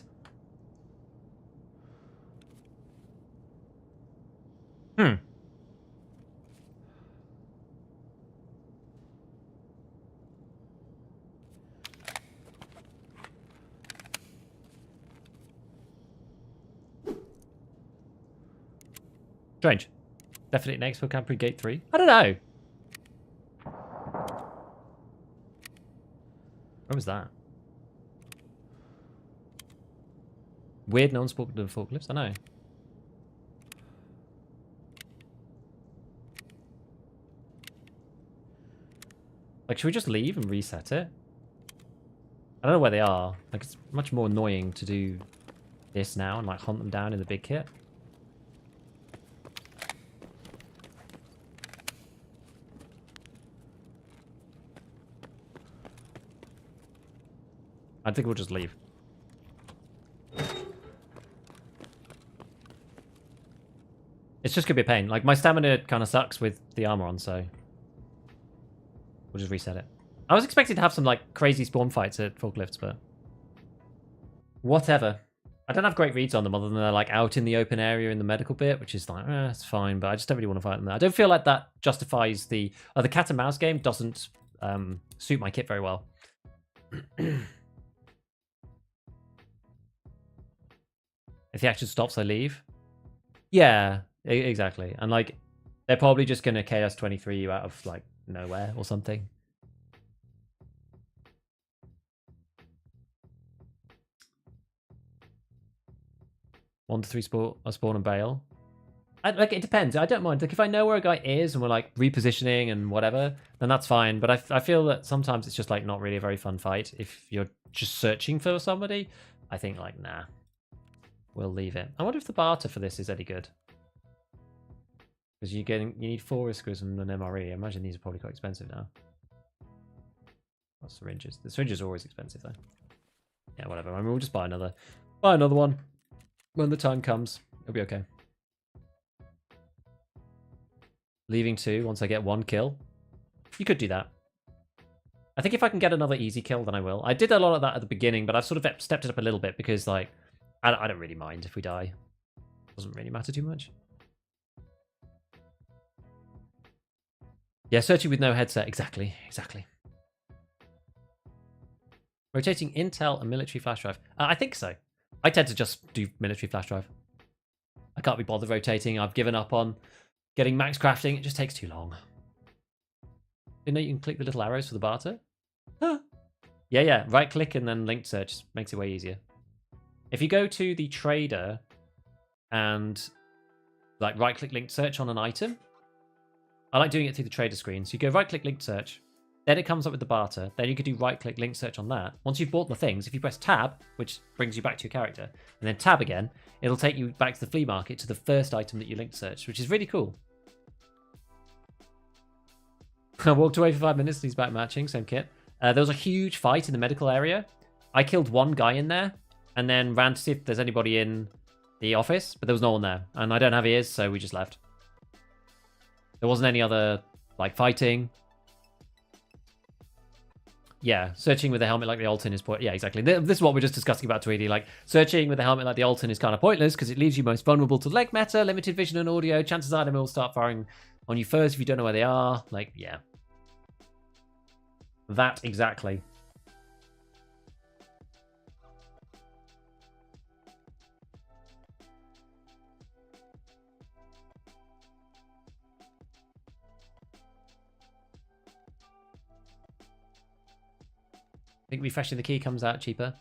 Strange. Definitely next for Camper Gate 3. I don't know. Where was that? Weird no one's spoken to the forklifts, I know. Like, should we just leave and reset it? I don't know where they are. Like, it's much more annoying to do this now and, like, hunt them down in the big kit. I think we'll just leave. It's just gonna be a pain. Like, my stamina kind of sucks with the armor on, so we'll just reset it. I was expecting to have some, like, crazy spawn fights at forklifts, but whatever. I don't have great reads on them other than they're, like, out in the open area in the medical bit, which is like, it's fine, but I just don't really want to fight them there. I don't feel like that justifies the cat and mouse game doesn't suit my kit very well. If the action stops, I leave. Yeah, exactly. And, like, they're probably just going to Chaos 23 you out of, like, nowhere or something. One to three spawn and bail. Like, it depends. I don't mind. Like, if I know where a guy is and we're, like, repositioning and whatever, then that's fine. But I feel that sometimes it's just, like, not really a very fun fight. If you're just searching for somebody, I think, like, nah. We'll leave it. I wonder if the barter for this is any good. Because you need 4 Iskers and an MRE. I imagine these are probably quite expensive now. What syringes? The syringes are always expensive though. Yeah, whatever. I mean, we'll just buy another one when the time comes. It'll be okay. Leaving 2 once I get 1 kill. You could do that. I think if I can get another easy kill, then I will. I did a lot of that at the beginning, but I've sort of stepped it up a little bit because, like, I don't really mind if we die. Doesn't really matter too much. Yeah, searching with no headset. Exactly. Rotating Intel and military flash drive. I think so. I tend to just do military flash drive. I can't be bothered rotating. I've given up on getting max crafting. It just takes too long. You know you can click the little arrows for the barter? Huh. Yeah. Right click and then linked search. Makes it way easier. If you go to the trader and like right click linked search on an item, I like doing it through the trader screen. So you go right click linked search, then it comes up with the barter. Then you can do right click linked search on that. Once you've bought the things, if you press tab, which brings you back to your character, and then tab again, it'll take you back to the flea market to the first item that you linked searched, which is really cool. I walked away for 5 minutes and he's back matching, same kit. There was a huge fight in the medical area. I killed one guy in there and then ran to see if there's anybody in the office, but there was no one there. And I don't have ears, so we just left. There wasn't any other, like, fighting. Yeah, searching with a helmet like the Alton is yeah, exactly. This is what we're just discussing about Tweedy. Like, searching with a helmet like the Alton is kind of pointless because it leaves you most vulnerable to leg meta, limited vision and audio. Chances are they will start firing on you first if you don't know where they are. Like, yeah. That exactly. I think refreshing the key comes out cheaper.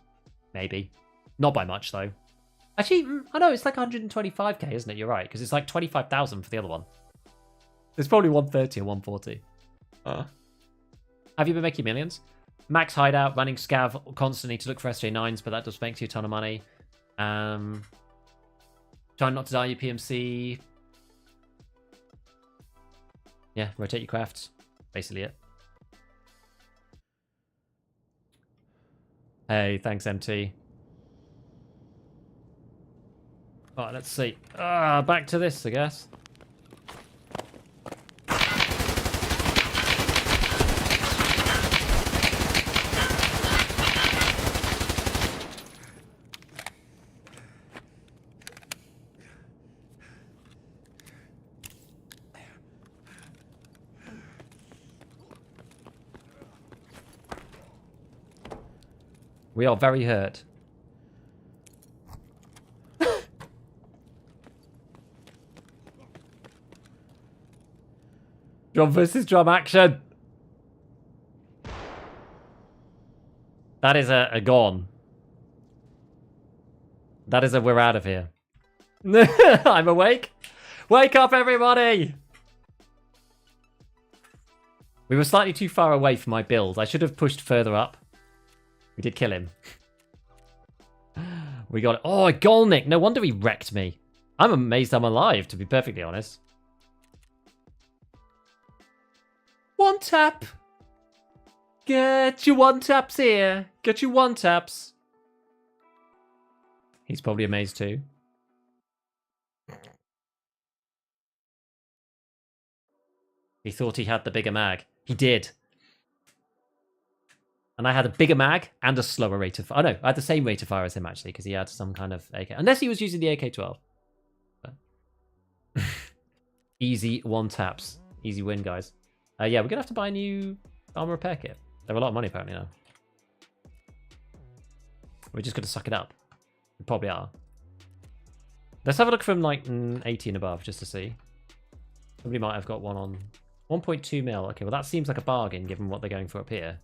Maybe. Not by much, though. Actually, I know, it's like 125k, isn't it? You're right, because it's like 25,000 for the other one. It's probably 130 or 140. Have you been making millions? Max hideout, running scav constantly to look for SJ9s, but that does make you a ton of money. Trying not to die your PMC. Yeah, rotate your crafts. Basically it. Hey, thanks, MT. Alright, let's see. Back to this, I guess. We are very hurt. Drum versus drum action. That is a gone. That is a we're out of here. I'm awake. Wake up, everybody. We were slightly too far away from my build. I should have pushed further up. We did kill him. We got it. Oh, a Golnick. No wonder he wrecked me. I'm amazed I'm alive, to be perfectly honest. One tap. Get your one taps here. Get your one taps. He's probably amazed too. He thought he had the bigger mag. He did. And I had a bigger mag and a slower rate of fire. Oh no, I had the same rate of fire as him actually, because he had some kind of AK. Unless he was using the AK-12. But... Easy one taps. Easy win, guys. Yeah, we're going to have to buy a new armor repair kit. They're a lot of money apparently now. We're just going to suck it up. We probably are. Let's have a look from like 80 and above just to see. Somebody might have got one on 1.2 mil. Okay, well that seems like a bargain given what they're going for up here.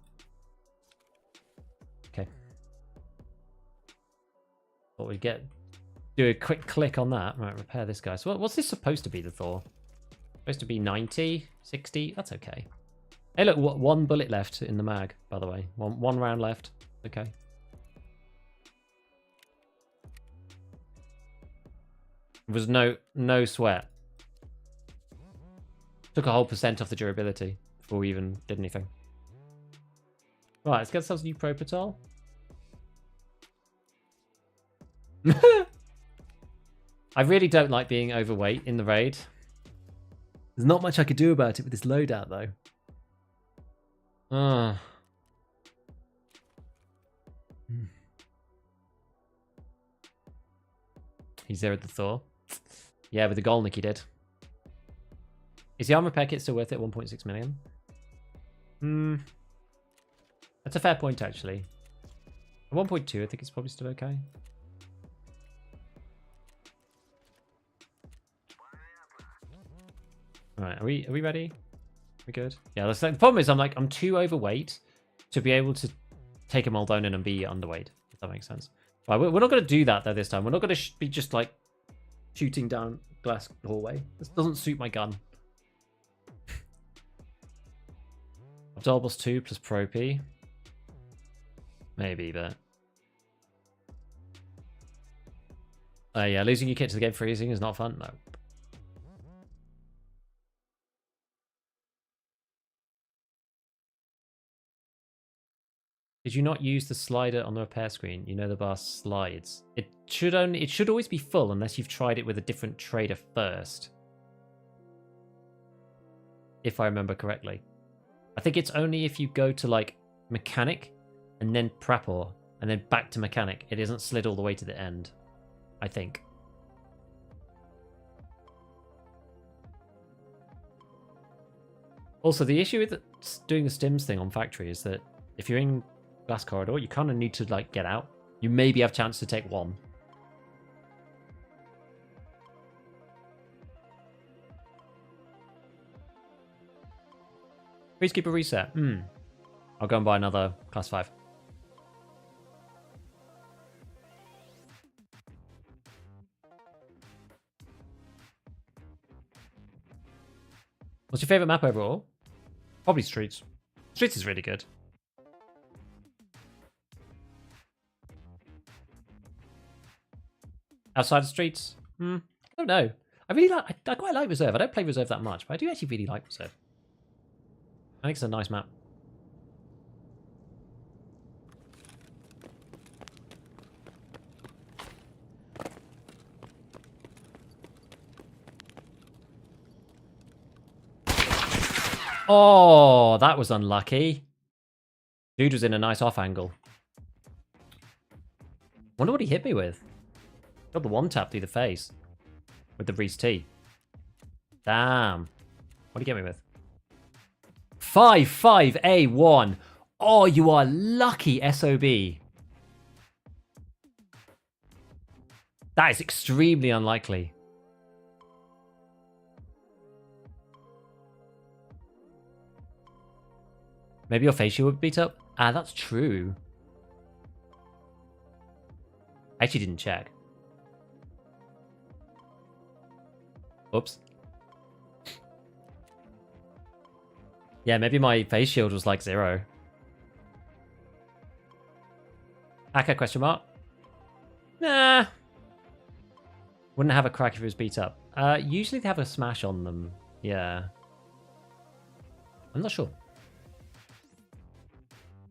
Okay. Thought we'd do a quick click on that. Right, repair this guy. So what's this supposed to be, the Thor? Supposed to be 90, 60. That's okay. Hey, look, one bullet left in the mag, by the way. One round left. Okay. There was no sweat. Took a whole % off the durability before we even did anything. Right, let's get ourselves a new Propatal. I really don't like being overweight in the raid. There's not much I could do about it with this loadout, though. He zeroed the Thor. Yeah, with the Golnick he did. Is the armor repair kit still worth it? 1.6 million? That's a fair point, actually. 1.2, I think it's probably still okay. All right, are we ready? We good? Yeah, the problem is I'm too overweight to be able to take a Moldonan and be underweight, if that makes sense. Right, we're not going to do that though this time. We're not going to be just like shooting down glass hallway. This doesn't suit my gun. Abdolbos 2 plus Pro P. Maybe, but... yeah, losing your kit to the game freezing is not fun. No. Did you not use the slider on the repair screen? You know the bar slides. It should always be full unless you've tried it with a different trader first. If I remember correctly. I think it's only if you go to like mechanic and then prepper and then back to mechanic. It isn't slid all the way to the end, I think. Also, the issue with doing the stims thing on factory is that if you're in glass corridor, you kind of need to like get out. You maybe have a chance to take one. Please keep a reset. I'll go and buy another class 5. What's your favorite map overall? Probably Streets. Streets is really good. Outside of Streets? I don't know. I quite like Reserve. I don't play Reserve that much, but I do actually really like Reserve. I think it's a nice map. Oh, that was unlucky. Dude was in a nice off angle. Wonder what he hit me with. Got the one tap through the face. With the Reese T. Damn. What did he get me with? 5-5-A-1. Oh, you are lucky, SOB. That is extremely unlikely. Maybe your face shield would beat up? Ah, that's true. I actually didn't check. Oops. Yeah, maybe my face shield was like 0. Hacker question mark? Nah. Wouldn't have a crack if it was beat up. Usually they have a smash on them. Yeah. I'm not sure.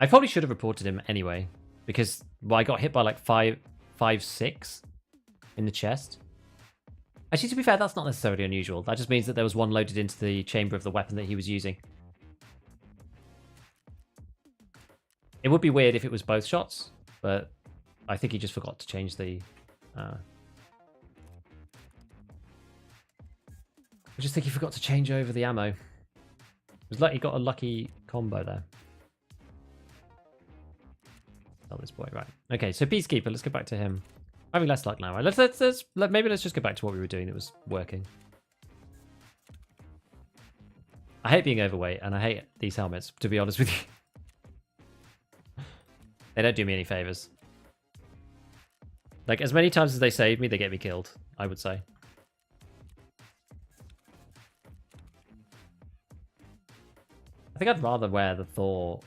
I probably should have reported him anyway. Because I got hit by like 5-6 in the chest. Actually, to be fair, that's not necessarily unusual. That just means that there was one loaded into the chamber of the weapon that he was using. It would be weird if it was both shots, but I think he just forgot to change the... I just think he forgot to change over the ammo. It was like he got a lucky combo there. Tell this boy, right. Okay, so Peacekeeper, let's get back to him. Having less luck now, right? Maybe let's just get back to what we were doing that was working. I hate being overweight, and I hate these helmets, to be honest with you. They don't do me any favors. Like, as many times as they save me, they get me killed, I would say. I think I'd rather wear the Thor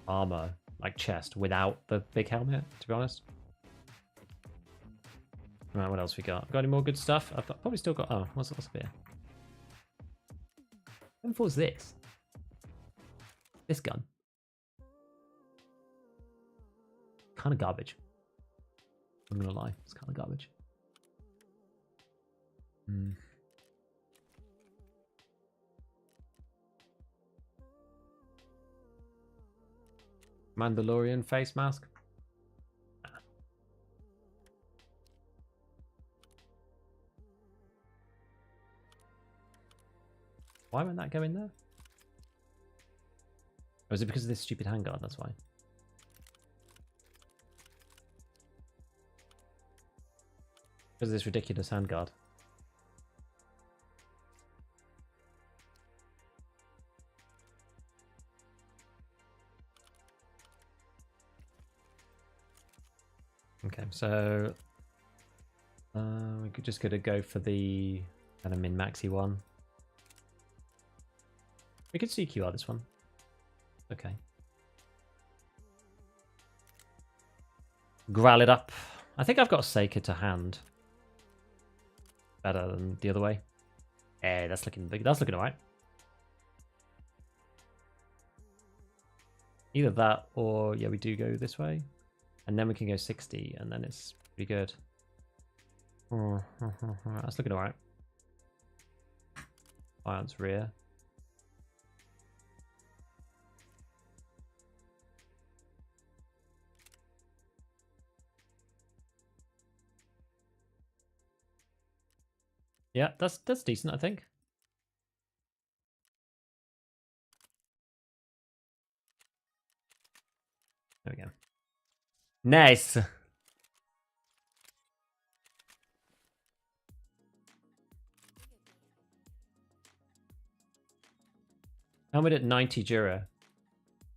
armor, like chest, without the big helmet, to be honest. Right, what else we got? Got any more good stuff? I've probably still got... Oh, what's up here? What was this? This gun. Kind of garbage. I'm gonna lie, it's kind of garbage. Mandalorian face mask. Why won't that go in there? Or is it because of this stupid handguard? That's why. Because of this ridiculous handguard. Okay, so we could just gonna go for the kind of min-maxy one. We could CQR this one. Okay. Growl it up. I think I've got Seika to hand. Better than the other way. Eh, that's looking big. That's looking alright. Either that or yeah, we do go this way. And then we can go 60 and then it's pretty good. That's looking alright. Iron's rear. Yeah, that's decent, I think. There we go. Nice. Helmet at 90 Jura.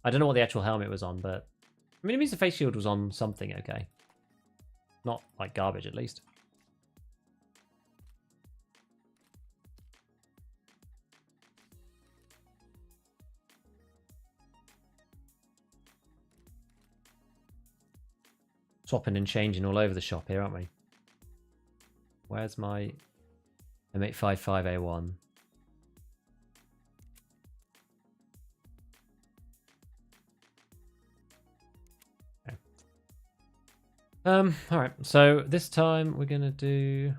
I don't know what the actual helmet was on, but I mean, it means the face shield was on something okay. Not like garbage, at least. Swapping and changing all over the shop here, aren't we? Where's my M855A1? Okay. Alright, so this time we're gonna do...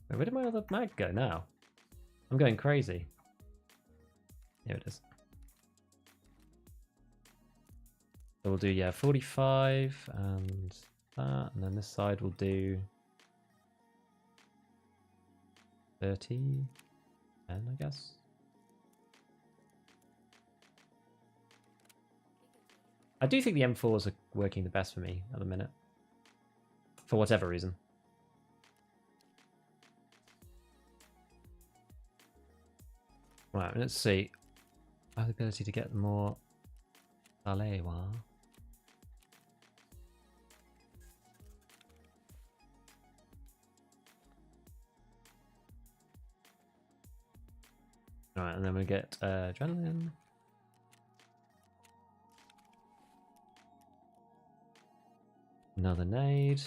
Wait, where did my other mag go now? I'm going crazy. Here it is. So we'll do, yeah, 45 and that, and then this side we'll do 30, 10, I guess. I do think the M4s are working the best for me at the minute. For whatever reason. Right, let's see. I have the ability to get more Alewa. Alright, and then we get adrenaline. Another nade.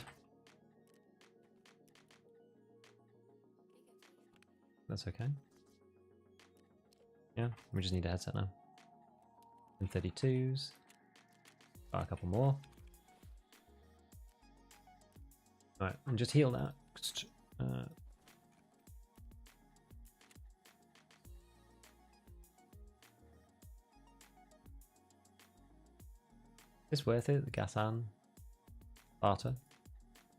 That's okay. Yeah, we just need a headset now. And 32s. Oh, a couple more. Alright, and just heal next. Is this worth it? The Gasan? Barter?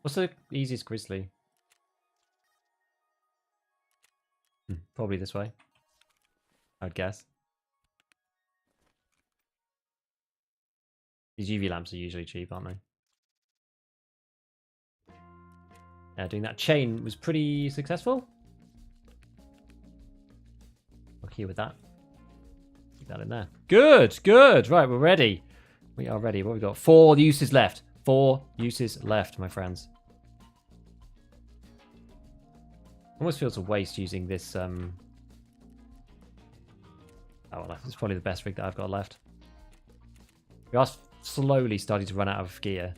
What's the easiest grizzly? Probably this way. I'd guess. These UV lamps are usually cheap, aren't they? Doing that chain was pretty successful. Okay with that. Keep that in there. Good, good. Right, we're ready. We are ready. What have we got? 4 uses left. 4 uses left, my friends. Almost feels a waste using this. Oh, well, it's probably the best rig that I've got left. We are slowly starting to run out of gear.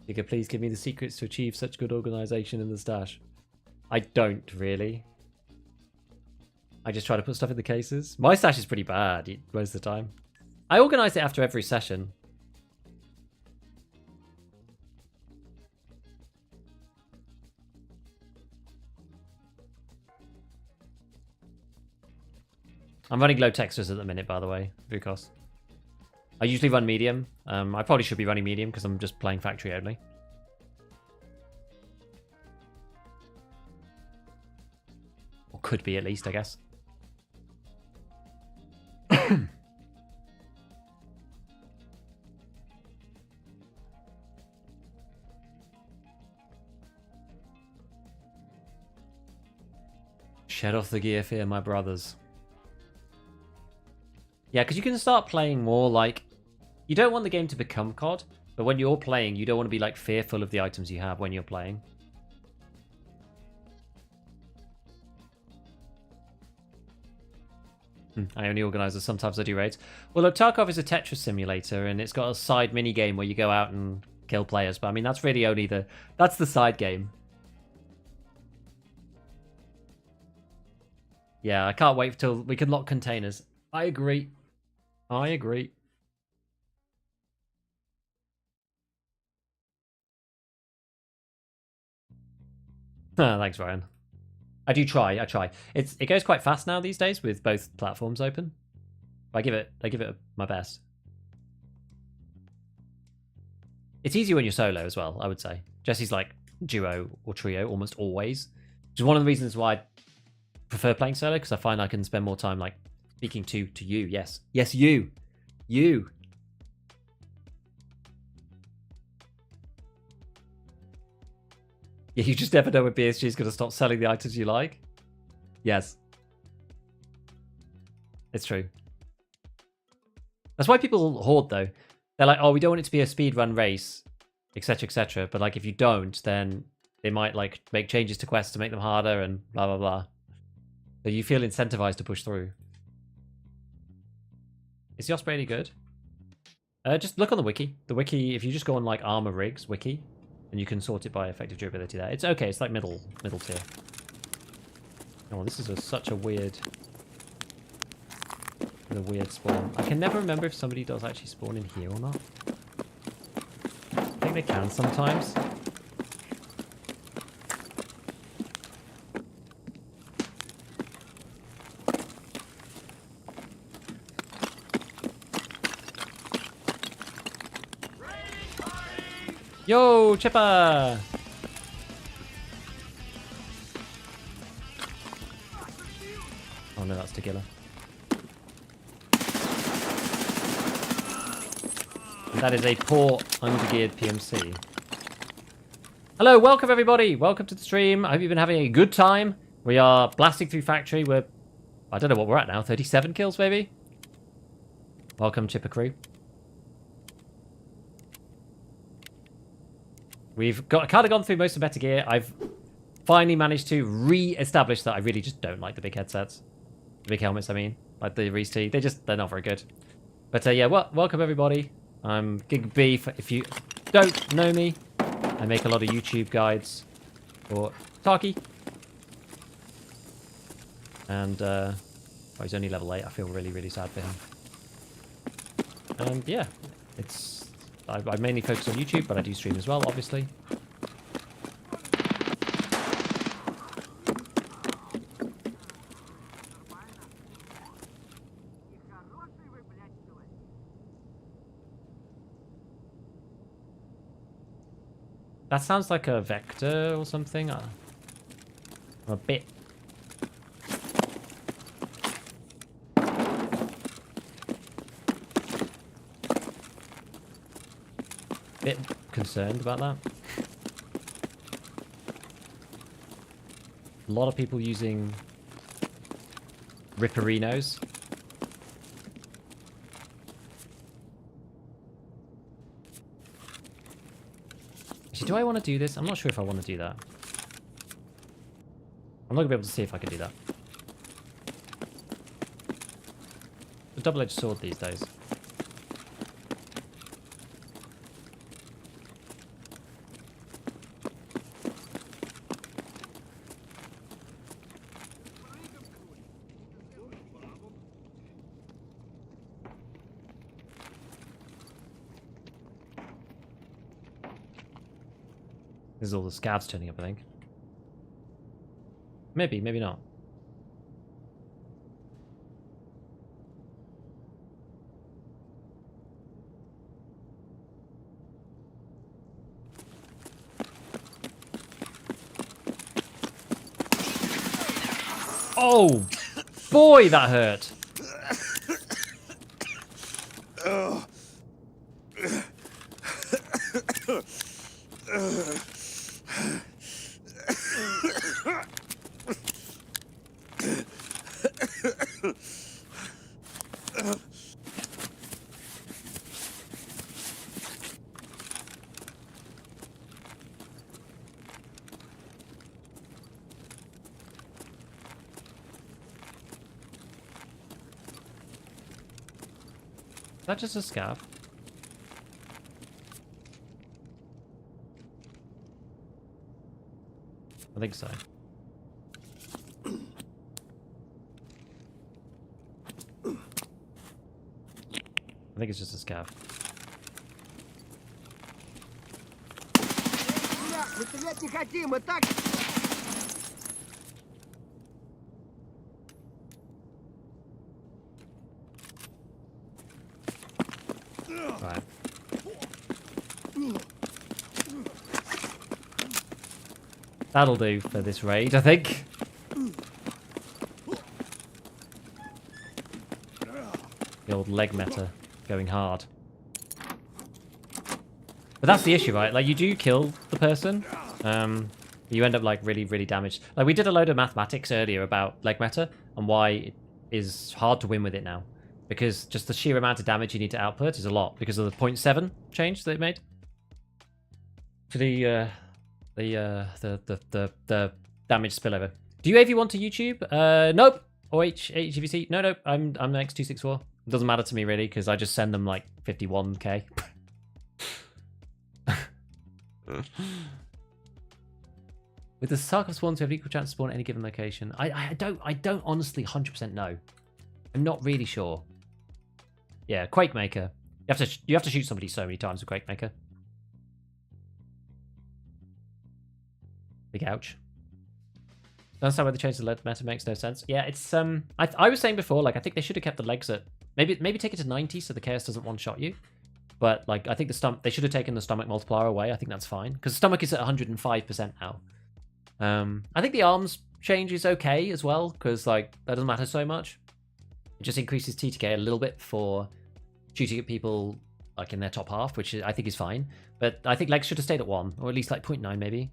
You could please give me the secrets to achieve such good organization in the stash. I don't really. I just try to put stuff in the cases. My stash is pretty bad most of the time. I organize it after every session. I'm running low textures at the minute, by the way, Vukos. I usually run medium. I probably should be running medium because I'm just playing factory only. Or could be at least, I guess. Shed off the gear fear, my brothers. Yeah, because you can start playing more like... You don't want the game to become COD, but when you're playing, you don't want to be like fearful of the items you have when you're playing. I only organise this. Sometimes I do raids. Well, look, Tarkov is a Tetris simulator, and it's got a side mini game where you go out and kill players. But I mean, that's really only the... That's the side game. Yeah, I can't wait till we can lock containers. I agree. I agree. Thanks, Ryan. I do try. I try. It goes quite fast now these days with both platforms open. I give it my best. It's easier when you're solo as well, I would say. Jesse's like duo or trio almost always. Which is one of the reasons why I prefer playing solo, because I find I can spend more time like speaking to you. Yes. Yes, you. You. Yeah, you just never know when BSG is going to stop selling the items you like. Yes. It's true. That's why people hoard, though. They're like, oh, we don't want it to be a speedrun race, etc., etc. But like, if you don't, then they might like make changes to quests to make them harder and blah, blah, blah. So you feel incentivized to push through. Is the Osprey any good? Just look on the wiki. The wiki, if you just go on like armor rigs wiki, and you can sort it by effective durability there. It's okay. It's like middle tier. Oh, this is such a weird spawn. I can never remember if somebody does actually spawn in here or not. I think they can sometimes. Yo, Chipper! Oh no, that's Tequila. And that is a poor, undergeared PMC. Hello, welcome everybody! Welcome to the stream. I hope you've been having a good time. We are blasting through factory. I don't know what we're at now, 37 kills maybe? Welcome, Chipper crew. We've kind of gone through most of Meta Gear. I've finally managed to re-establish that I really just don't like the big headsets. The big helmets, I mean. Like the Reese T. They're not very good. But yeah, welcome everybody. I'm Gig B. If you don't know me, I make a lot of YouTube guides for Tarky. And, he's only level 8. I feel really, really sad for him. And yeah, I mainly focus on YouTube, but I do stream as well, obviously. That sounds like a vector or something. I'm a bit... bit concerned about that. A lot of people using Ripperinos. Actually, do I want to do this? I'm not sure if I want to do that. I'm not going to be able to see if I can do that. A double-edged sword these days. This is all the scavs turning up, I think. Maybe, maybe not. Oh, boy, that hurt. Is that just a scav? I think so. I think it's just a scav. Right. That'll do for this raid, I think. The old leg meta going hard. But that's the issue, right? Like, you do kill the person, you end up, like, really, really damaged. Like, we did a load of mathematics earlier about leg meta and why it is hard to win with it now. Because just the sheer amount of damage you need to output is a lot because of the 0.7 change that it made for the damage spillover. Do you AV1 to YouTube? Nope. Or HGVC? No, I'm X264. It doesn't matter to me really because I just send them like 51k. With the Tarkov spawns, we have equal chance to spawn at any given location. I don't honestly 100% know. I'm not really sure. Yeah, Quakemaker. You have to shoot somebody so many times with Quakemaker. Big ouch. Don't understand why they changed the leg meta, makes no sense. Yeah, it's I was saying before, like I think they should have kept the legs at maybe take it to 90 so the chaos doesn't one-shot you. But like I think they should have taken the stomach multiplier away. I think that's fine because the stomach is at 105% now. I think the arms change is okay as well because like that doesn't matter so much. It just increases TTK a little bit for shooting at people like in their top half, which I think is fine. But I think legs should have stayed at 1 or at least like 0.9 maybe.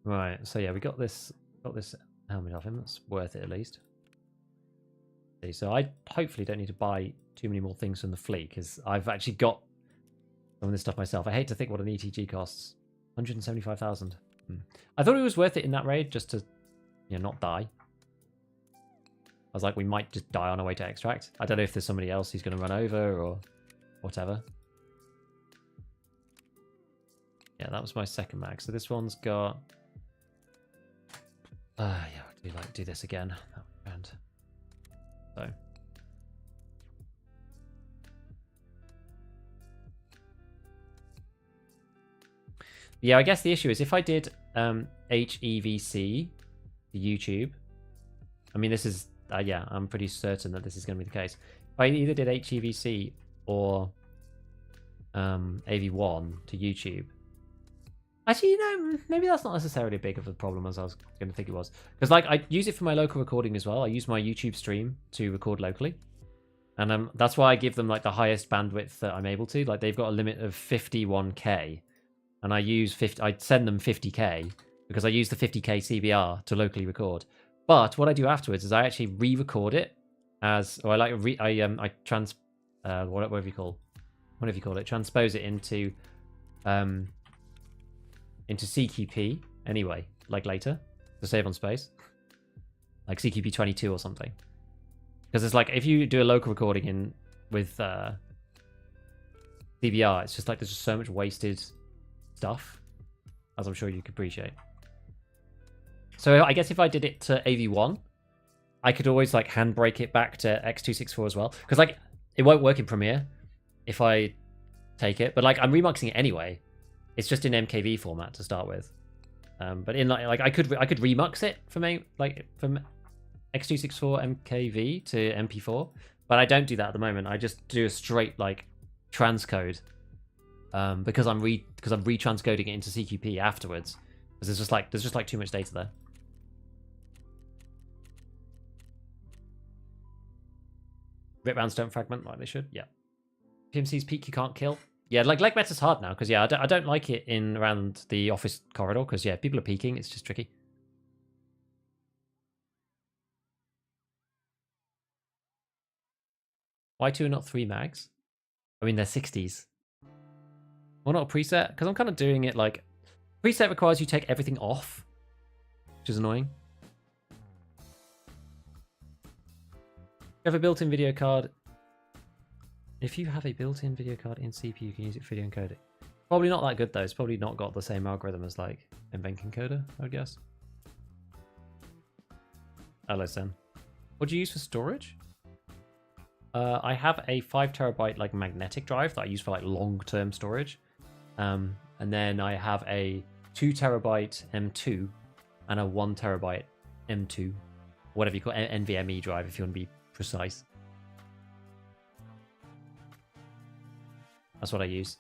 Right, so yeah, we got this helmet off him. That's worth it at least. See, so I hopefully don't need to buy too many more things from the fleet because I've actually got some of this stuff myself. I hate to think what an ETG costs. 175,000. I thought it was worth it in that raid just to, you know, not die. I was like, we might just die on our way to extract. I don't know if there's somebody else who's going to run over or whatever. Yeah, that was my second mag. So this one's got. Yeah, I'll do this again. And so. Yeah, I guess the issue is if I did HEVC to YouTube. I mean, this is yeah, I'm pretty certain that this is going to be the case. If I either did HEVC or AV1 to YouTube. Actually, you know, maybe that's not necessarily big of a problem as I was going to think it was. Because, like, I use it for my local recording as well. I use my YouTube stream to record locally. And that's why I give them, like, the highest bandwidth that I'm able to. Like, they've got a limit of 51k. And I send them 50k because I use the 50k CBR to locally record. But what I do afterwards is I actually re-record it as... Or I whatever you call it. Transpose it into CQP anyway, like later, to save on space. Like CQP 22 or something. Because it's like, if you do a local recording with CBR, it's just like there's just so much wasted stuff, as I'm sure you could appreciate. So I guess if I did it to AV1, I could always like handbrake it back to X264 as well. Because like, it won't work in Premiere if I take it. But like, I'm remuxing it anyway. It's just in MKV format to start with, but in like I could remux it from X264 MKV to MP4, but I don't do that at the moment. I just do a straight like transcode because I'm retranscoding it into CQP afterwards. Because there's just like too much data there. Rip rounds don't fragment like they should. Yeah. PMC's peak you can't kill. Yeah, like meta's hard now because yeah, I don't like it in around the office corridor because yeah, people are peeking. It's just tricky. Why 2 and not 3 mags? I mean, they're 60s. Why not a preset? Because I'm kind of doing it like preset requires you take everything off, which is annoying. You have a built-in video card. If you have a built-in video card in CPU, you can use it for video encoding. Probably not that good though. It's probably not got the same algorithm as like NVENC encoder, I would guess. Hello, Sen. What do you use for storage? I have a 5 terabyte like magnetic drive that I use for like long-term storage. And then I have a 2 terabyte M2 and a 1 terabyte M2, whatever you call it, NVMe drive if you want to be precise. That's what I use.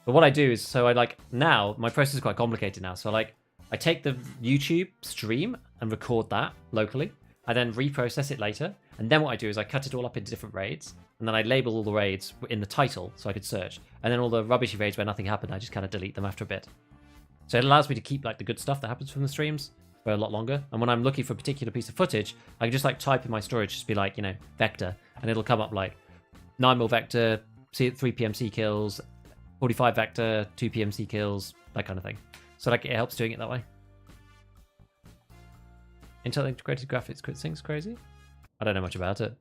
But what I do is, so I like, now, my process is quite complicated now. So I take the YouTube stream and record that locally. I then reprocess it later. And then what I do is I cut it all up into different raids. And then I label all the raids in the title so I could search. And then all the rubbishy raids where nothing happened, I just kind of delete them after a bit. So it allows me to keep like the good stuff that happens from the streams for a lot longer. And when I'm looking for a particular piece of footage, I can just like type in my storage, just be like, you know, vector. And it'll come up like 9mm vector, 3 PMC kills, 45 vector, 2 PMC kills, that kind of thing. So like it helps doing it that way. Intel integrated graphics quit sync's crazy. I don't know much about it.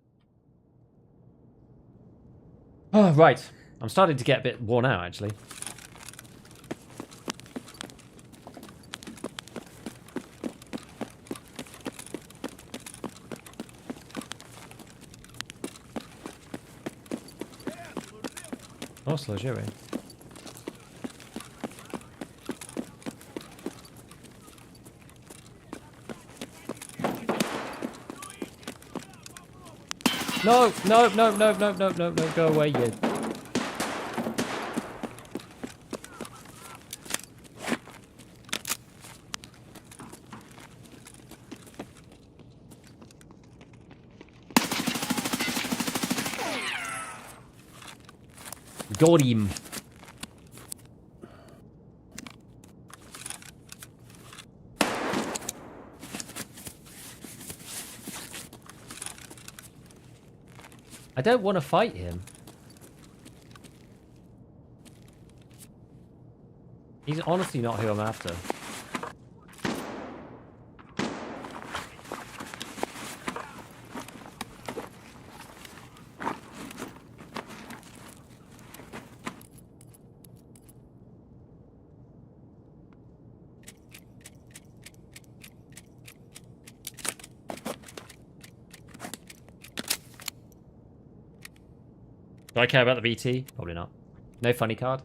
Oh, right. I'm starting to get a bit worn out, actually. Oh, slow Jerry. No, no, no, no, no, no, no, no, go away, you. Got him. I don't want to fight him. He's honestly not who I'm after. Do I care about the VT? Probably not. No funny card.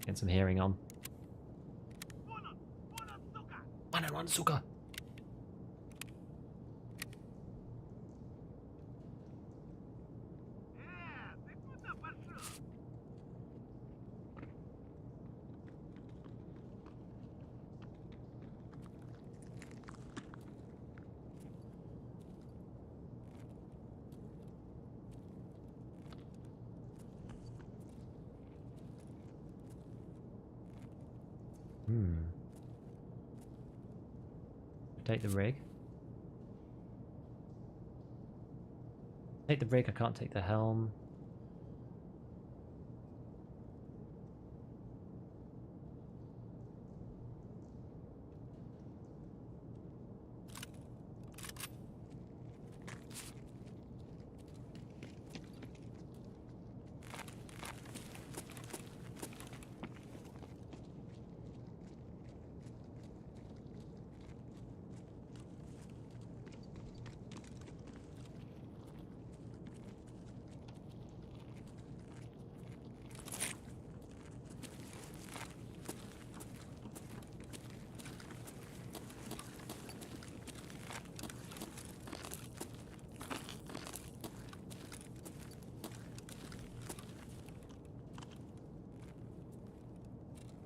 Get some hearing on. One suka. Take the rig. Take the rig, I can't take the helm.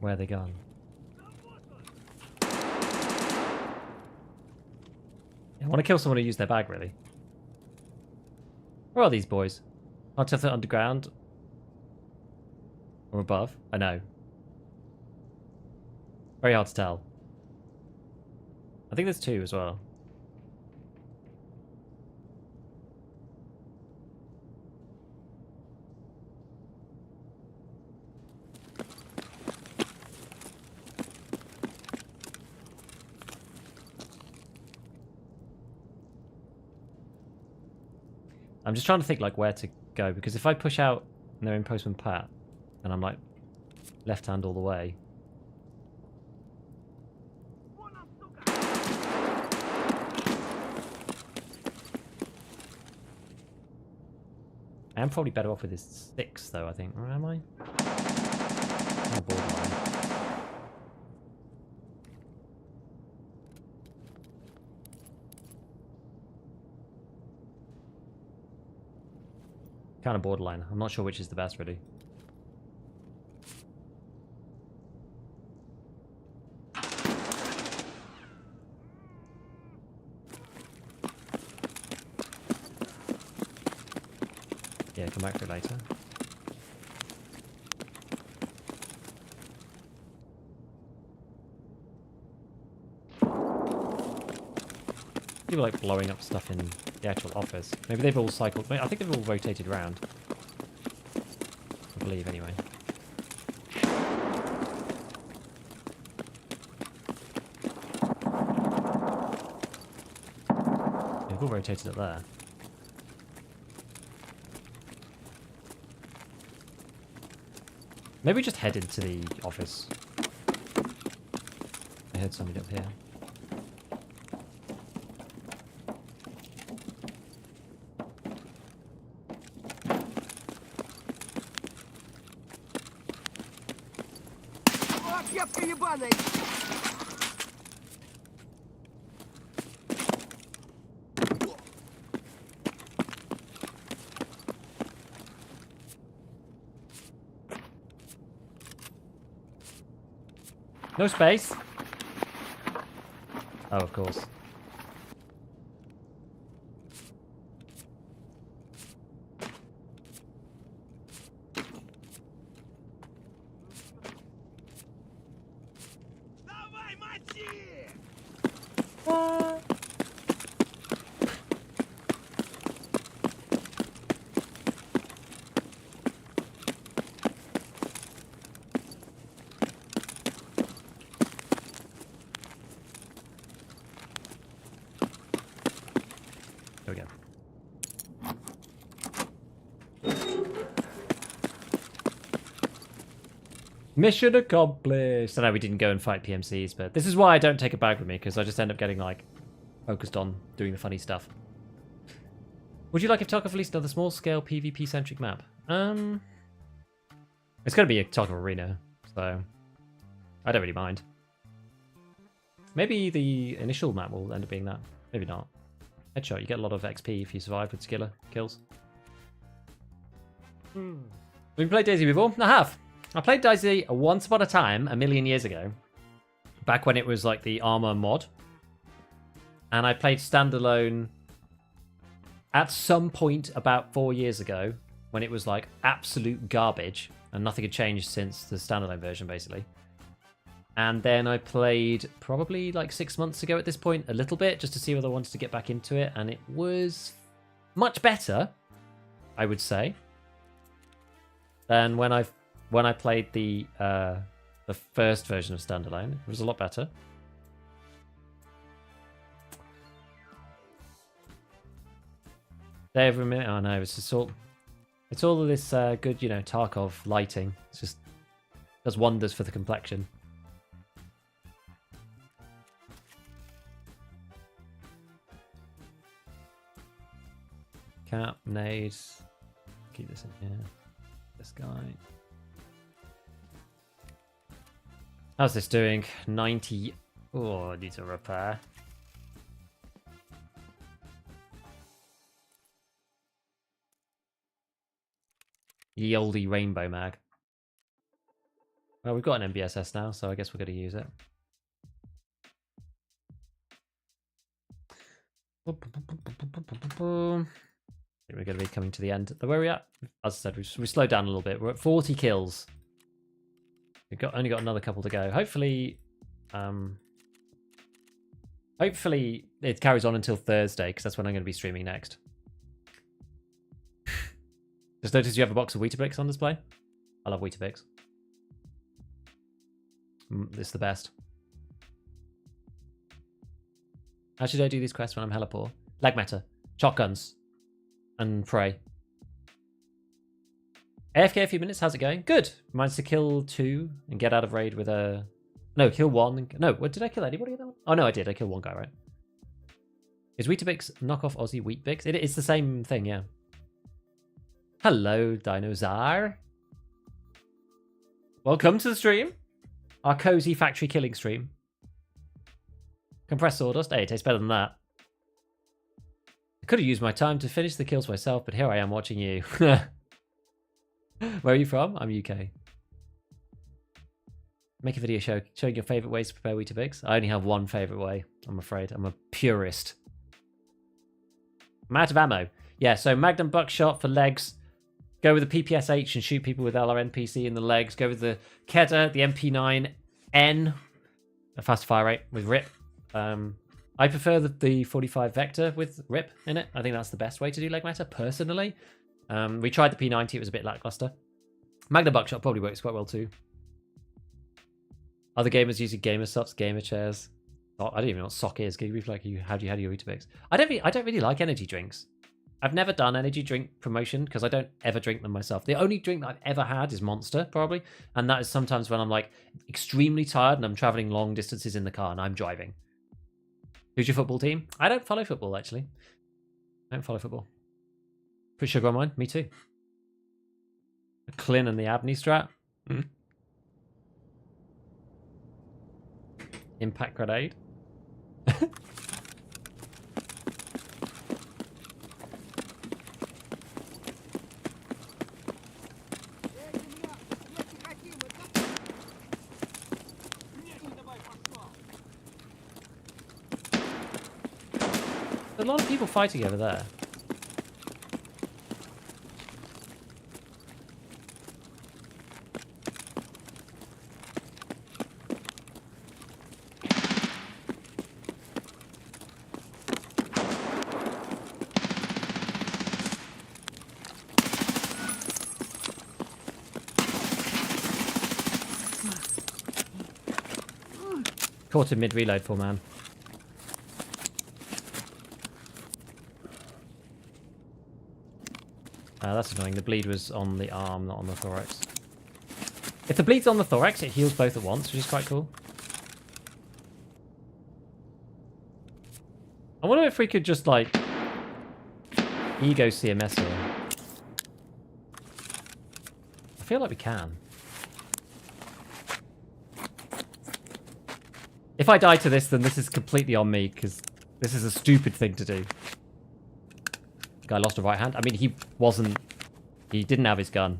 Where are they gone? I want to kill someone who used their bag, really. Where are these boys? Hard to tell underground. Or above? I know. Very hard to tell. I think there's two as well. I'm just trying to think like where to go, because if I push out and they're in Postman Pat, and I'm like left hand all the way. I am probably better off with this 6 though, I think. Or am I? Oh, borderline. Kind of borderline. I'm not sure which is the best, really. Yeah, come back for it later. People like blowing up stuff in the actual office. Maybe they've all cycled. I think they've all rotated around. I believe, anyway. They've all rotated up there. Maybe just head into the office. I heard somebody up here. No space. Oh, of course. What? There we go. Mission accomplished. I know we didn't go and fight PMCs, but this is why I don't take a bag with me, because I just end up getting like focused on doing the funny stuff. Would you like if Tarkov released another small-scale PvP-centric map? It's going to be a Tarkov arena, so I don't really mind. Maybe the initial map will end up being that. Maybe not. Headshot, you get a lot of XP if you survive with skiller kills. Have you played DayZ before? I have. I played DayZ once upon a time, a million years ago. Back when it was like the armor mod. And I played standalone at some point about 4 years ago, when it was like absolute garbage and nothing had changed since the standalone version, basically. And then I played probably like 6 months ago at this point, a little bit, just to see whether I wanted to get back into it. And it was much better, I would say, than when I played the first version of standalone. It was a lot better. Day every minute. Oh no, it's just all. It's all of this good, you know, Tarkov lighting. It's just does wonders for the complexion. Cap, nades. Keep this in here. This guy. How's this doing? 90. Oh, needs a repair. Ye olde rainbow mag. Well, we've got an MBSS now, so I guess we're going to use it. I think we're going to be coming to the end. Where are we at? As I said, we slowed down a little bit. We're at 40 kills. We've only got another couple to go. Hopefully it carries on until Thursday, because that's when I'm going to be streaming next. Just noticed you have a box of Weetabix on display. I love Weetabix. It's the best. How should I do these quests when I'm hella poor? Leg meta, shotguns, and pray. AFK a few minutes, how's it going? Good. Managed to kill 2 and get out of raid with a... No, kill 1. No, what, did I kill anybody in that one? Oh no, I did. I killed 1 guy, right? Is Weetabix knockoff Aussie Wheatbix? It's the same thing, yeah. Hello, Dinosaur. Welcome to the stream. Our cozy factory killing stream. Compressed sawdust. Hey, it tastes better than that. I could have used my time to finish the kills myself, but here I am watching you. Where are you from? I'm UK. Make a video showing your favourite ways to prepare Weetabix. I only have one favourite way, I'm afraid. I'm a purist. I'm out of ammo. Yeah, so Magnum buckshot for legs. Go with the PPSH and shoot people with LRNPC in the legs. Go with the Kedda, the MP9N, a fast fire rate with RIP. I prefer the 45 Vector with RIP in it. I think that's the best way to do leg meta, personally. We tried the P90, it was a bit lackluster. Magnum buckshot probably works quite well too. Other gamers using gamer socks, gamer chairs. Oh, I don't even know what sock is. Can you like how do you Weetabix? I don't really like energy drinks. I've never done energy drink promotion because I don't ever drink them myself. The only drink that I've ever had is Monster, probably. And that is sometimes when I'm like extremely tired and I'm traveling long distances in the car and I'm driving. Who's your football team? I don't follow football, actually. I don't follow football. Put sugar on mine? Me too. Clin and the Abney strat. Impact grenade. There's a lot of people fighting over there. Caught him mid-reload, poor man. That's annoying. The bleed was on the arm, not on the thorax. If the bleed's on the thorax, it heals both at once, which is quite cool. I wonder if we could just, like, ego CMS here. I feel like we can. If I die to this, then this is completely on me, because this is a stupid thing to do. Guy lost a right hand. I mean, he didn't have his gun.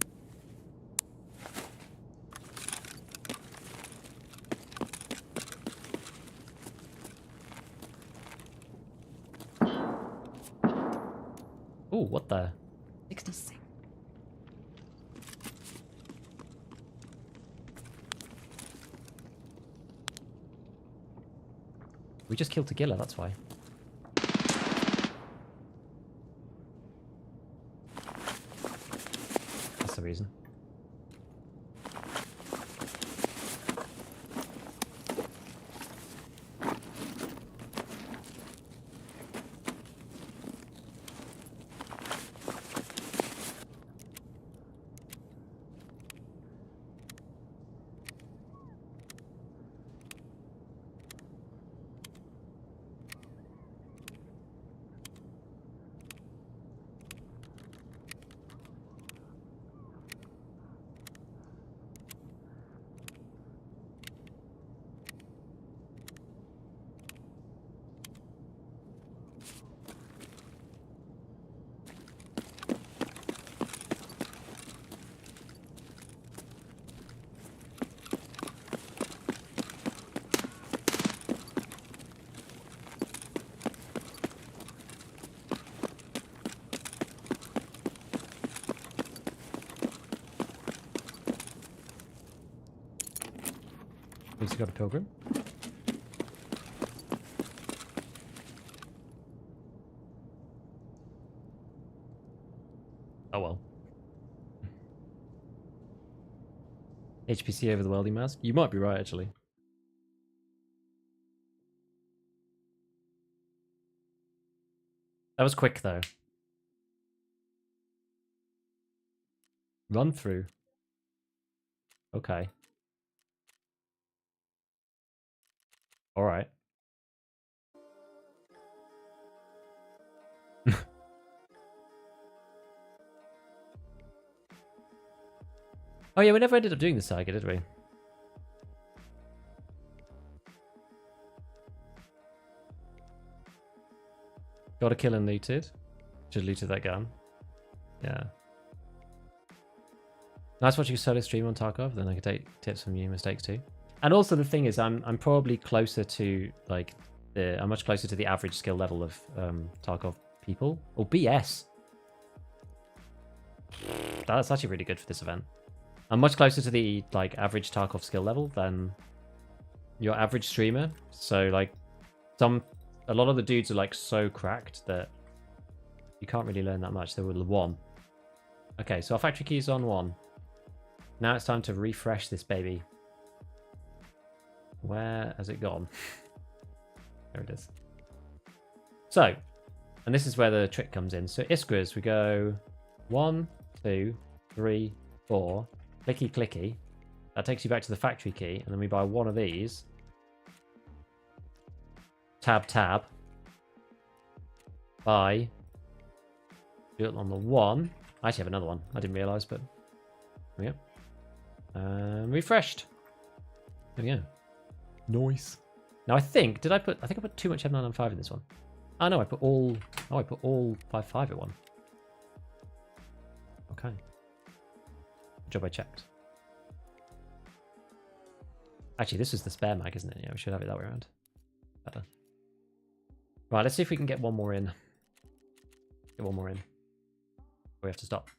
Ooh, what the? 66. We just killed Tagilla, that's why. That's the reason. He's got a pilgrim. Oh well. HPC over the welding mask? You might be right, actually. That was quick, though. Run through. Okay. Alright. Oh yeah, we never ended up doing the saga, did we? Got a kill and looted. Should have looted that gun. Yeah. Nice watching a solo stream on Tarkov, then I can take tips from you, mistakes too. And also the thing is, I'm probably closer to like I'm much closer to the average skill level of Tarkov people. Or BS. That's actually really good for this event. I'm much closer to the like average Tarkov skill level than your average streamer. So like a lot of the dudes are like so cracked that you can't really learn that much. They were 1. Okay, so our factory key is on 1. Now it's time to refresh this baby. Where has it gone? There it is. So, and this is where the trick comes in. So Iskras, we go 1, 2, 3, 4. Clicky, clicky. That takes you back to the factory key. And then we buy one of these. Tab, tab. Buy. Do it on the 1. I actually have another one. I didn't realise, but there we go. Refreshed. There we go. Nice. Now I think I put too much M995 in this one. Oh no, I put all 5.5 in one. Okay. Good job I checked. Actually, this is the spare mag, isn't it? Yeah, we should have it that way around. Better. Right, let's see if we can get one more in. Get one more in. We have to stop.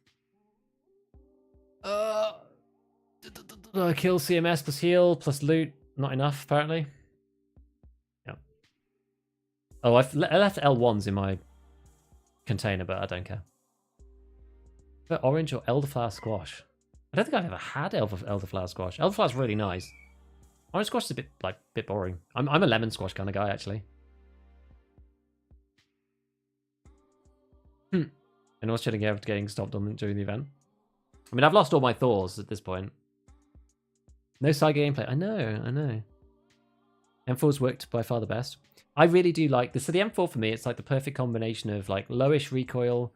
Kill CMS plus heal plus loot. Not enough, apparently. Yeah. Oh, I left L1s in my container, but I don't care. But orange or elderflower squash? I don't think I've ever had elderflower squash. Elderflower's really nice. Orange squash is a bit boring. I'm a lemon squash kind of guy, actually. And I was shouldn't get getting stopped on during the event. I mean, I've lost all my Thors at this point. No side gameplay. I know. M4's worked by far the best. I really do like this. So the M4 for me, it's like the perfect combination of like lowish recoil,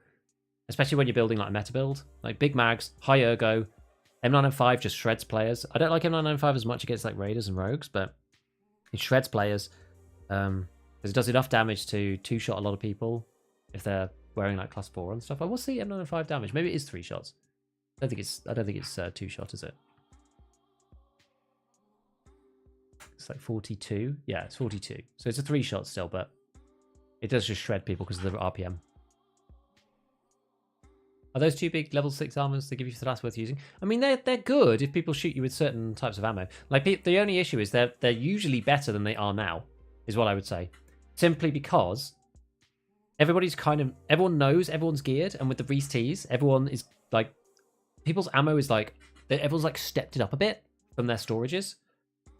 especially when you're building like a meta build. Like big mags, high ergo. M995 just shreds players. I don't like M995 as much against like raiders and rogues, but it shreds players. Because it does enough damage to two-shot a lot of people if they're wearing like class 4 and stuff. I will see M995 damage. Maybe it is 3 shots. I don't think it's 2 shot, is it? It's like 42. Yeah, it's 42. So it's a 3 shot still, but it does just shred people because of the RPM. Are those 2 big level 6 armors they give you for that's worth using? I mean, they're good if people shoot you with certain types of ammo. Like the only issue is they're usually better than they are now, is what I would say. Simply because everyone knows everyone's geared, and with the Reese T's, everyone is like, people's ammo is like, everyone's like stepped it up a bit from their storages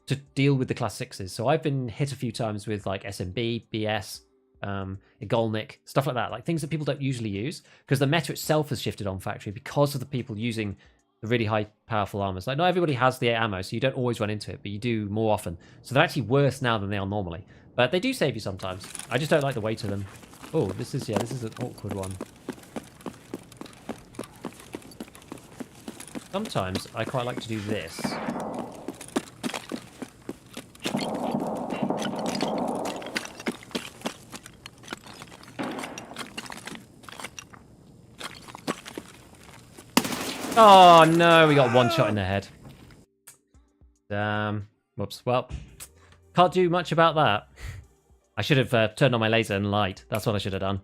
to deal with the class 6s. So I've been hit a few times with like SMB, BS, Igolnik, stuff like that, like things that people don't usually use because the meta itself has shifted on factory because of the people using the really high powerful armors. Like not everybody has the ammo, so you don't always run into it, but you do more often. So they're actually worse now than they are normally, but they do save you sometimes. I just don't like the weight of them. Oh, this is an awkward one. Sometimes I quite like to do this. Oh no, we got one shot in the head. Damn. Whoops. Well, can't do much about that. I should have turned on my laser and light. That's what I should have done.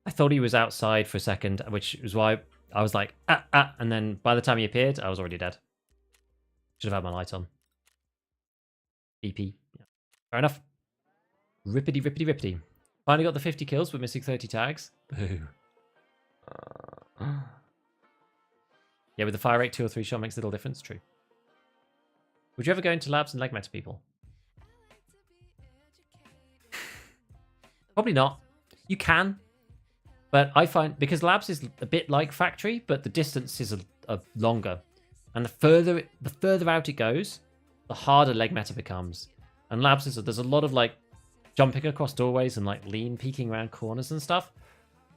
I thought he was outside for a second, which was why I was like, and then by the time he appeared, I was already dead. Should have had my light on. BP. Yeah. Fair enough. Rippity, rippity, rippity. Finally got the 50 kills, but missing 30 tags. Boo. Yeah, with the fire rate, 2 or 3 shot makes little difference. True. Would you ever go into labs and leg meta people? Probably not. You can, but I find because labs is a bit like factory, but the distance is a longer, and the further out it goes, the harder leg meta becomes. And labs is there's a lot of like jumping across doorways and like lean peeking around corners and stuff.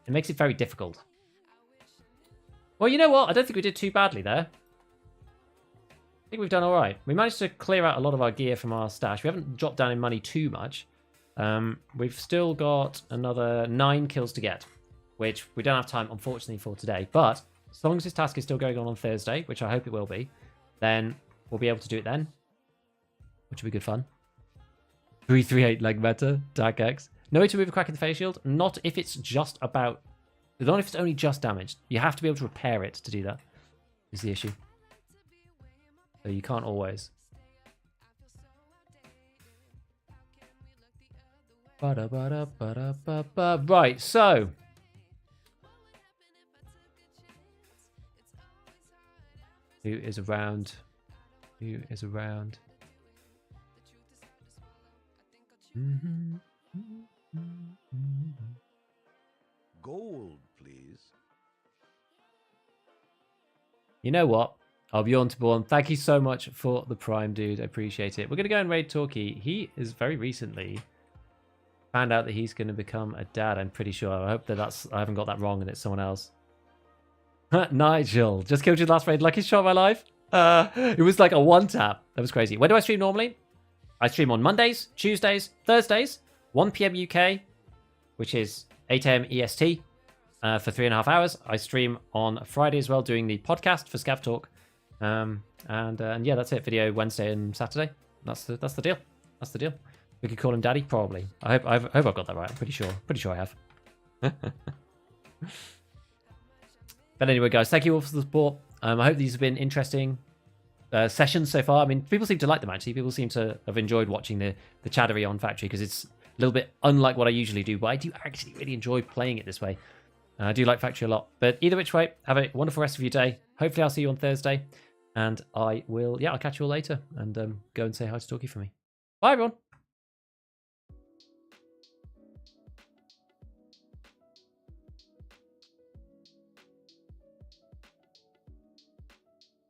It makes it very difficult. Well, you know what? I don't think we did too badly there. I think we've done all right. We managed to clear out a lot of our gear from our stash. We haven't dropped down in money too much. We've still got another 9 kills to get, which we don't have time, unfortunately, for today. But as long as this task is still going on Thursday, which I hope it will be, then we'll be able to do it then, which will be good fun. 338 leg meta, Dark X. No way to move a crack in the face shield. Not if it's just about... Not if it's only just damaged. You have to be able to repair it to do that, is the issue. So you can't always. Right, so... Who is around? Who is around? Gold, please. You know what? I'll be on to Born. Thank you so much for the Prime, dude. I appreciate it. We're going to go and raid Torquay. He is very recently found out that he's going to become a dad, I'm pretty sure. I hope that I haven't got that wrong and it's someone else. Nigel, just killed your last raid. Luckiest shot of my life. It was like a one tap. That was crazy. When do I stream normally? I stream on Mondays, Tuesdays, Thursdays, 1 p.m. UK, which is 8 a.m. EST for 3.5 hours. I stream on Friday as well, doing the podcast for ScavTalk. And yeah, that's it. Video Wednesday and Saturday. That's the deal. That's the deal. We could call him Daddy, probably. I hope I've got that right. I'm pretty sure. Pretty sure I have. But anyway, guys, thank you all for the support. I hope these have been interesting sessions so far. I mean, people seem to like them, actually. People seem to have enjoyed watching the chattery on Factory, because it's a little bit unlike what I usually do, but I do actually really enjoy playing it this way. I do like Factory a lot. But either which way, have a wonderful rest of your day. Hopefully I'll see you on Thursday. And I'll catch you all later. And go and say hi to Talkie for me. Bye, everyone.